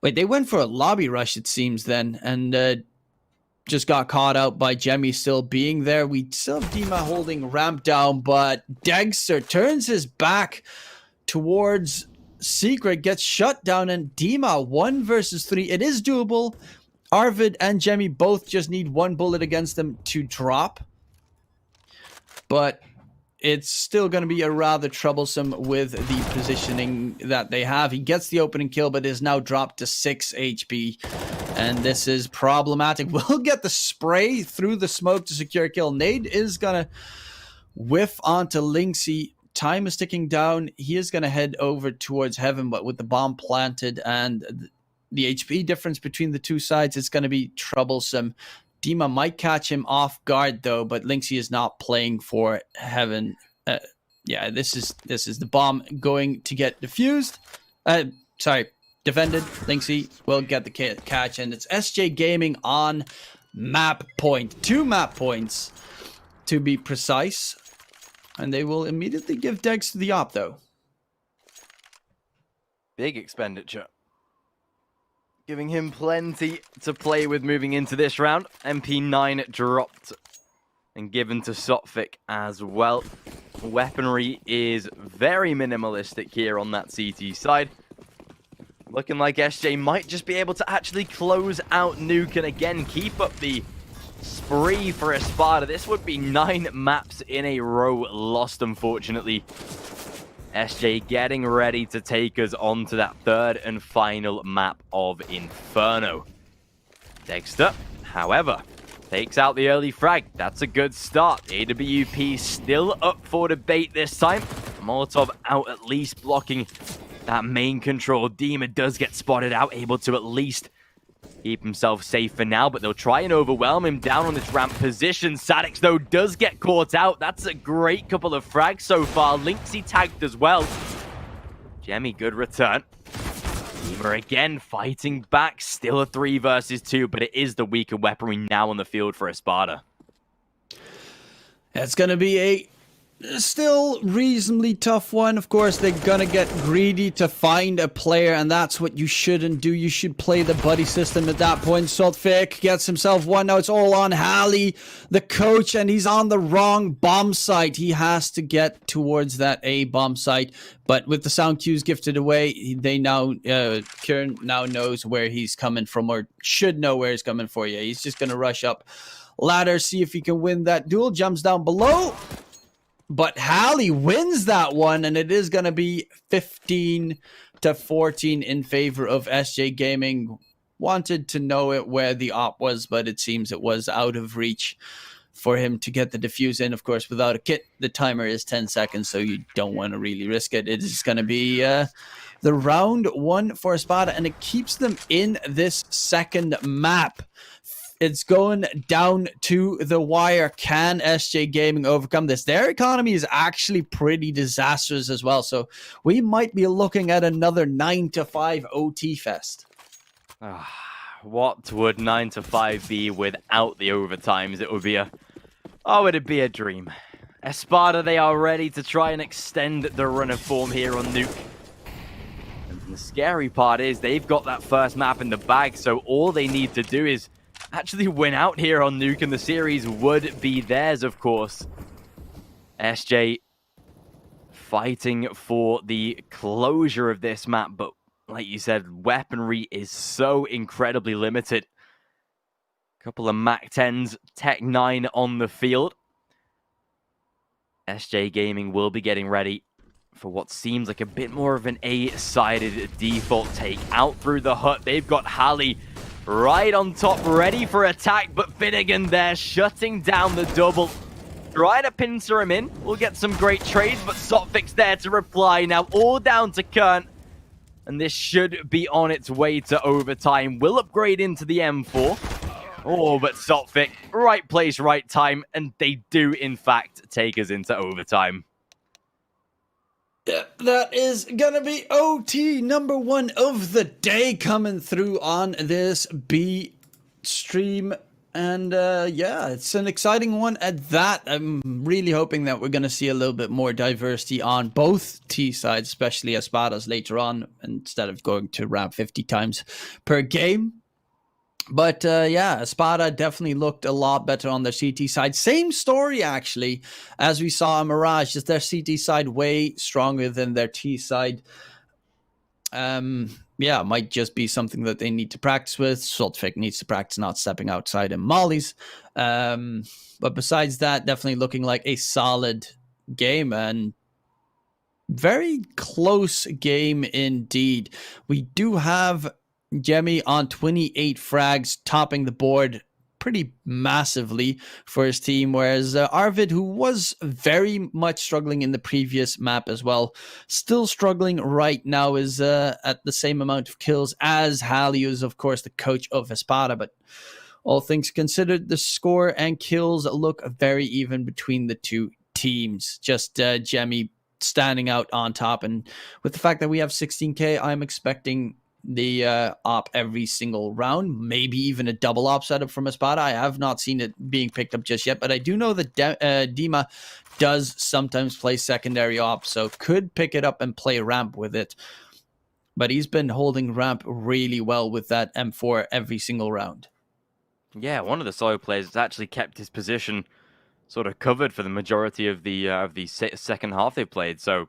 Wait, they went for a lobby rush, it seems, then. And just got caught out by Jemmy still being there. We still have Dima holding ramp down, but Dexter turns his back towards Secret, gets shut down, and Dima 1 versus 3. It is doable. Arvid and Jemmy both just need one bullet against them to drop. But it's still going to be a rather troublesome with the positioning that they have. He gets the opening kill, but is now dropped to 6 HP. And this is problematic. We'll get the spray through the smoke to secure a kill. Nade is going to whiff onto Lynxy. Time is ticking down. He is going to head over towards heaven, but with the bomb planted and the HP difference between the two sides, it's going to be troublesome. Dima might catch him off guard, though, but Lynxy is not playing for heaven. Yeah, this is the bomb going to get defused. Defended. Lynxy will get the catch, and it's SJ Gaming on map point. 2 map points, to be precise. And they will immediately give Dex to the op, though.
Big expenditure. Giving him plenty to play with moving into this round. MP9 dropped and given to Sotfik as well. Weaponry is very minimalistic here on that CT side. Looking like SJ might just be able to actually close out Nuke and again keep up the spree for Espada. This would be 9 maps in a row lost, unfortunately. SJ getting ready to take us on to that 3rd and final map of Inferno. Dexter, however, takes out the early frag. That's a good start. AWP still up for debate this time. Molotov out at least blocking that main control. Dima does get spotted out, able to at least keep himself safe for now, but they'll try and overwhelm him down on this ramp position. Sadix, though, does get caught out. That's a great couple of frags so far. Lynxy tagged as well. Jemmy, good return. Dima again fighting back. Still a 3 versus 2, but it is the weaker weaponry now on the field for Espada.
It's going to be a still reasonably tough one. Of course, they're gonna get greedy to find a player, and that's what you shouldn't do. You should play the buddy system at that point. Sotfik gets himself one. Now it's all on Hallie, the coach, and he's on the wrong bomb site. He has to get towards that A bomb site, but with the sound cues gifted away, they now Kieran now knows where he's coming from, or should know where he's coming for. Yeah, he's just gonna rush up ladder, see if he can win that duel. Jumps down below. But Hallie wins that one, and it is going to be 15-14 in favor of SJ Gaming. Wanted to know it where the op was, but it seems it was out of reach for him to get the defuse in. Of course, without a kit, the timer is 10 seconds, so you don't want to really risk it. It is going to be the round 1 for Espada, and it keeps them in this second map. It's going down to the wire. Can SJ Gaming overcome this? Their economy is actually pretty disastrous as well, so we might be looking at another 9-5 OT fest.
What would 9-5 be without the overtimes? It would be it'd be a dream. Espada, they are ready to try and extend the run of form here on Nuke. And the scary part is they've got that first map in the bag, so all they need to do is actually win out here on Nuke, and the series would be theirs, of course. SJ fighting for the closure of this map, but like you said, weaponry is so incredibly limited. Couple of MAC-10s, Tech 9 on the field. SJ Gaming will be getting ready for what seems like a bit more of an A-sided default take. Out through the hut, they've got Hallie right on top, ready for attack, but Finnegan there shutting down the double. Trying to pincer him in. We'll get some great trades, but Sotvik's there to reply. Now all down to Kern. And this should be on its way to overtime. Will upgrade into the M4. Oh, but Sotvik, right place, right time. And they do, in fact, take us into overtime.
Yeah, that is gonna be OT number 1 of the day coming through on this B stream. And yeah, it's an exciting one at that. I'm really hoping that we're going to see a little bit more diversity on both T sides, especially Espadas later on, instead of going to ramp 50 times per game. But yeah, Espada definitely looked a lot better on their CT side. Same story, actually, as we saw in Mirage. Just their CT side way stronger than their T side. Yeah, it might just be something that they need to practice with. Sotvik needs to practice not stepping outside in mollies. But besides that, definitely looking like a solid game and very close game indeed. We do have Jemmy on 28 frags, topping the board pretty massively for his team, whereas Arvid, who was very much struggling in the previous map as well, still struggling right now, is at the same amount of kills as Hallie, who's of course the coach of Espada. But all things considered, the score and kills look very even between the two teams. Just Jemmy standing out on top, and with the fact that we have 16k, I'm expecting the op every single round, maybe even a double op setup from Espada. I have not seen it being picked up just yet, but I do know that Dima does sometimes play secondary op, so could pick it up and play ramp with it. But he's been holding ramp really well with that M4 every single round.
Yeah, one of the solo players has actually kept his position sort of covered for the majority of the second half they played, so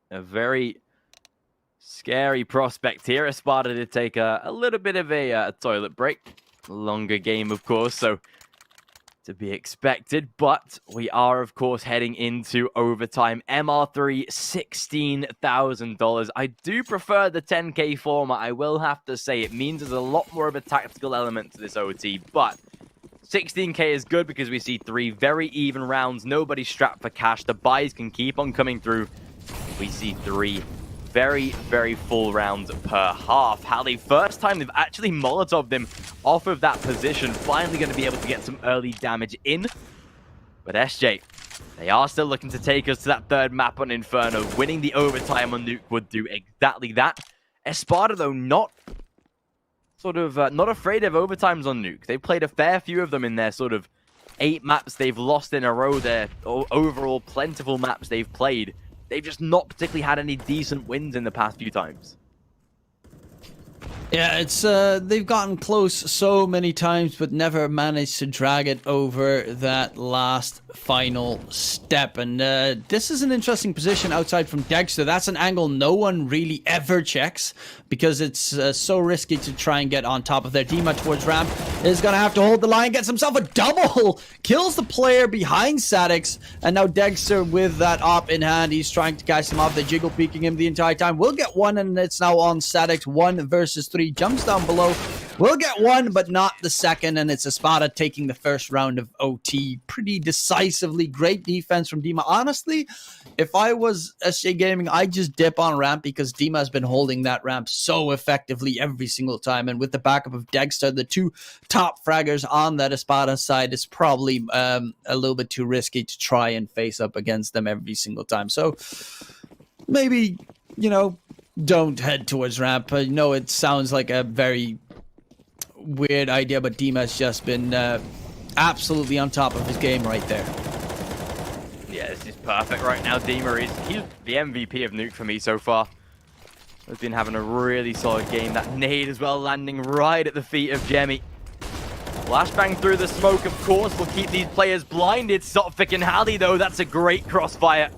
a very scary prospect here. Espada did take a little bit of a toilet break. Longer game, of course, so to be expected. But we are, of course, heading into overtime. MR3, $16,000. I do prefer the 10k format, I will have to say. It means there's a lot more of a tactical element to this OT, but 16k is good because we see 3 very even rounds. Nobody's strapped for cash. The buys can keep on coming through. We see 3 very, very full rounds per half. Hallie, first time they've actually Molotov'd him off of that position. Finally going to be able to get some early damage in. But SJ, they are still looking to take us to that third map on Inferno. Winning the overtime on Nuke would do exactly that. Espada, though, not afraid of overtimes on Nuke. They've played a fair few of them in their sort of 8 maps they've lost in a row. Their overall plentiful maps they've played. They've just not particularly had any decent wins in the past few times.
Yeah, it's they've gotten close so many times, but never managed to drag it over that last final step. And this is an interesting position outside from Dexter. That's an angle no one really ever checks because it's so risky to try and get on top of their Dima towards ramp. Is going to have to hold the line, gets himself a double, kills the player behind Sadix, and now Dexter with that op in hand. He's trying to catch him off. They're jiggle peeking him the entire time. We'll get one, and it's now on Sadix. 1 versus 3. Jumps down below. We'll get one, but not the second, and it's Espada taking the first round of OT pretty decisively. Great defense from Dima. Honestly, if I was SJ Gaming, I'd just dip on ramp because Dima has been holding that ramp so effectively every single time, and with the backup of Dexter, the 2 top fraggers on that Espada side, is probably a little bit too risky to try and face up against them every single time. So maybe, you know, don't head towards ramp. I know it sounds like a very weird idea, but Dima's just been absolutely on top of his game right there.
Yeah, this is perfect right now. Dima he's the MVP of Nuke for me so far. has been having a really solid game. That nade as well, landing right at the feet of Jemmy. Flashbang through the smoke, of course, will keep these players blinded. Sotfik and Halley, though, that's a great crossfire.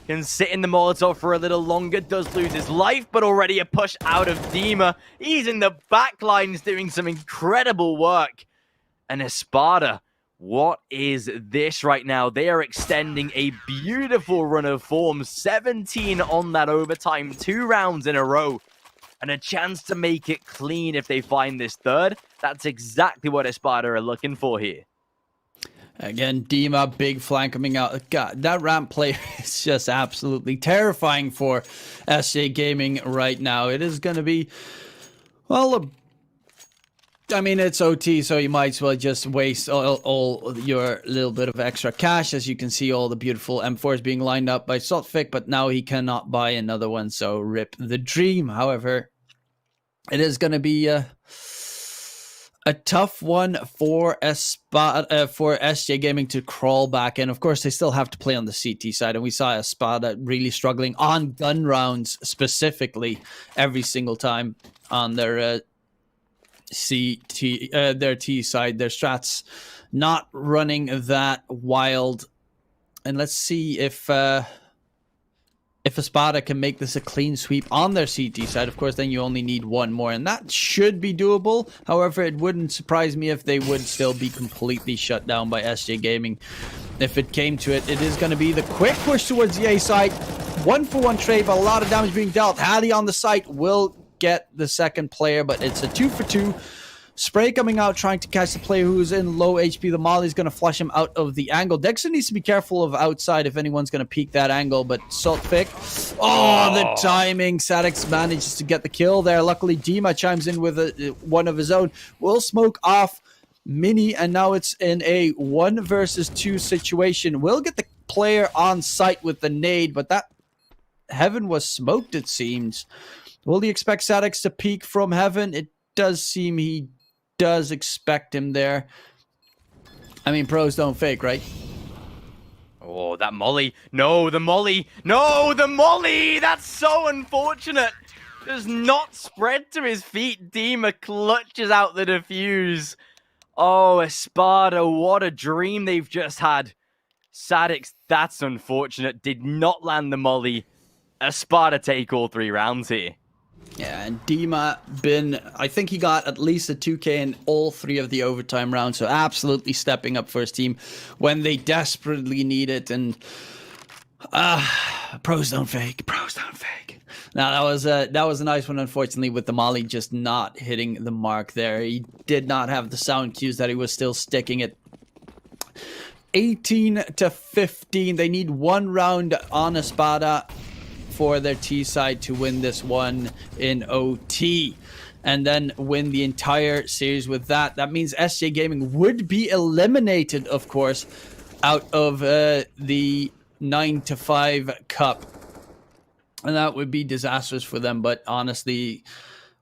Can sit in the Molotov for a little longer, does lose his life, but already a push out of Dima. He's in the back lines doing some incredible work. And Espada, what is this right now? They are extending a beautiful run of form. 17 on that overtime, 2 rounds in a row. And a chance to make it clean if they find this third. That's exactly what Espada are looking for here.
Again, Dima, big flank coming out. God, that ramp play is just absolutely terrifying for SJ Gaming right now. It is going to be, well, I mean, it's OT, so you might as well just waste all your little bit of extra cash. As you can see, all the beautiful M4s being lined up by Sotfik, but now he cannot buy another one, so rip the dream. However, it is going to be a tough one for for SJ Gaming to crawl back in. Of course, they still have to play on the CT side, and we saw Espada really struggling on gun rounds specifically every single time on their their T side. Their strats not running that wild. And let's see if Espada can make this a clean sweep on their CT side. Of course, then you only need one more, and that should be doable. However, it wouldn't surprise me if they would still be completely shut down by SJ Gaming. If it came to it, it is going to be the quick push towards the A side. 1-for-1 trade, but a lot of damage being dealt. Halley on the site will get the second player, but it's a 2-for-2. Spray coming out, trying to catch the player who's in low HP. The Molly's going to flush him out of the angle. Dexter needs to be careful of outside if anyone's going to peek that angle, but Sotfik. Oh, the timing. Sadix manages to get the kill there. Luckily, Dima chimes in with one of his own. Will smoke off Mini, and now it's in a 1 versus 2 situation. Will get the player on site with the nade, but that Heaven was smoked, it seems. Will he expect Sadix to peek from Heaven? It does seem he does expect him there. I mean, pros don't fake, right?
Oh, that molly. No, the molly. No, the molly. That's so unfortunate. Does not spread to his feet. Dima clutches out the defuse. Oh, Espada, what a dream they've just had. Sadix, that's unfortunate. Did not land the molly. Espada take all 3 rounds here.
Yeah, and Dima I think he got at least a 2K in all 3 of the overtime rounds, so absolutely stepping up for his team when they desperately need it. And pros don't fake, pros don't fake. Now that was a nice one, unfortunately, with the molly just not hitting the mark there. He did not have the sound cues that he was still sticking it. 18-15. They need 1 round on Espada for their T side to win this one in OT and then win the entire series with that. That means SJ Gaming would be eliminated, of course, out of the 9-5 cup. And that would be disastrous for them, but honestly,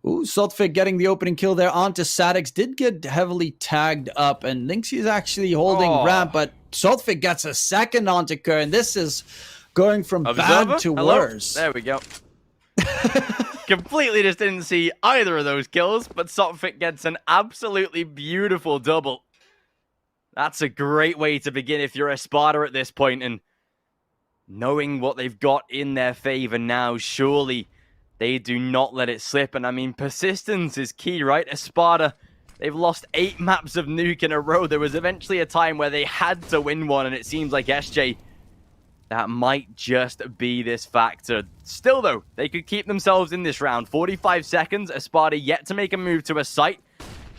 Sotfik getting the opening kill there onto Sadix. Did get heavily tagged up, and Lynxy is actually holding ramp, but Sotfik gets a second onto Kerr, and this is going from bad to worse.
There we go. Completely just didn't see either of those kills, but Sotfik gets an absolutely beautiful double. That's a great way to begin if you're Espada at this point, and knowing what they've got in their favor now, surely they do not let it slip. And I mean, persistence is key, right? Espada, they've lost 8 maps of Nuke in a row. There was eventually a time where they had to win one, and it seems like SJ, that might just be this factor. Still, though, they could keep themselves in this round. 45 seconds. Espada yet to make a move to a site.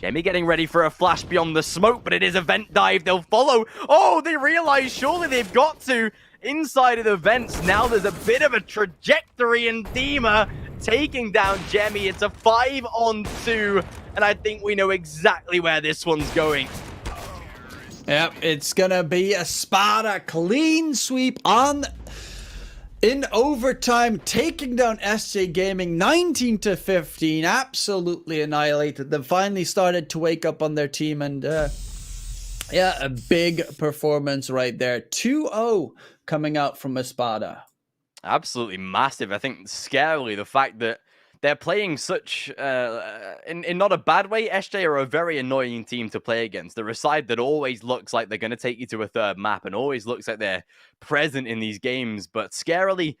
Jamie getting ready for a flash beyond the smoke, but it is a vent dive. They'll follow. Oh, they realize surely they've got to. Inside of the vents, now there's a bit of a trajectory, and Dima taking down Jemmy. It's a 5-on-2, and I think we know exactly where this one's going.
Yep, it's gonna be a Espada clean sweep in overtime, taking down SJ Gaming 19-15. Absolutely annihilated them. Finally started to wake up on their team, and yeah, a big performance right there. 2-0 coming out from Espada.
Absolutely massive. I think scarily the fact that they're playing such, in not a bad way, SJ are a very annoying team to play against. They're a side that always looks like they're going to take you to a third map and always looks like they're present in these games. But scarily,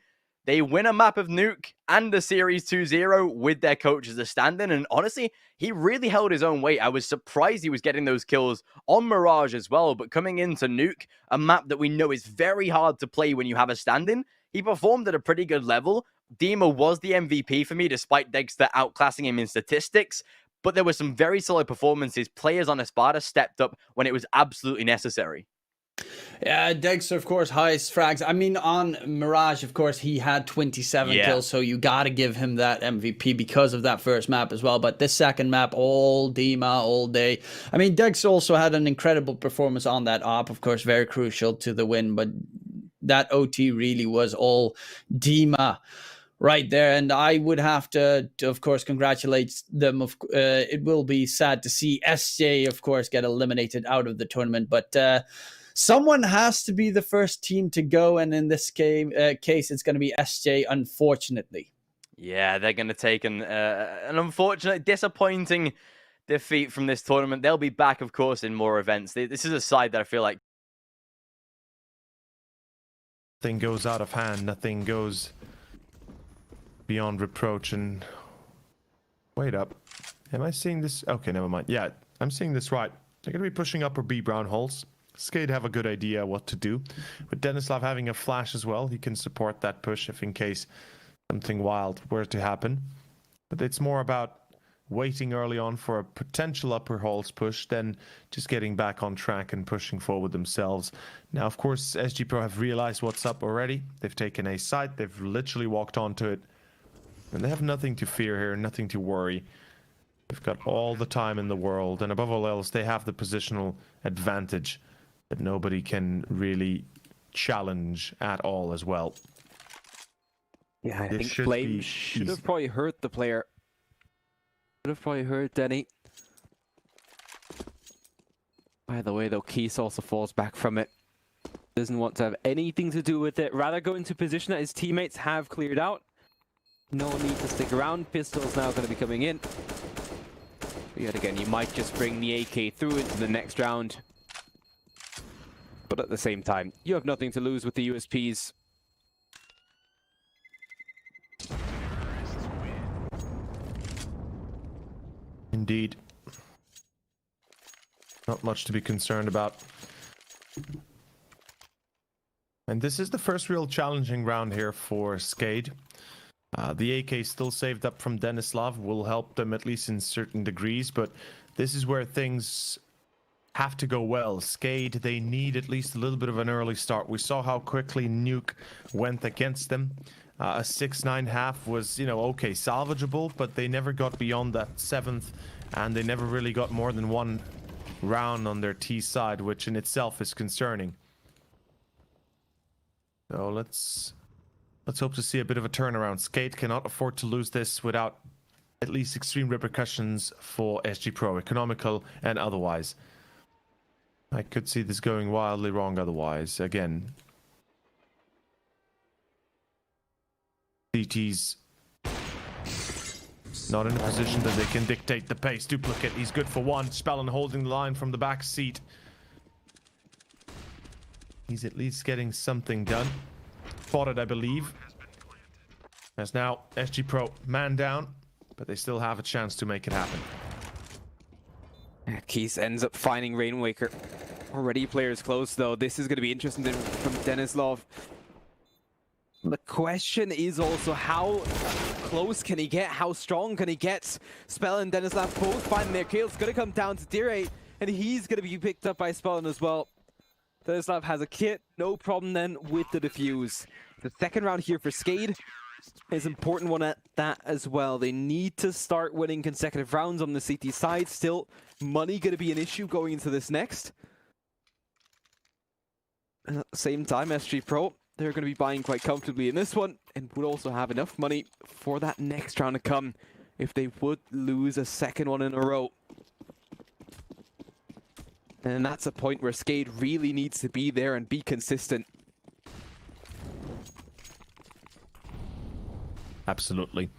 they win a map of Nuke and the Series 2-0 with their coach as a stand-in. And honestly, he really held his own weight. I was surprised he was getting those kills on Mirage as well. But coming into Nuke, a map that we know is very hard to play when you have a stand-in, he performed at a pretty good level. Dima was the MVP for me, despite Dexter outclassing him in statistics. But there were some very solid performances. Players on Espada stepped up when it was absolutely necessary.
Yeah, Dexter, of course, highest frags. I mean, on Mirage, of course, he had 27 kills, so you got to give him that MVP because of that first map as well. But this second map, all Dima, all day. I mean, Dexter also had an incredible performance on that op, of course, very crucial to the win. But that OT really was all Dima right there. And I would have to of course, congratulate them. It will be sad to see SJ, of course, get eliminated out of the tournament. But someone has to be the first team to go, and in this case, it's going to be SJ, unfortunately.
Yeah, they're going to take an unfortunate, disappointing defeat from this tournament. They'll be back, of course, in more events. This is a side that I feel like
nothing goes out of hand, nothing goes beyond reproach. And wait up, am I seeing this? Okay, never mind. Yeah, I'm seeing this right. They're going to be pushing upper B brown holes. SKADE have a good idea what to do. With Denislav having a flash as well, he can support that push if in case something wild were to happen. But it's more about waiting early on for a potential upper holes push, then just getting back on track and pushing forward themselves. Now, of course, SG.pro have realized what's up already. They've taken a site, they've literally walked onto it, and they have nothing to fear here, nothing to worry. They've got all the time in the world, and above all else, they have the positional advantage that nobody can really challenge at all as well.
Yeah, I think Flame should have probably hurt the player. Should have probably hurt Denny. By the way, though, Keys also falls back from it. Doesn't want to have anything to do with it. Rather go into position that his teammates have cleared out. No need to stick around. Pistol's now going to be coming in. But yet again, you might just bring the AK through into the next round. But at the same time, you have nothing to lose with the USPs.
Indeed. Not much to be concerned about. And this is the first real challenging round here for SKADE. The AK still saved up from Denislav will help them at least in certain degrees, but this is where things have to go well. SKADE, they need at least a little bit of an early start. We saw how quickly Nuke went against them. A 6-9 half was, you know, okay, salvageable, but they never got beyond that 7th, and they never really got more than one round on their T side, which in itself is concerning. So let's hope to see a bit of a turnaround. SKADE cannot afford to lose this without at least extreme repercussions for SG.pro, economical and otherwise. I could see this going wildly wrong otherwise. Again, CT's not in a position that they can dictate the pace. Duplicate, he's good for one. Spellin holding the line from the back seat. He's at least getting something done. Spotted, I believe. As now SG.pro man down, but they still have a chance to make it happen.
Keys ends up finding Rainwaker. Already players close though. This is going to be interesting from Denislav. The question is also how close can he get? How strong can he get? Spell and Denislav both finding their kills. It's going to come down to Dire, and he's going to be picked up by Spellin as well. Denislav has a kit, no problem then with the defuse. The second round here for SKADE is an important one at that as well. They need to start winning consecutive rounds on the CT side. Still, money going to be an issue going into this next. And at the same time, SG.pro, they're going to be buying quite comfortably in this one and would also have enough money for that next round to come if they would lose a second one in a row. And that's a point where SKADE really needs to be there and be consistent.
Absolutely.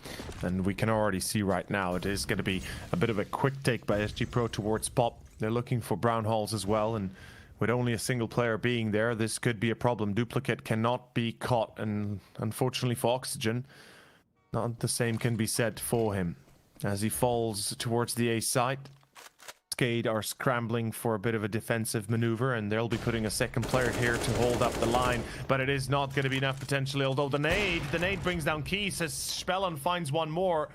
And we can already see right now it is going to be a bit of a quick take by SG.pro towards Pop. They're looking for brown holes as well, and with only a single player being there, this could be a problem. Duplicate cannot be caught, and unfortunately for Oxygen, not the same can be said for him. As he falls towards the A site, SKADE are scrambling for a bit of a defensive maneuver, and they'll be putting a second player here to hold up the line, but it is not going to be enough potentially, although the nade brings down Keys as Spellon finds one more.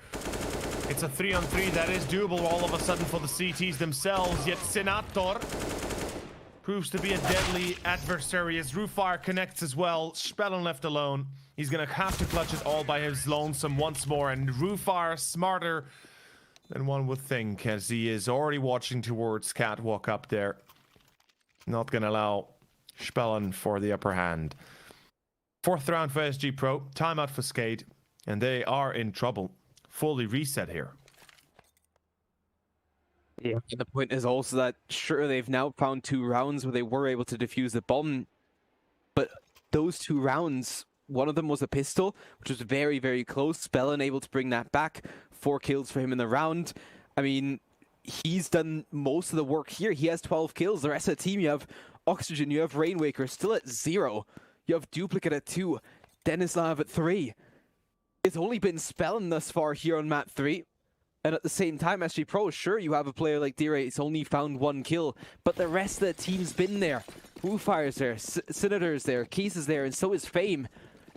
It's a 3-on-3 that is doable all of a sudden for the CTs themselves, yet Senator proves to be a deadly adversary as Rufire connects as well. Spellon left alone. He's going to have to clutch it all by his lonesome once more, and Rufire smarter than one would think, as he is already watching towards Catwalk up there. Not going to allow Spellon for the upper hand. 4th round for SG.pro, timeout for SKADE, and they are in trouble. Fully reset here.
Yeah. And the point is also that, sure, they've now found 2 rounds where they were able to defuse the bomb, but those 2 rounds, one of them was a pistol, which was very, very close. Spellon able to bring that back. 4 kills for him in the round. I mean, he's done most of the work here. He has 12 kills. The rest of the team, you have Oxygen, you have Rainwaker still at 0. You have Duplicate at 2. Denislav at 3. It's only been Spellon thus far here on map 3. And at the same time, SG.pro, sure, you have a player like Dire, it's only found 1 kill, but the rest of the team's been there. Woofires there, Senator's there, Keys is there, and so is Fame.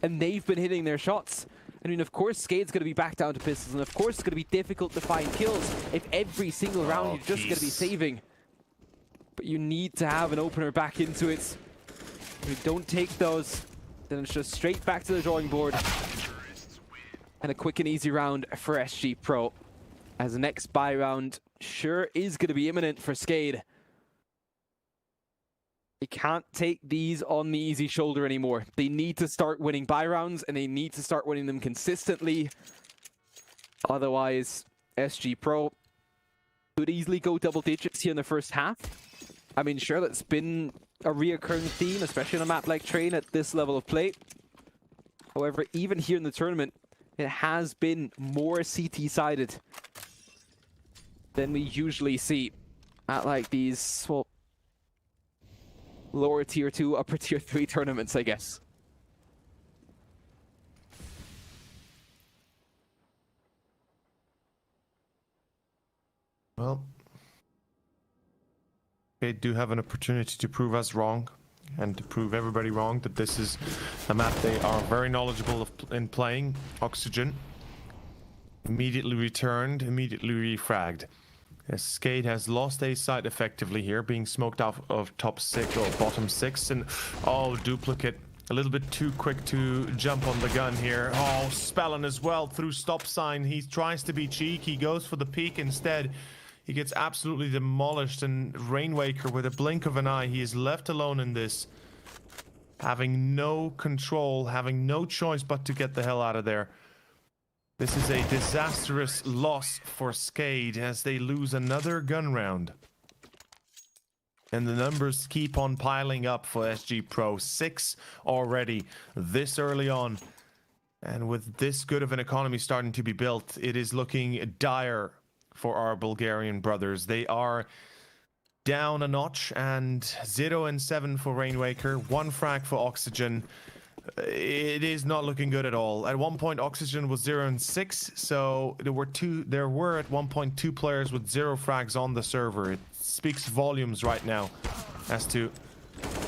And they've been hitting their shots. I mean, of course, SKADE's going to be back down to pistols, and of course it's going to be difficult to find kills if every single round you're just going to be saving. But you need to have an opener back into it. If you don't take those, then it's just straight back to the drawing board. And a quick and easy round for SG.pro. As the next buy round sure is going to be imminent for SKADE. They can't take these on the easy shoulder anymore. They need to start winning buy rounds, and they need to start winning them consistently. Otherwise, SG.pro could easily go double digits here in the first half. I mean, sure, that's been a reoccurring theme, especially on a map like Train at this level of play. However, even here in the tournament, it has been more CT-sided than we usually see at like these, well, lower tier 2, upper tier 3 tournaments, I guess.
Well, they do have an opportunity to prove us wrong and to prove everybody wrong that this is a map they are very knowledgeable in playing. Oxygen immediately returned, immediately refragged. As SKADE has lost a site effectively here, being smoked off of top 6 or bottom 6, and Duplicate a little bit too quick to jump on the gun here. Spellon as well through stop sign. He tries to be cheeky, goes for the peek instead. He gets absolutely demolished, and Rainwaker, with a blink of an eye, he is left alone in this, having no control, having no choice but to get the hell out of there. This is a disastrous loss for SKADE as they lose another gun round. And the numbers keep on piling up for SG.pro. 6 already this early on. And with this good of an economy starting to be built, it is looking dire for our Bulgarian brothers. They are down a notch, and 0-7 for Rainwaker, 1 frag for Oxygen. It is not looking good at all. At one point, Oxygen was 0-6, so there were at one point 2 players with 0 frags on the server. It speaks volumes right now as to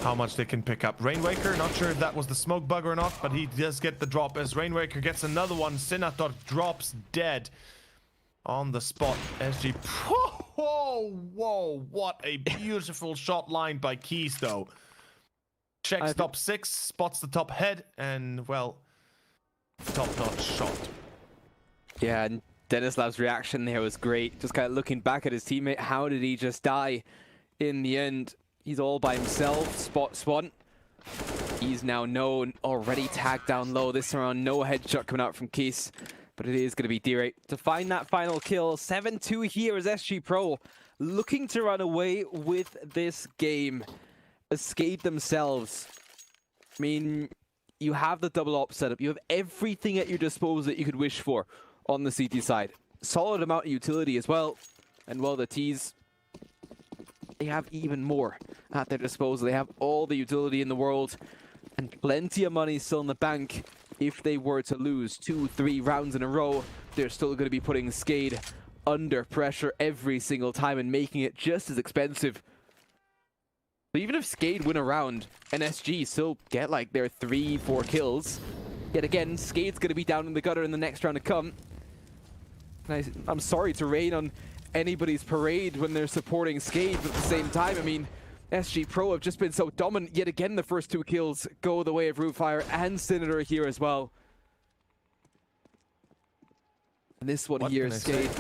how much they can pick up. Rainwaker, not sure if that was the smoke bug or not, but he does get the drop as Rainwaker gets another one. Senator drops dead on the spot. SG. Whoa, what a beautiful shot line by Keys, though. Checks top 6, spots the top head, and, well, top-notch shot.
Yeah, and Denislav's reaction there was great. Just kind of looking back at his teammate. How did he just die in the end? He's all by himself. Spot Swan. He's now known, already tagged down low. This round, no headshot coming out from Keys. But it is going to be D-Ray to find that final kill. 7-2 here is SG.pro looking to run away with this game. SKADE themselves. I mean, you have the double op setup. You have everything at your disposal that you could wish for on the CT side. Solid amount of utility as well. And well, the T's, they have even more at their disposal. They have all the utility in the world and plenty of money still in the bank. If they were to lose 2-3 rounds in a row, they're still going to be putting SKADE under pressure every single time and making it just as expensive. So even if SKADE win a round, and SG still get like their 3-4 kills, yet again, SKADE's going to be down in the gutter in the next round to come. And I'm sorry to rain on anybody's parade when they're supporting SKADE, but at the same time, I mean, SG.pro have just been so dominant. Yet again, the first 2 kills go the way of Rootfire and Senator here as well. And this one here, SKADE,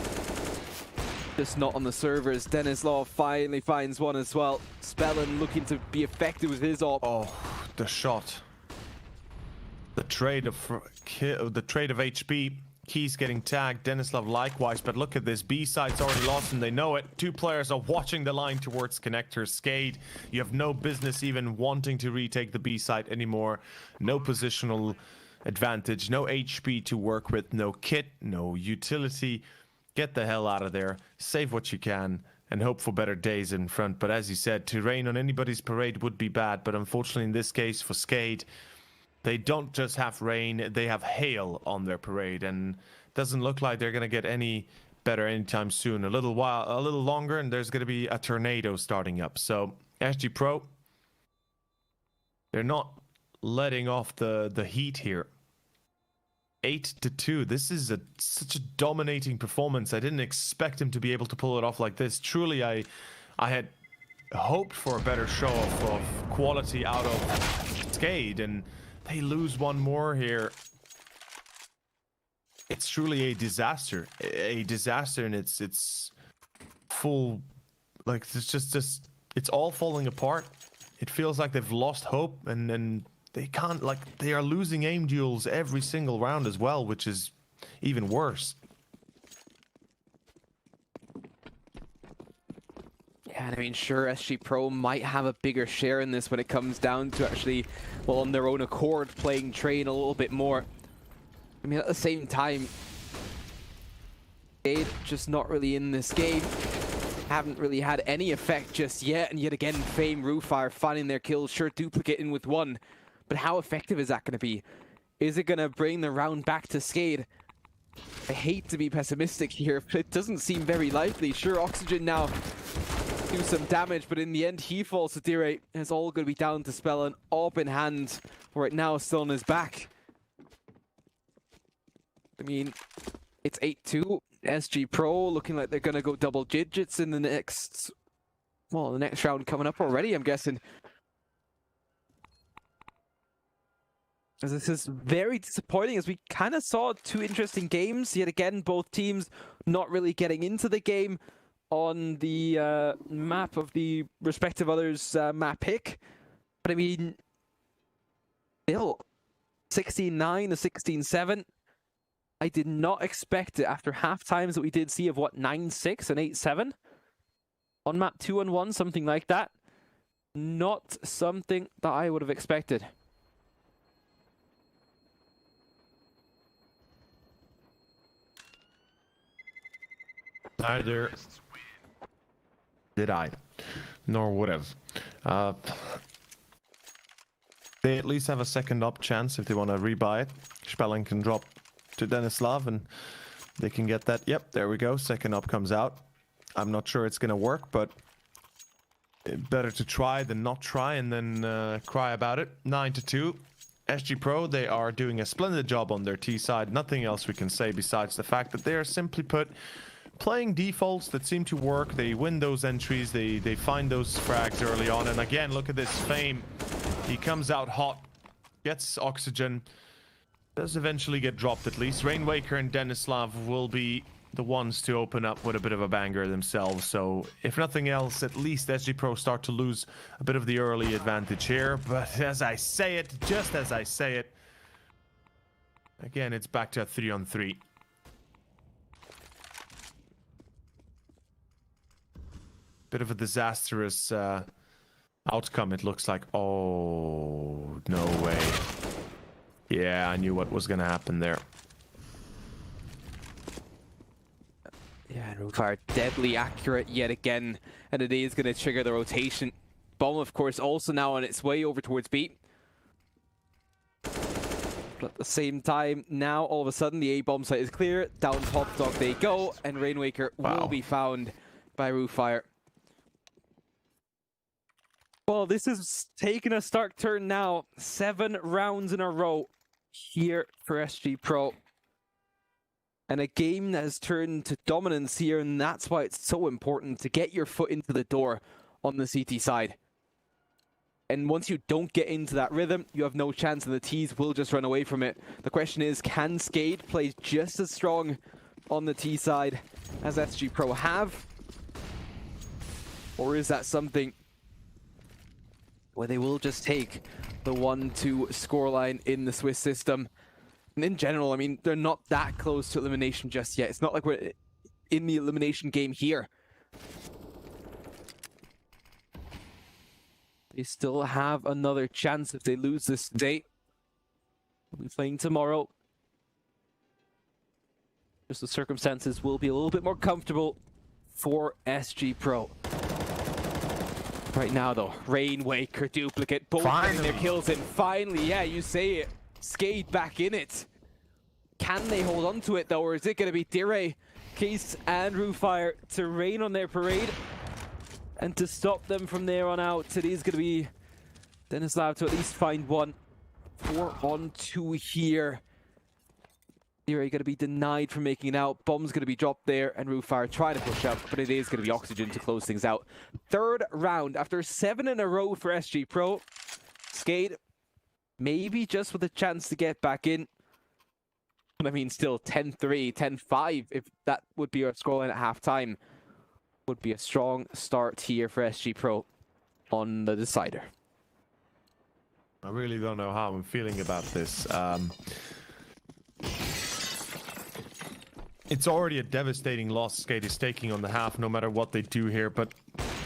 just not on the servers. Denislav finally finds one as well. Spellin looking to be effective with his op.
Oh, the shot. The trade of HP. Keys getting tagged, Denislav likewise, but look at this. B side's already lost and they know it. 2 players are watching the line towards connectors. SKADE, you have no business even wanting to retake the B side anymore. No positional advantage, no HP to work with, no kit, no utility. Get the hell out of there, save what you can, and hope for better days in front. But as you said, to rain on anybody's parade would be bad, but unfortunately in this case for SKADE, they don't just have rain, they have hail on their parade, and it doesn't look like they're going to get any better anytime soon. A little longer, and there's going to be a tornado starting up. So SG.pro, they're not letting off the heat here. 8-2. This is such a dominating performance. I didn't expect him to be able to pull it off like this. Truly, I had hoped for a better show of quality out of SKADE, and they lose one more here. It's truly a disaster. A disaster, and it's full, like, it's just it's all falling apart. It feels like they've lost hope, and they can't, like, they are losing aim duels every single round as well, which is even worse.
Yeah, and I mean, sure, SG.pro might have a bigger share in this when it comes down to actually, well, on their own accord, playing Train a little bit more. I mean, at the same time, SKADE just not really in this game. Haven't really had any effect just yet, and yet again, Fame, Rootfire finding their kills, sure, duplicating with one. But how effective is that going to be? Is it going to bring the round back to SKADE? I hate to be pessimistic here, but it doesn't seem very likely. Sure, Oxygen now do some damage, but in the end, he falls to Dire. It's all going to be down to Spellin. Op in hand right now, still on his back. I mean, it's 8-2. SG.pro looking like they're going to go double digits in the next... Well, the next round coming up already, I'm guessing. As this is very disappointing, as we kind of saw 2 interesting games. Yet again, both teams not really getting into the game on the map of the respective others' map pick. But I mean, still, 16-9 to 16-7. I did not expect it after half times that we did see of, what, 9-6 and 8-7? On map 2-1, something like that. Not something that I would have expected.
Neither did I, nor would have. They at least have a second up chance if they want to rebuy it. Spellin can drop to Denislav and they can get that. Yep, there we go. Second up comes out. I'm not sure it's going to work, but better to try than not try and then cry about it. 9-2. SG.pro, they are doing a splendid job on their T side. Nothing else we can say besides the fact that they are, simply put, playing defaults that seem to work. They win those entries, they find those frags early on, and again, look at this Fame. He comes out hot, gets Oxygen, does eventually get dropped at least. Rainwaker and Denislav will be the ones to open up with a bit of a banger themselves, so if nothing else, at least SG.pro start to lose a bit of the early advantage here. But as I say it, just as I say it, again, it's back to a 3-on-3. Bit of a disastrous outcome, it looks like. Oh, no way. Yeah, I knew what was gonna happen there.
Yeah, and Rufire deadly accurate yet again, and it is going to trigger the rotation. Bomb, of course, also now on its way over towards B. But at the same time, now all of a sudden the A-bomb site is clear. Down top dog they go, and Rainwaker will be found by Rufire. Well, this is taking a stark turn now. 7 rounds in a row here for SG.pro. And a game that has turned to dominance here, and that's why it's so important to get your foot into the door on the CT side. And once you don't get into that rhythm, you have no chance, and the T's will just run away from it. The question is, can SKADE play just as strong on the T side as SG.pro have? Or is that something where they will just take the 1-2 scoreline in the Swiss system? And in general, I mean, they're not that close to elimination just yet. It's not like we're in the elimination game here. They still have another chance if they lose this today. We'll be playing tomorrow. Just the circumstances will be a little bit more comfortable for SG.pro. Right now, though, Rainwaker, Duplicate, both getting their kills in. Finally, yeah, you say it. SKADE back in it. Can they hold on to it, though, or is it going to be Dire, Case, and Rufire to rain on their parade? And to stop them from there on out, it is going to be Denislav to at least find one. 4-on-2 here. Dire going to be denied from making it out. Bomb's going to be dropped there, and Rufire trying to push up, but it is going to be Oxygen to close things out. 3rd round, after 7 in a row for SG.pro. SKADE, maybe just with a chance to get back in. But I mean, still 10-3, 10-5, if that would be our scoreline at halftime. Would be a strong start here for SG.pro on the decider.
I really don't know how I'm feeling about this. It's already a devastating loss SKADE is taking on the half, no matter what they do here, but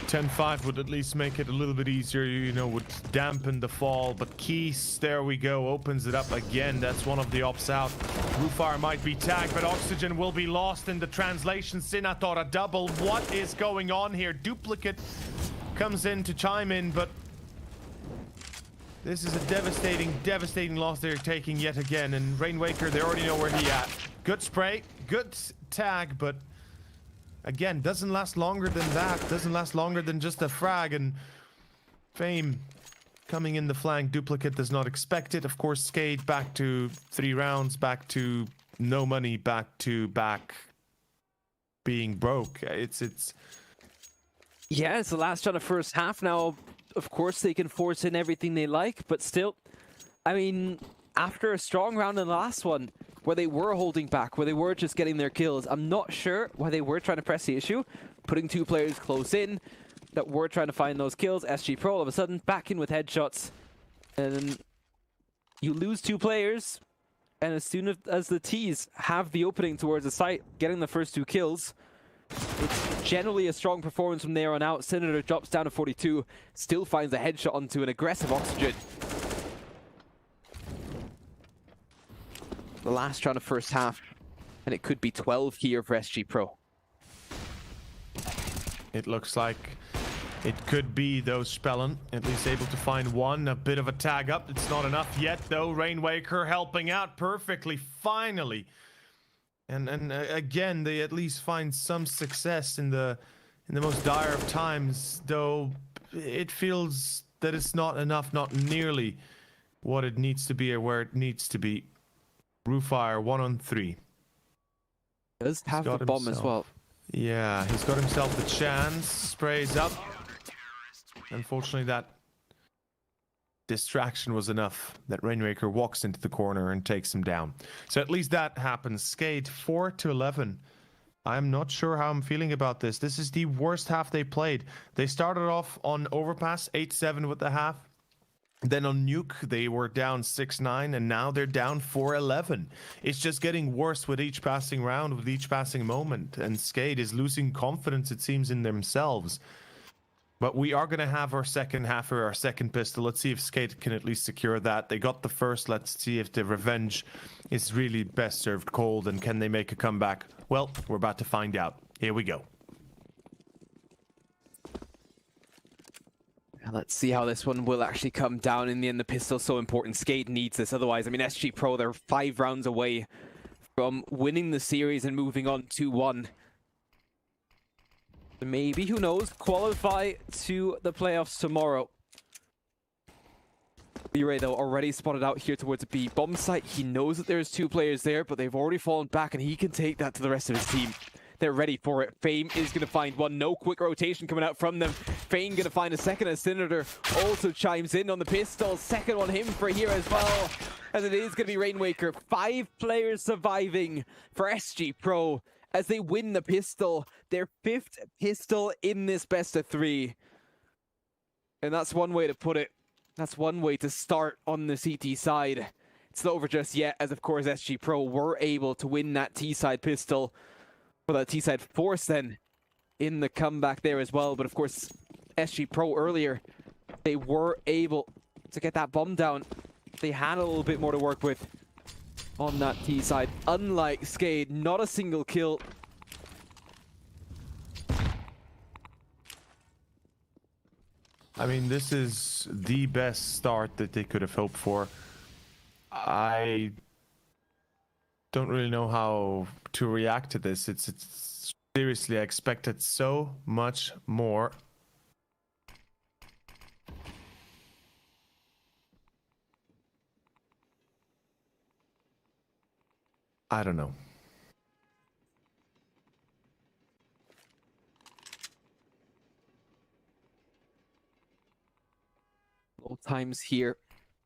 10-5 would at least make it a little bit easier, you know, would dampen the fall. But Keys, there we go, opens it up again. That's one of the ops out. Rufire might be tagged, but Oxygen will be lost in the translation. Sinator a double. What is going on here? Duplicate comes in to chime in, but this is a devastating loss they're taking yet again. And Rainwaker, they already know where he at. Good spray, good tag, but again, doesn't last longer than that. Doesn't last longer than just a frag. And Fame coming in the flank. Duplicate does not expect it. Of course, SKADE back to 3 rounds, back to no money, back being broke. It's
Yeah, it's the last shot of first half now. Of course, they can force in everything they like, but still, I mean, after a strong round in the last one, where they were holding back, where they were just getting their kills, I'm not sure why they were trying to press the issue, putting 2 players close in that were trying to find those kills. SG.pro all of a sudden back in with headshots, and you lose 2 players, and as soon as the T's have the opening towards the site, getting the first 2 kills, it's generally a strong performance from there on out. Senator drops down to 42, still finds a headshot onto an aggressive Oxygen. The last round of first half, and it could be 12 here for SG.pro.
It looks like it could be those Spellen, at least able to find one. A bit of a tag up. It's not enough yet, though. Rainwaker helping out perfectly, finally. And again, they at least find some success in the most dire of times, though it feels that it's not enough, not nearly what it needs to be or where it needs to be. Rufire 1-on-3.
Does have the bomb as well.
Yeah, he's got himself the chance. Sprays up. Unfortunately, that distraction was enough that Rainwaker walks into the corner and takes him down. So at least that happens. SKADE 4-11. I'm not sure how I'm feeling about this. This is the worst half they played. They started off on Overpass 8-7 with the half. Then on Nuke, they were down 6-9, and now they're down 4-11. It's just getting worse with each passing round, with each passing moment. And SKADE is losing confidence, it seems, in themselves. But we are going to have our second half or our second pistol. Let's see if SKADE can at least secure that. They got the first. Let's see if the revenge is really best served cold, and can they make a comeback? Well, we're about to find out. Here we go.
Let's see how this one will actually come down in the end. The pistol's so important. SKADE needs this. Otherwise, I mean, SG.pro, they're 5 rounds away from winning the series and moving on 2-1. Maybe, who knows, qualify to the playoffs tomorrow. B-Ray, though, already spotted out here towards the B bomb site. He knows that there's 2 players there, but they've already fallen back, and he can take that to the rest of his team. They're ready for it. Fame is going to find one. No quick rotation coming out from them. Fame going to find a second, as Senator also chimes in on the pistol. Second on him for here as well, as it is going to be Rainwaker. 5 players surviving for SG.pro as they win the pistol. Their 5th pistol in this best of 3. And that's one way to put it. That's one way to start on the CT side. It's not over just yet, as of course SG.pro were able to win that T-side pistol. For that T-side force then in the comeback there as well. But of course, SG.pro earlier, they were able to get that bomb down. They had a little bit more to work with on that T-side. Unlike SKADE, not a single kill.
I mean, this is the best start that they could have hoped for. I don't really know how to react to this. It's seriously, I expected so much more. I don't know.
All times here.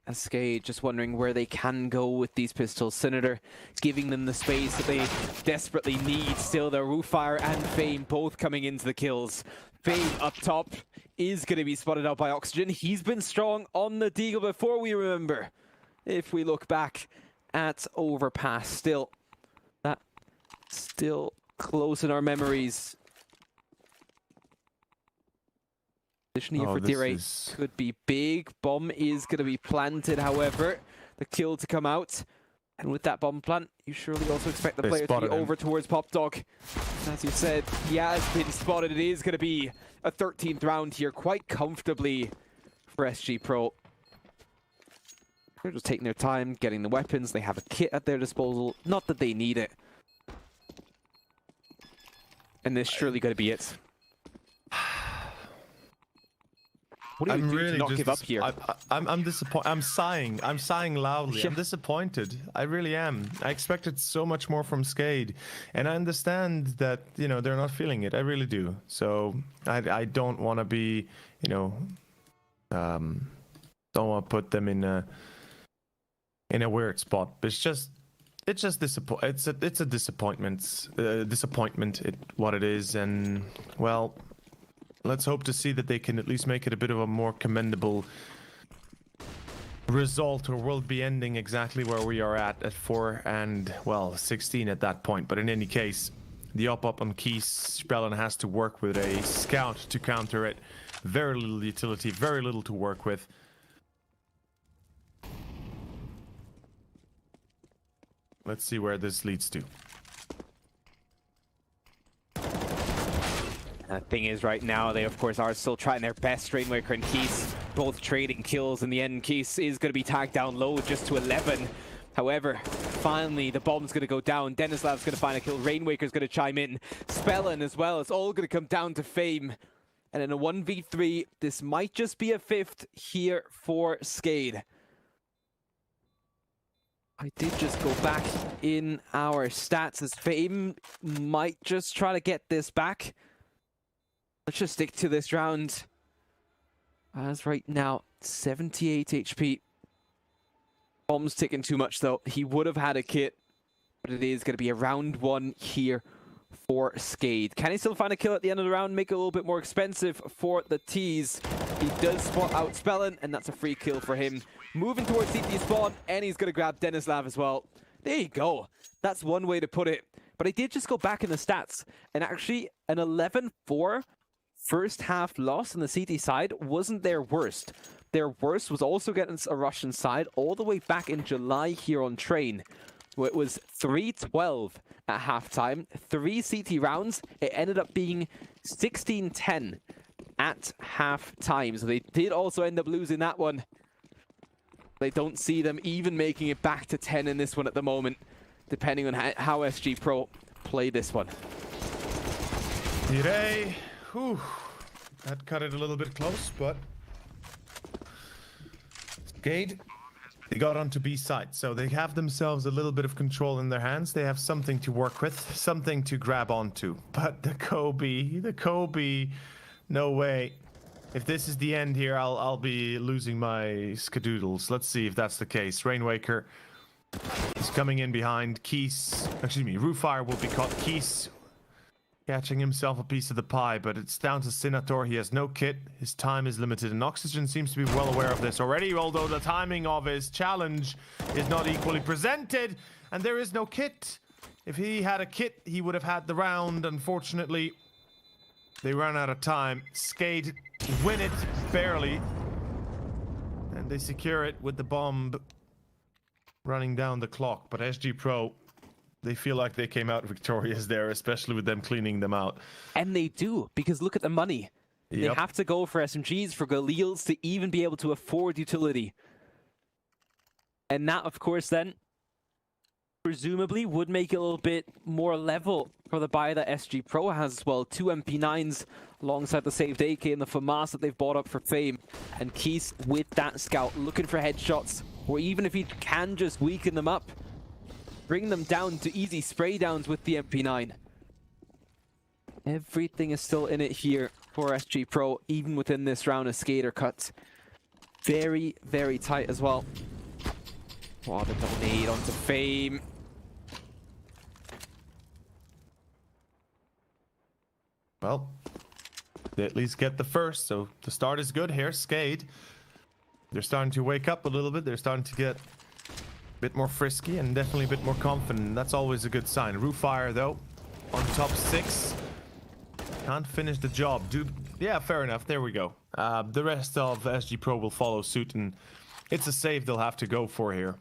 SKADE just wondering where they can go with these pistols. Senator is giving them the space that they desperately need. Still, the Roofire and Fame both coming into the kills. Fame up top is going to be spotted out by Oxygen. He's been strong on the Deagle before, we remember. If we look back at Overpass, still close in our memories. Position here for Dire could be big. Bomb is going to be planted, however. The kill to come out. And with that bomb plant, you surely also expect the player to be over towards Pop Dog. As you said, he has been spotted. It is going to be a 13th round here, quite comfortably for SG.pro. They're just taking their time, getting the weapons. They have a kit at their disposal. Not that they need it. And this surely going to be it. What do you do to not give up here?
I'm disappointed. I'm sighing. I'm sighing loudly. I'm disappointed. I really am. I expected so much more from SKADE, and I understand that, you know, they're not feeling it. I really do. So I don't want to be, you know, don't want to put them in a weird spot. But it's just it's a disappointment. What it is, and well. Let's hope to see that they can at least make it a bit of a more commendable result, or we'll be ending exactly where we are at 4 and, well, 16 at that point. But in any case, the up on Keys, Spellen has to work with a scout to counter it. Very little utility, very little to work with. Let's see where this leads to.
The thing is, right now, they of course are still trying their best. Rainwaker and Keys both trading kills. In the end, Keys is going to be tagged down low just to 11. However, finally, the bomb's going to go down. Denislav's going to find a kill. Rainwaker's going to chime in. Spellen as well. It's all going to come down to Fame. And in a 1v3, this might just be a 5th here for SKADE. I did just go back in our stats as Fame might just try to get this back. Let's just stick to this round. As right now, 78 HP. Bomb's ticking too much though. He would have had a kit, but it is going to be a round 1 here for SKADE. Can he still find a kill at the end of the round? Make it a little bit more expensive for the T's. He does spot out Spellen, and that's a free kill for him. Moving towards CT spawn, and he's going to grab Denislav as well. There you go. That's one way to put it. But I did just go back in the stats, and actually an 11-4 first half loss on the CT side wasn't their worst. Their worst was also getting a Russian side all the way back in July here on Train, where it was 3-12 at halftime, 3 CT rounds. It ended up being 16-10 at halftime. So they did also end up losing that one. They don't see them even making it back to 10 in this one at the moment, depending on how SG.pro play this one.
Today, whew, that cut it a little bit close, but SKADE, they got onto B side, so they have themselves a little bit of control in their hands. They have something to work with, something to grab onto. But the Kobe, no way. If this is the end here, I'll be losing my skadoodles. Let's see if that's the case. Rainwaker is coming in behind. Roofire will be caught. Keys catching himself a piece of the pie, but it's down to Senator. He has no kit. His time is limited, and Oxygen seems to be well aware of this already, although the timing of his challenge is not equally presented, and there is no kit. If he had a kit, he would have had the round. Unfortunately, they ran out of time. SKADE win it barely, and they secure it with the bomb running down the clock. But SG.pro, they feel like they came out victorious there, especially with them cleaning them out.
And they do, because look at the money. They
Yep.
have to go for SMGs, for Galils to even be able to afford utility. And that, of course, then, presumably would make it a little bit more level for the buy that SG.pro has as well. 2 MP9s alongside the saved AK and the FAMAS that they've bought up for Fame. And Keys with that scout, looking for headshots, or even if he can just weaken them up, bring them down to easy spray downs with the MP9. Everything is still in it here for SG.pro, even within this round of SKADE cut. Very, very tight as well. Wow, the double nade onto Fame.
Well, they at least get the first, so the start is good here. SKADE, they're starting to wake up a little bit. They're starting to get a bit more frisky and definitely a bit more confident. That's always a good sign. Roofire, though, on top 6. Can't finish the job. Yeah, fair enough. There we go. The rest of SG.pro will follow suit, and it's a save they'll have to go for here.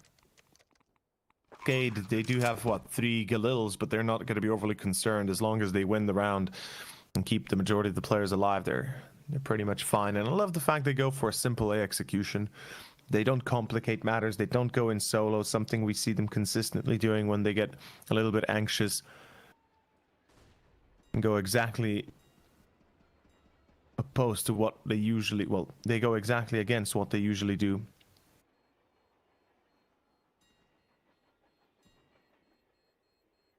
SKADE, they do have, what, 3 Galils, but they're not going to be overly concerned as long as they win the round and keep the majority of the players alive. They're pretty much fine. And I love the fact they go for a simple A execution. They don't complicate matters. They don't go in solo, something we see them consistently doing when they get a little bit anxious. And go exactly opposed to what they usually... Well, they go exactly against what they usually do.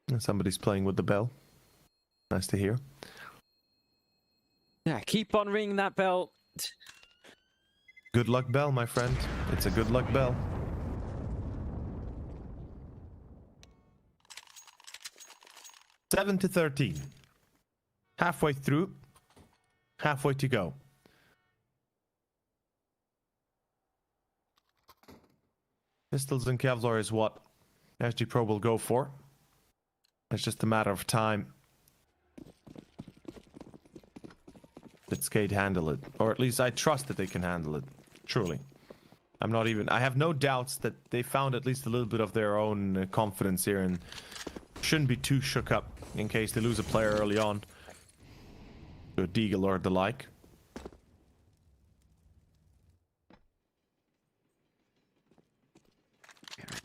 And somebody's playing with the bell. Nice to hear.
Yeah, keep on ringing that bell.
Good luck bell, my friend. It's a good luck bell. (7 to 13). Halfway through. Halfway to go. Pistols and Kevlar is what SG.pro will go for. It's just a matter of time. That SKADE handle it, or at least I trust that they can handle it. Truly, I have no doubts that they found at least a little bit of their own confidence here and shouldn't be too shook up in case they lose a player early on to a Deagle or the like.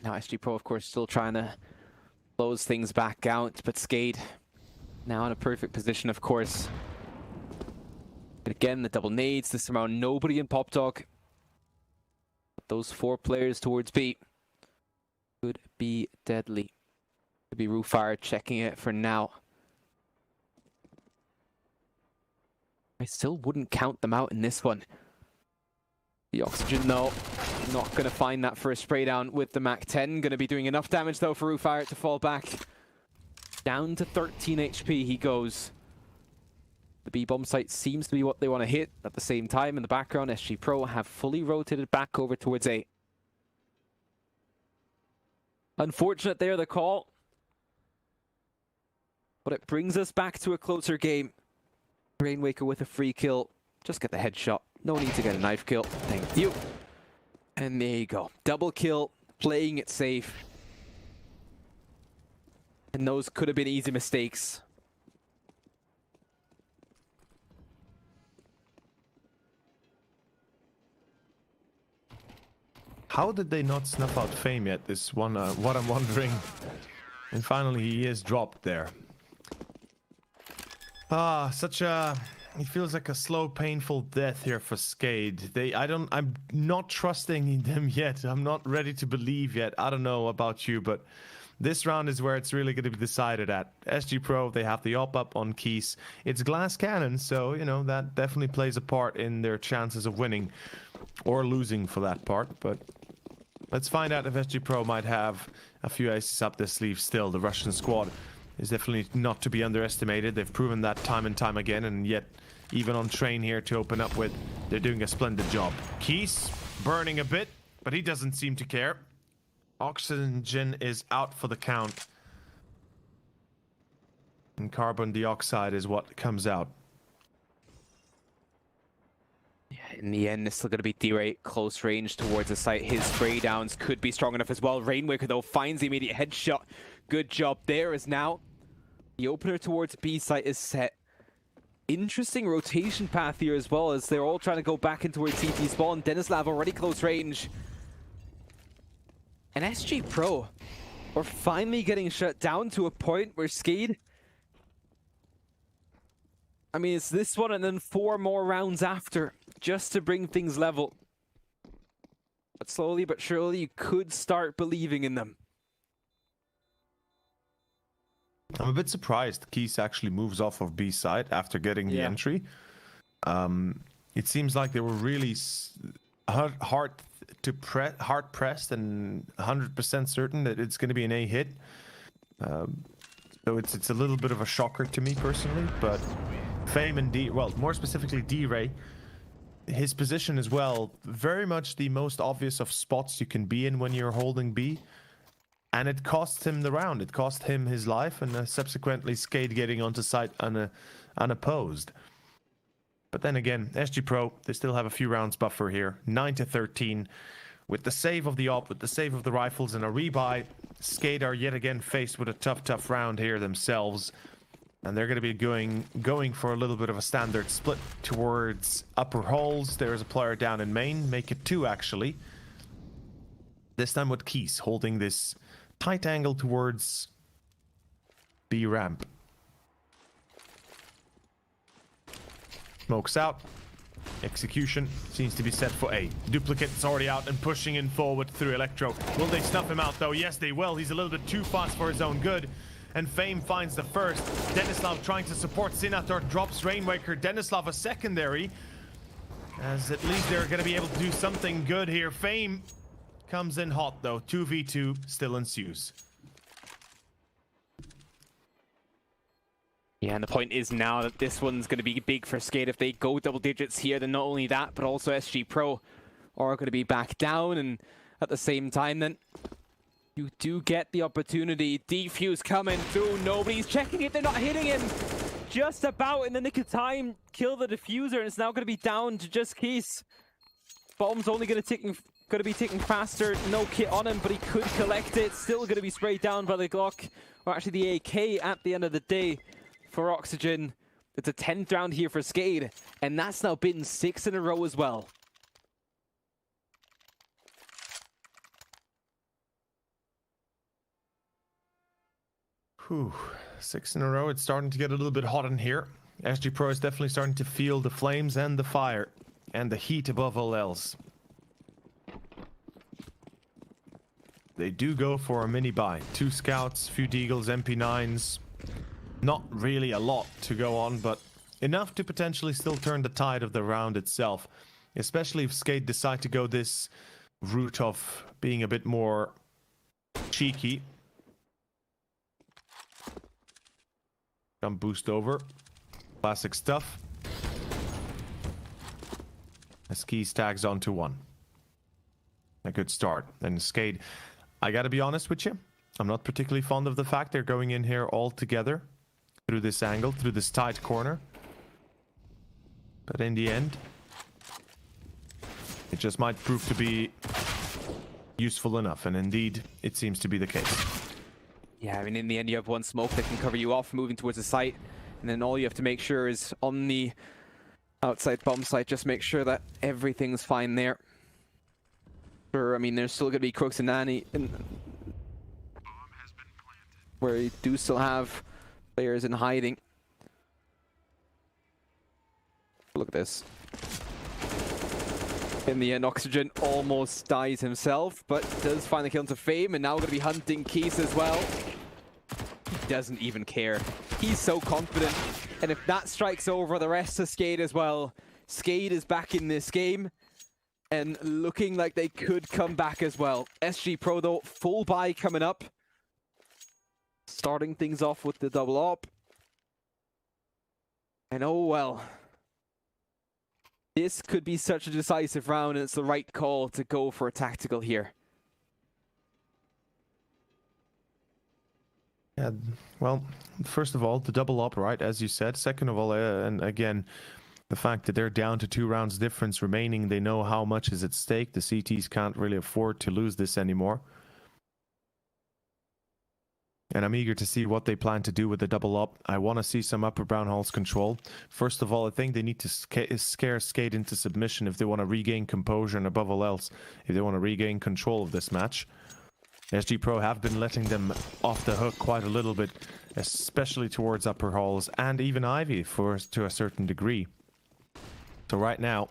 Now SG.pro, of course, still trying to close things back out, but SKADE now in a perfect position, of course. But again, the double nades, this round, nobody in Pop Dog. Those 4 players towards B could be deadly. Could be Roofire checking it for now. I still wouldn't count them out in this one. The Oxygen, though, not going to find that first spray down with the MAC-10. Going to be doing enough damage, though, for Roofire to fall back. Down to 13 HP he goes. The B-bomb site seems to be what they want to hit. At the same time, in the background, SG.pro have fully rotated back over towards A. Unfortunate there, the call. But it brings us back to a closer game. Rainwaker with a free kill. Just get the headshot. No need to get a knife kill. Thank you. And there you go. Double kill. Playing it safe. And those could have been easy mistakes.
How did they not snuff out Fame yet? This one, what I'm wondering. And finally, he is dropped there. It feels like a slow, painful death here for SKADE. I'm not trusting them yet. I'm not ready to believe yet. I don't know about you, but this round is where it's really going to be decided at. SG.pro, they have the up on Keys. It's glass cannon, so, you know, that definitely plays a part in their chances of winning or losing for that part. But let's find out if SG.pro might have a few aces up their sleeve still. The Russian squad is definitely not to be underestimated. They've proven that time and time again, and yet even on train here to open up with, they're doing a splendid job. Keys burning a bit, but he doesn't seem to care. Oxygen is out for the count. And carbon dioxide is what comes out.
Yeah, in the end, it's still going to be D-Ray close range towards the site. His spray downs could be strong enough as well. Rainwaker, though, finds the immediate headshot. Good job there, as now the opener towards B site is set. Interesting rotation path here as well, as they're all trying to go back in towards CT spawn. Denislav already close range. And SG.pro are finally getting shut down to a point where SKADE... I mean, it's this one and then 4 more rounds after, just to bring things level. But slowly but surely, you could start believing in them.
I'm a bit surprised Keys actually moves off of B side after getting the entry. It seems like they were really hard pressed and 100% certain that it's going to be an A hit. So it's a little bit of a shocker to me personally, but Fame and more specifically D-Ray, his position as well, very much the most obvious of spots you can be in when you're holding B. And it cost him the round. It cost him his life, and subsequently SKADE getting onto site unopposed. But then again, SG.pro, they still have a few rounds buffer here. 9-13. With the save of the op, with the save of the rifles and a rebuy, SKADE are yet again faced with a tough round here themselves. And they're going to be going for a little bit of a standard split towards upper halls. There is a player down in main. Make it 2, actually. This time with Keys holding this tight angle towards B ramp. Smokes out. Execution seems to be set for A. Duplicate's already out and pushing in forward through Electro. Will they snuff him out though? Yes, they will. He's a little bit too fast for his own good. And Fame finds the first. Denislav trying to support Sinator, drops Rainwaker. Denislav a secondary. As at least they're going to be able to do something good here. Fame comes in hot though. 2v2 still ensues.
Yeah, and the point is now that this one's going to be big for SKADE. If they go double digits here, then not only that, but also SG.pro are going to be back down. And at the same time, then you do get the opportunity. Defuse coming through. Nobody's checking it. They're not hitting him. Just about in the nick of time, kill the diffuser, and it's now going to be down to just Keys. Bomb's only going to be ticking faster. No kit on him, but he could collect it. Still going to be sprayed down by the Glock, or actually the AK at the end of the day. For Oxygen, it's a 10th round here for SKADE, and that's now been 6 in a row as well.
Whew, 6 in a row. It's starting to get a little bit hot in here. SG.pro is definitely starting to feel the flames and the fire and the heat above all else. They do go for a mini buy. 2 scouts, few deagles, MP9s. Not really a lot to go on, but enough to potentially still turn the tide of the round itself. Especially if SKADE decide to go this route of being a bit more cheeky. Jump boost over. Classic stuff. As Keys tags onto 1. A good start. And SKADE, I gotta be honest with you, I'm not particularly fond of the fact they're going in here all together. Through this angle, through this tight corner. But in the end, it just might prove to be useful enough, and indeed, it seems to be the case.
Yeah, I mean, in the end, you have one smoke that can cover you off moving towards the site, and then all you have to make sure is on the outside bomb site, just make sure that everything's fine there. Sure, I mean, there's still going to be Crooks and Nanny, where you do still have players in hiding. Look at this. In the end, Oxygen almost dies himself, but does find the kill into Fame, and now going to be hunting Keys as well. He doesn't even care. He's so confident, and if that strikes over the rest of SKADE as well, SKADE is back in this game, and looking like they could come back as well. SG.pro though, full buy coming up. Starting things off with the double op. And oh well. This could be such a decisive round, and it's the right call to go for a tactical here.
Yeah, well, first of all, the double op, right, as you said. Second of all, and again, the fact that they're down to 2 rounds difference remaining, they know how much is at stake. The CTs can't really afford to lose this anymore. And I'm eager to see what they plan to do with the double up. I want to see some upper brown holes control. First of all, I think they need to scare SKADE into submission if they want to regain composure, and above all else, if they want to regain control of this match. SG.pro have been letting them off the hook quite a little bit, especially towards upper halls and even Ivy to a certain degree. So right now,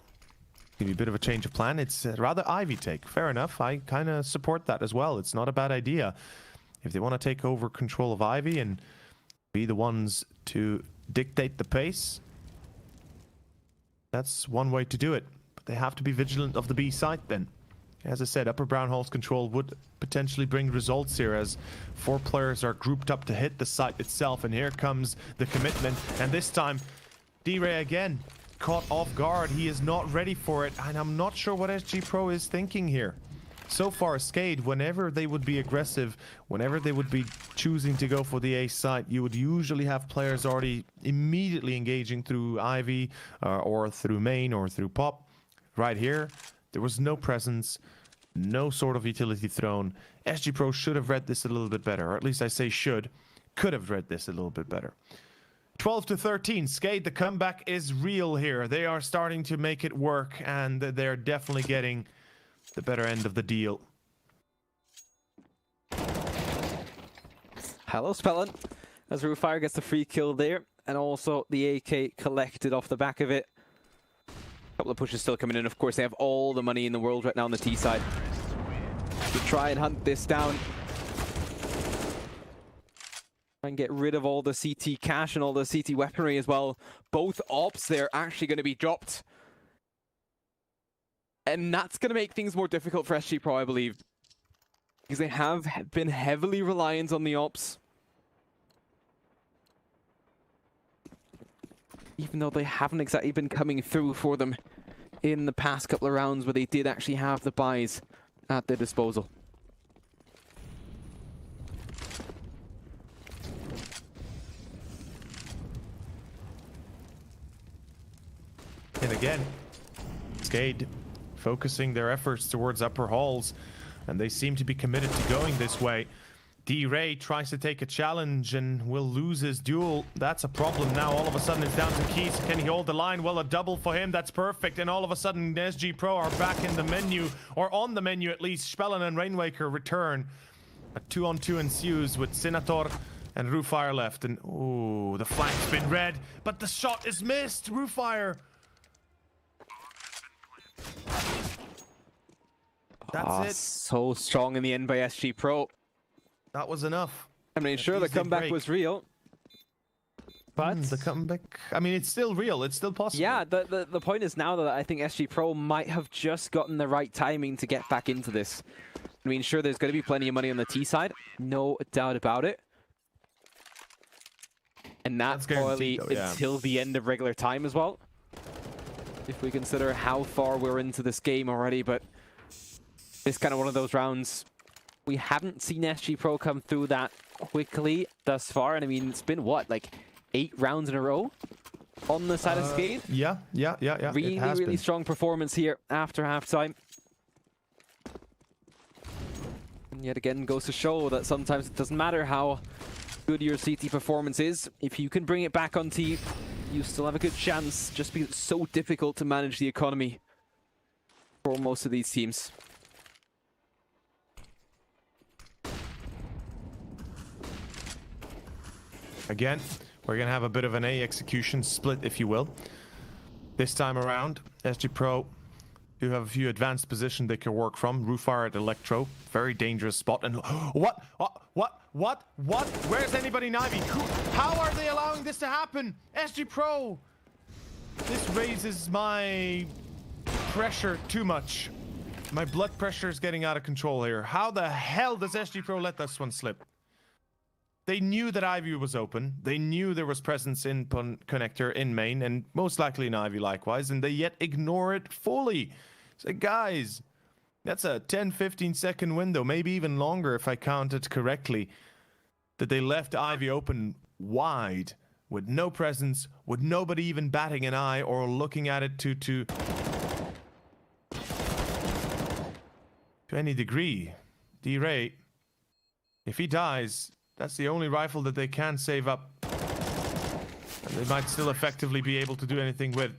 give you a bit of a change of plan. It's rather Ivy take. Fair enough. I kind of support that as well. It's not a bad idea. If they want to take over control of Ivy and be the ones to dictate the pace, that's one way to do it. But they have to be vigilant of the B site then. As I said, upper brown holes control would potentially bring results here, as 4 players are grouped up to hit the site itself. And here comes the commitment. And this time, D-Ray again caught off guard. He is not ready for it. And I'm not sure what SG.pro is thinking here. So far, SKADE, whenever they would be aggressive, whenever they would be choosing to go for the A site, you would usually have players already immediately engaging through Ivy or through main or through pop. Right here, there was no presence, no sort of utility thrown. SG.pro should have read this a little bit better, or at least I say should, could have read this a little bit better. 12-13, SKADE, the comeback is real here. They are starting to make it work, and they're definitely getting the better end of the deal.
Hello, Spellin. As Roofire gets the free kill there, and also the AK collected off the back of it. A couple of pushes still coming in. Of course, they have all the money in the world right now on the T side to try and hunt this down. Try and get rid of all the CT cash and all the CT weaponry as well. Both ops, they're actually going to be dropped. And that's going to make things more difficult for SG.pro, I believe. Because they have been heavily reliant on the ops. Even though they haven't exactly been coming through for them in the past couple of rounds, where they did actually have the buys at their disposal.
And again, SKADE focusing their efforts towards upper halls, and they seem to be committed to going this way. D-Ray tries to take a challenge and will lose his duel. That's a problem now. All of a sudden it's down to Keys. Can he hold the line? Well, a double for him. That's perfect. And all of a sudden SG.pro are back in the menu, or on the menu at least. Spellen and Rainwaker return. A 2-on-2 ensues with Senator and Roofire left. And ooh, the flank's been read, but the shot is missed. Roofire. That's it.
So strong in the end by SG.pro.
That was enough.
I mean, sure, the comeback was real. But
the comeback, I mean, it's still real. It's still possible.
Yeah, the point is now that I think SG.pro might have just gotten the right timing to get back into this. I mean, sure, there's going to be plenty of money on the T side. No doubt about it. And that's probably until the end of regular time as well. If we consider how far we're into this game already, but it's kind of one of those rounds. We haven't seen SG.pro come through that quickly thus far. And I mean, it's been what, like 8 rounds in a row? on the side of SKADE.
Yeah.
Really, really strong performance here after halftime. And yet again, goes to show that sometimes it doesn't matter how good your CT performance is. If you can bring it back on T, you still have a good chance, just because it's so difficult to manage the economy for most of these teams.
Again, we're going to have a bit of an A execution split, if you will. This time around, SG.pro do have a few advanced positions they can work from. Roofire at Electro, very dangerous spot. And what? Where's anybody in Ivy? How are they allowing this to happen? SG.pro! This raises my pressure too much. My blood pressure is getting out of control here. How the hell does SG.pro let this one slip? They knew that Ivy was open. They knew there was presence in connector in main, and most likely in Ivy likewise, and they yet ignore it fully. So guys, that's a 10-15 second window, maybe even longer if I count it correctly, that they left Ivy open wide with no presence, with nobody even batting an eye or looking at it to any degree. D-Ray, if he dies, that's the only rifle that they can save up. And they might still effectively be able to do anything with.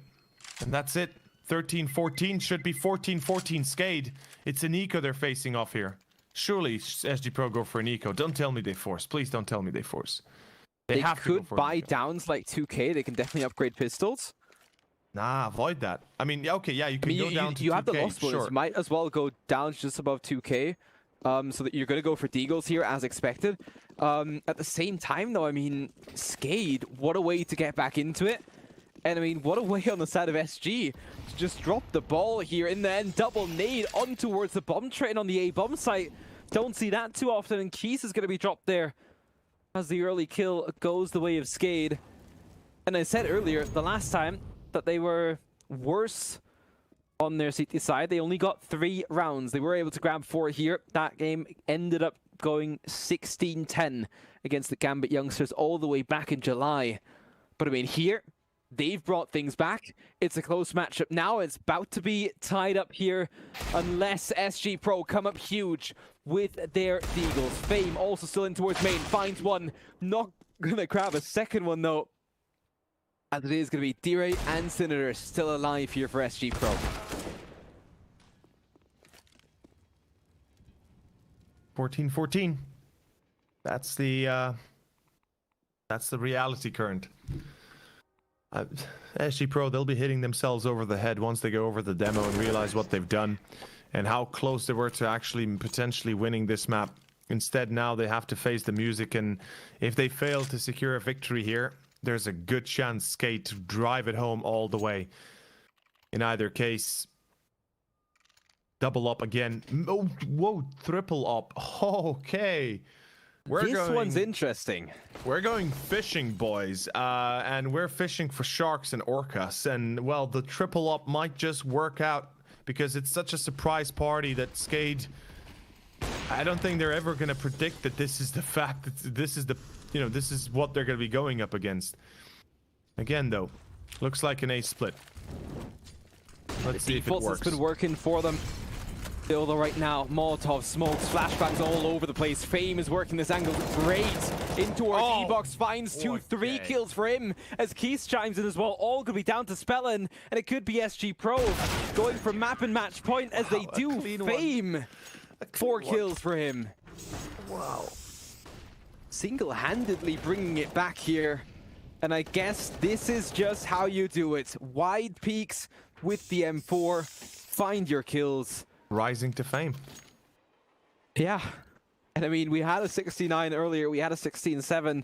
And that's it. 13-14 should be 14-14 SKADE. It's an eco they're facing off here. Surely SG.pro go for an eco. Don't tell me they force. Please don't tell me they force.
They
have to go
could
for
buy
an eco.
downs like 2K. They can definitely upgrade pistols.
Nah, avoid that. I mean, okay, yeah, you can go down to 2K,
you have the lost bonus.
sure.
You might as well go down just above 2K. So that you're going to go for deagles here as expected. At the same time, though, I mean, SKADE, what a way to get back into it. And I mean, what a way on the side of SG to just drop the ball here in the end. Double nade on towards the bomb train on the A bomb site. Don't see that too often, and Keys is going to be dropped there as the early kill goes the way of SKADE. And I said earlier, the last time that they were worse on their CT side, they only got 3 rounds. They were able to grab 4 here. That game ended up going 16-10 against the Gambit youngsters all the way back in July. But I mean, here, they've brought things back. It's a close matchup now. It's about to be tied up here unless SG.pro come up huge with their deagles. Fame also still in towards main. Finds one. Not gonna grab a second one though. As it is going to be D-Ray and Senator still alive here for SG.pro.
14-14. That's the reality current. SG.pro, they'll be hitting themselves over the head once they go over the demo and realize what they've done and how close they were to actually potentially winning this map. Instead, now they have to face the music, and if they fail to secure a victory here, there's a good chance SKADE to drive it home all the way. In either case, double up again. Oh, whoa, triple up. Okay.
This one's interesting.
We're going fishing, boys. And we're fishing for sharks and orcas. And, well, the triple up might just work out because it's such a surprise party that SKADE... I don't think they're ever going to predict that this is the fact that this is the... You know, this is what they're going to be going up against. Again, though, looks like an A split. Let's see if it works.
It's been working for them. Still, though, right now, Molotov smokes, flashbangs all over the place. Fame is working this angle great. In towards E-Box, finds 3 kills for him as Keith chimes in as well. All could be down to Spellin, and it could be SG.pro going for map and match point as they do. Fame, 4 kills for him.
Wow.
Single-handedly bringing it back here. And I guess this is just how you do it. Wide peaks with the M4. Find your kills.
Rising to fame.
Yeah. And I mean, we had a 69 earlier. We had a 16-7.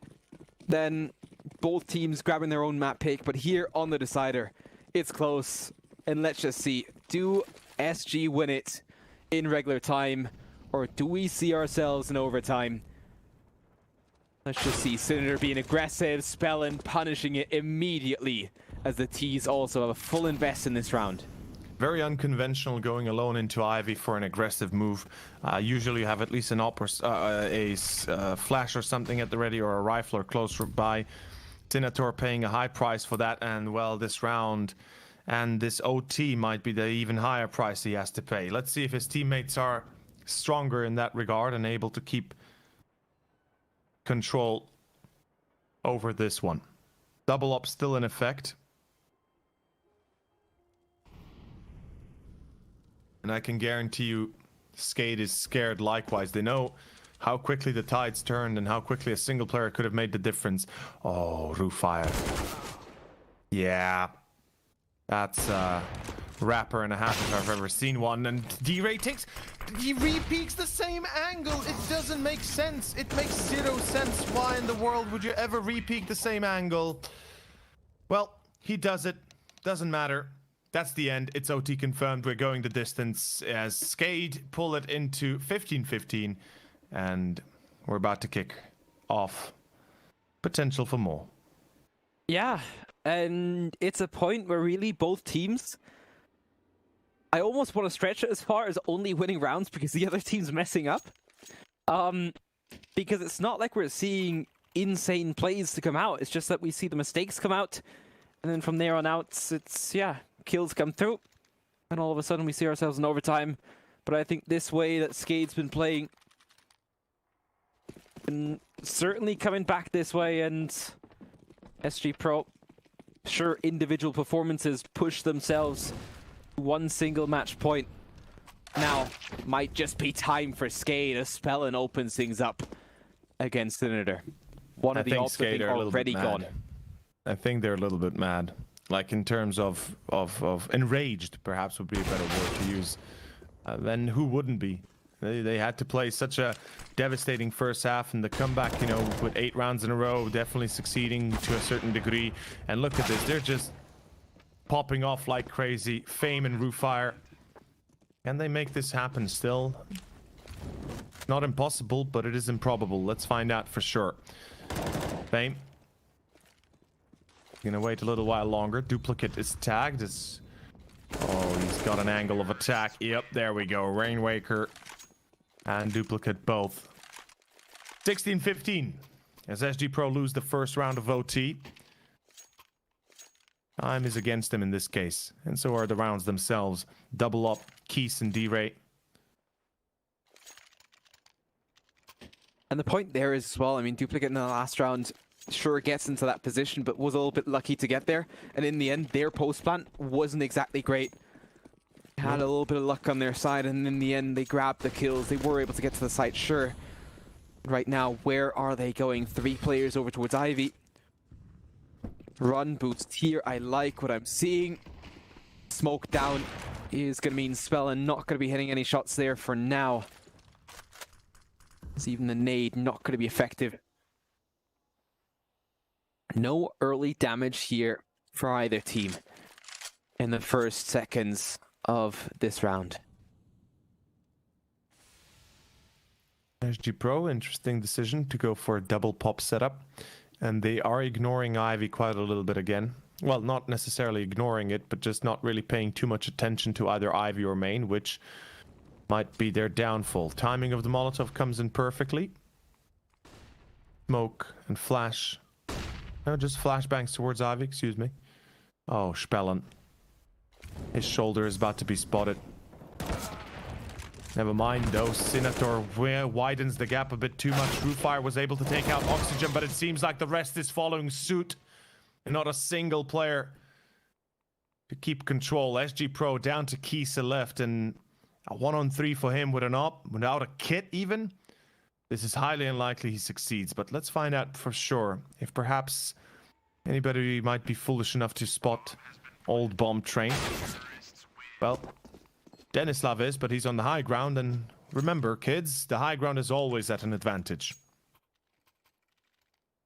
Then both teams grabbing their own map pick. But here on the decider, it's close. And let's just see. Do SG win it in regular time? Or do we see ourselves in overtime? Let's just see. Senator being aggressive, Spellin punishing it immediately as the T's also have a full invest in this round.
Very unconventional going alone into Ivy for an aggressive move. Usually you have at least an op or a flash or something at the ready, or a rifle or close by Senator paying a high price for that, and well, this round and this OT might be the even higher price he has to pay. Let's see if his teammates are stronger in that regard and able to keep control over this one. Double up still in effect. And I can guarantee you SKADE is scared likewise. They know how quickly the tides turned and how quickly a single player could have made the difference. Oh, roof fire. Yeah. That's a rapper and a half if I've ever seen one. And D-Ray he repeats the same angle. It doesn't make sense. It makes zero sense. Why in the world would you ever repeat the same angle? Well, he does it. Doesn't matter. That's the end. It's OT confirmed. We're going the distance as SKADE pull it into 15-15. And we're about to kick off. Potential for more.
Yeah, and it's a point where really both teams, I almost want to stretch it as far as only winning rounds because the other team's messing up. Because it's not like we're seeing insane plays to come out. It's just that we see the mistakes come out. And then from there on out, it's, yeah, kills come through. And all of a sudden we see ourselves in overtime. But I think this way that SKADE's been playing, and certainly coming back this way, and SG.pro, sure, individual performances push themselves one single match point. Now, might just be time for SKADE as Spellin opens things up against Senator. One of the ults I think already gone.
I think they're a little bit mad. Like in terms of enraged, perhaps would be a better word to use. Then who wouldn't be? They had to play such a devastating first half, and the comeback, you know, with 8 rounds in a row, definitely succeeding to a certain degree. And look at this, they're just popping off like crazy. Fame and roof fire. Can they make this happen still? Not impossible, but it is improbable. Let's find out for sure. Fame. Gonna wait a little while longer. Duplicate is tagged. Oh, he's got an angle of attack. Yep, there we go. Rainwaker and Duplicate both. 16-15 as SG.pro lose the first round of OT. Time is against him in this case, and so are the rounds themselves. Double up, Keys and D-Ray.
And the point there is as well, I mean, Duplicate in the last round sure gets into that position, but was a little bit lucky to get there. And in the end, their post plant wasn't exactly great. Had a little bit of luck on their side, and in the end, they grabbed the kills. They were able to get to the site, sure. Right now, where are they going? 3 players over towards Ivy. Run boost here. I like what I'm seeing. Smoke down is going to mean Spellin not going to be hitting any shots there for now. It's even the nade not going to be effective. No early damage here for either team in the first seconds of this round.
SG.pro, interesting decision to go for a double pop setup. And they are ignoring Ivy quite a little bit again. Well, not necessarily ignoring it, but just not really paying too much attention to either Ivy or main, which might be their downfall. Timing of the Molotov comes in perfectly. Smoke and flash. No, just flashbangs towards Ivy, excuse me. Oh, Spellin. His shoulder is about to be spotted. Never mind though, Senator widens the gap a bit too much. Rooffire was able to take out Oxygen, but it seems like the rest is following suit. And not a single player to keep control. SG.pro down to Kisa left, and a 1-on-3 for him with an op, without a kit even. This is highly unlikely he succeeds, but let's find out for sure if perhaps anybody might be foolish enough to spot old bomb train. Well, Denislav is, but he's on the high ground, and remember, kids, the high ground is always at an advantage.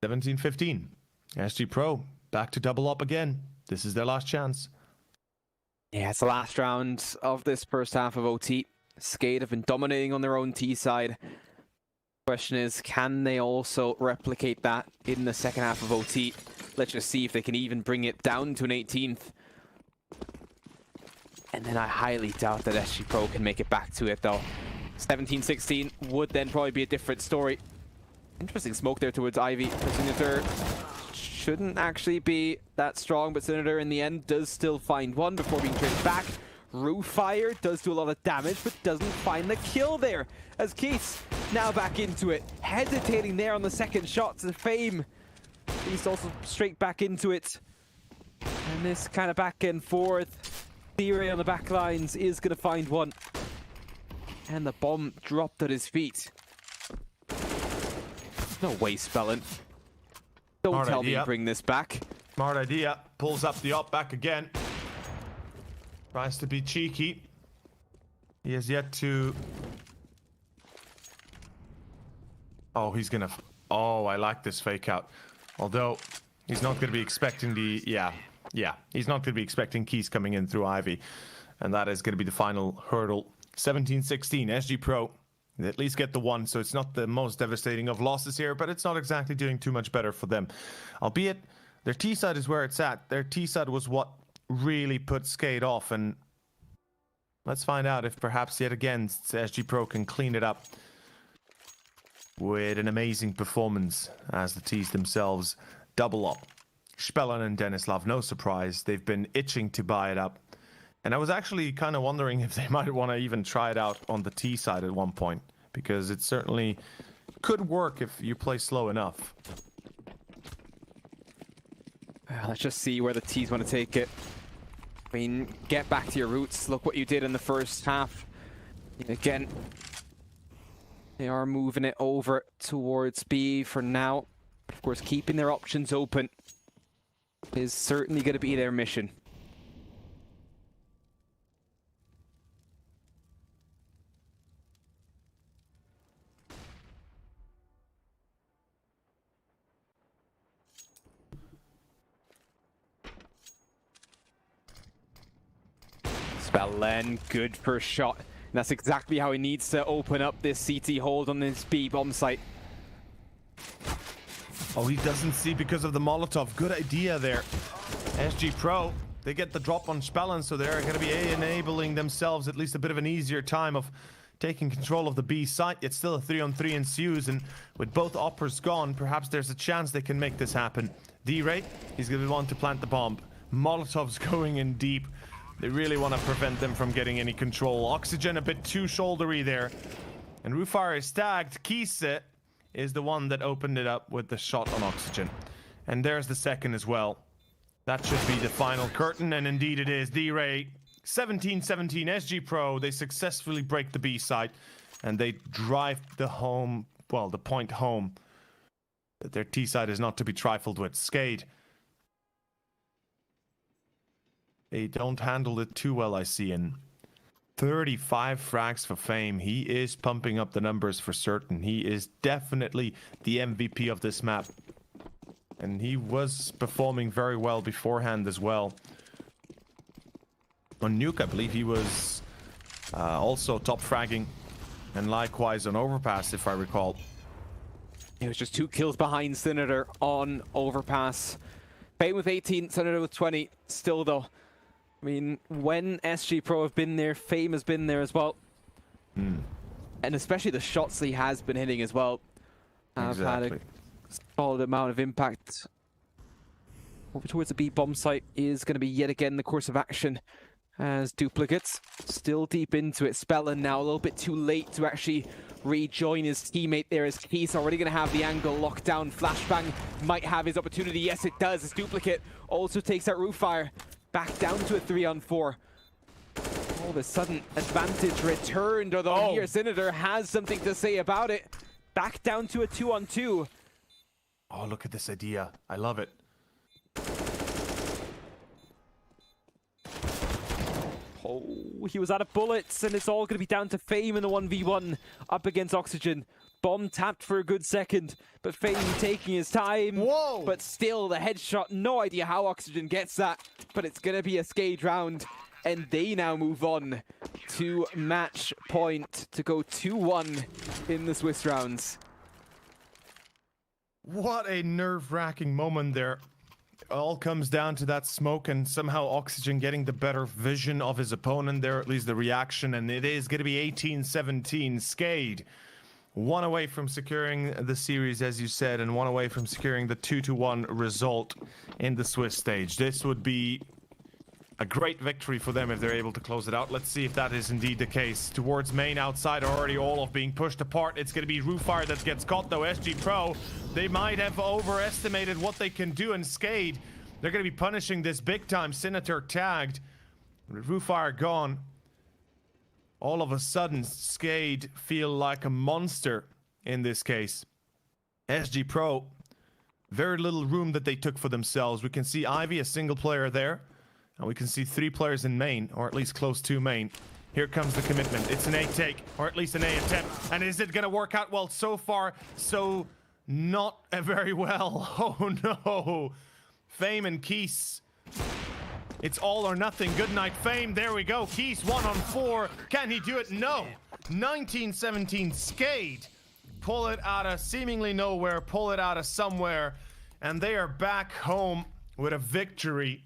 17-15. SG.pro back to double up again. This is their last chance.
Yeah, it's the last round of this first half of OT. SKADE have been dominating on their own T side. Question is, can they also replicate that in the second half of OT? Let's just see if they can even bring it down to an 18th. And then I highly doubt that SG.pro can make it back to it, though. 17-16 would then probably be a different story. Interesting smoke there towards Ivy. Senator shouldn't actually be that strong, but Senator in the end does still find one before being traded back. Roof fire does do a lot of damage, but doesn't find the kill there. As Keith now back into it, hesitating there on the second shot to Fame. He's also straight back into it. And this kind of back and forth. Theory on the back lines is going to find one. And the bomb dropped at his feet. No way, Spellin. Don't
Smart
tell
idea.
me you bring this back.
Smart idea. Pulls up the op back again. Tries to be cheeky. He has yet to... Oh, he's gonna... Oh, I like this fake out. Although, he's not gonna be expecting the... Yeah. He's not gonna be expecting Keys coming in through Ivy. And that is gonna be the final hurdle. 17-16, SG.pro. They at least get the one, so it's not the most devastating of losses here, but it's not exactly doing too much better for them. Albeit, their T-side is where it's at. Their T-side was what really put SKADE off, and let's find out if perhaps yet again SG.pro can clean it up with an amazing performance as the T's themselves double up. Spellin and Denislav, no surprise, they've been itching to buy it up. And I was actually kind of wondering if they might want to even try it out on the T side at one point, because it certainly could work if you play slow enough.
Let's just see where the T's want to take it. I mean, get back to your roots. Look what you did in the first half. Again, they are moving it over towards B for now. Of course, keeping their options open is certainly going to be their mission. Spellin, good first shot. And that's exactly how he needs to open up this CT hold on this B bomb site.
Oh, he doesn't see because of the Molotov. Good idea there. SG.pro, they get the drop on Spellin, so they're going to be enabling themselves at least a bit of an easier time of taking control of the B site. It's still a 3-on-3 ensues, and with both oppers gone, perhaps there's a chance they can make this happen. D-Ray, he's going to be one to plant the bomb. Molotov's going in deep. They really want to prevent them from getting any control. Oxygen a bit too shouldery there. And Rufire is tagged. Kise is the one that opened it up with the shot on Oxygen. And there's the second as well. That should be the final curtain, and indeed it is. D-Ray, 17-17, SG.pro. They successfully break the B site, and they drive the point home. That their T side is not to be trifled with. SKADE, they don't handle it too well, I see. And 35 frags for Fame. He is pumping up the numbers for certain. He is definitely the MVP of this map. And he was performing very well beforehand as well. On Nuke, I believe he was also top fragging. And likewise on Overpass, if I recall.
It was just 2 kills behind Senator on Overpass. Fame with 18, Senator with 20. Still though, I mean, when SG.pro have been there, Fame has been there as well. And especially the shots he has been hitting as well have had a solid amount of impact. Over towards the B bomb site is going to be yet again the course of action as Duplicates still deep into it. Spellin now a little bit too late to actually rejoin his teammate there, as he's already going to have the angle locked down. Flashbang might have his opportunity. Yes, it does. As Duplicate also takes that roof fire. Back down to a 3-on-4. All of a sudden, advantage returned, although here Senator has something to say about it. Back down to a 2-on-2.
Oh, look at this idea. I love it.
Oh, he was out of bullets, and it's all going to be down to Fame in the 1v1 up against Oxygen. Bomb tapped for a good second, but Fame taking his time.
Whoa!
But still, the headshot, no idea how Oxygen gets that, but it's going to be a SKADE round, and they now move on to match point to go 2-1 in the Swiss rounds.
What a nerve-wracking moment there. It all comes down to that smoke and somehow Oxygen getting the better vision of his opponent there, at least the reaction, and it is going to be 18-17 SKADE one away from securing the series, as you said, and one away from securing the 2-1 result in the Swiss stage. This would be a great victory for them if they're able to close it out. Let's see if that is indeed the case. Towards main outside already, Olaf being pushed apart. It's going to be Roofire that gets caught though. SG.pro, they might have overestimated what they can do, and SKADE, they're going to be punishing this big time. Senator tagged. With Roofire gone, all of a sudden SKADE feel like a monster in this case. SG.pro, very little room that they took for themselves. We can see Ivy, a single player there. And we can see 3 players in main, or at least close to main. Here comes the commitment. It's an A take, or at least an A attempt. And is it going to work out? Well, so far, so not very well. Oh no. Fame and Keys. It's all or nothing. Good night, Fame. There we go. Keys 1-on-4. Can he do it? No. 19-17 SKADE. Pull it out of seemingly nowhere. Pull it out of somewhere. And they are back home with a victory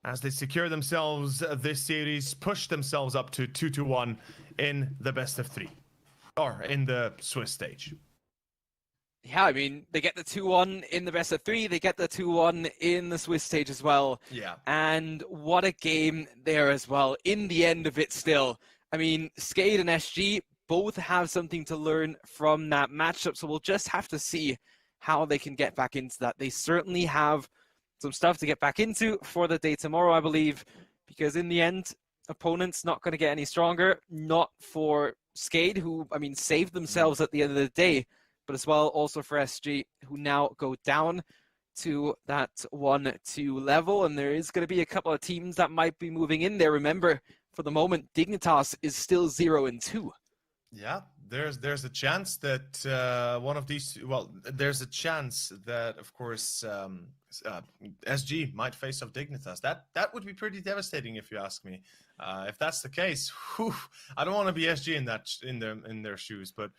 as they secure themselves this series, push themselves up to 2-1 in the best of 3, or in the Swiss stage.
Yeah, I mean, they get the 2-1 in the best of 3, they get the 2-1 in the Swiss stage as well.
Yeah.
And what a game there as well, in the end of it still. I mean, SKADE and SG both have something to learn from that matchup, so we'll just have to see how they can get back into that. They certainly have some stuff to get back into for the day tomorrow, I believe, because in the end, opponents not going to get any stronger, not for SKADE, who, I mean, saved themselves at the end of the day, but as well also for SG, who now go down to that 1-2 level, and there is going to be a couple of teams that might be moving in there. Remember, for the moment, Dignitas is still 0-2.
Yeah, there's a chance that one of these, well, there's a chance that, of course, SG might face off Dignitas. That would be pretty devastating if you ask me. If that's the case, whew, I don't want to be SG in their shoes, but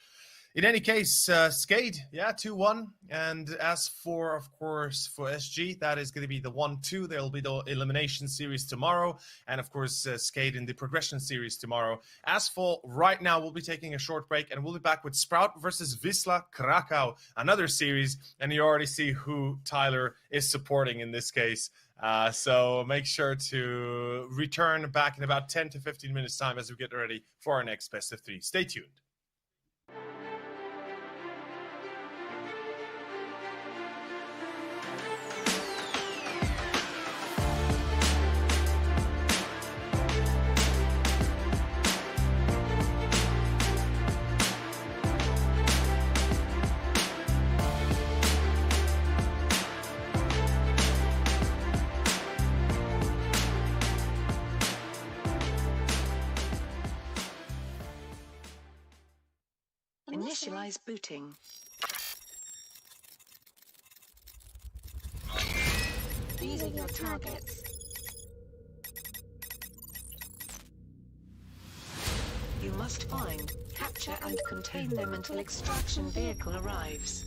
in any case, SKADE, yeah, 2-1. And as for, of course, for SG, that is going to be the 1-2. There will be the elimination series tomorrow. And, of course, SKADE in the progression series tomorrow. As for right now, we'll be taking a short break. And we'll be back with Sprout versus Wisla Krakow, another series. And you already see who Tyler is supporting in this case. So make sure to return back in about 10 to 15 minutes time as we get ready for our next best of 3. Stay tuned.
Initialize booting. These are your targets. You must find, capture and contain them until extraction vehicle arrives.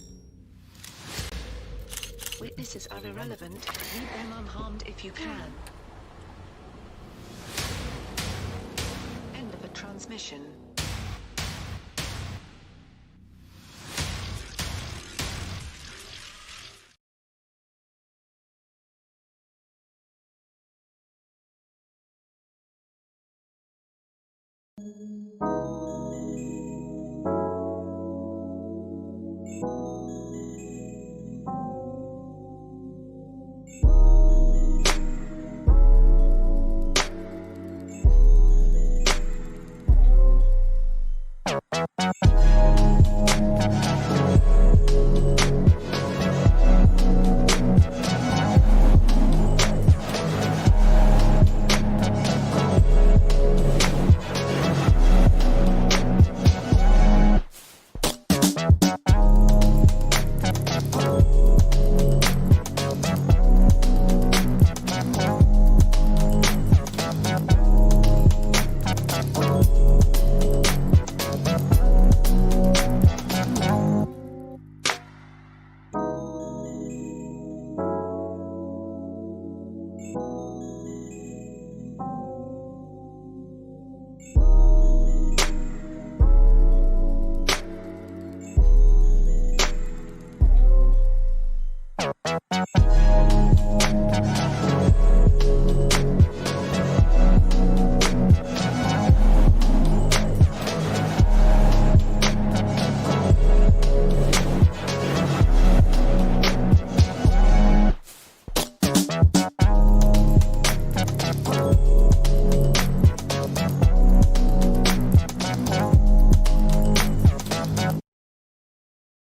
Witnesses are irrelevant. Leave them unharmed if you can. End of a transmission.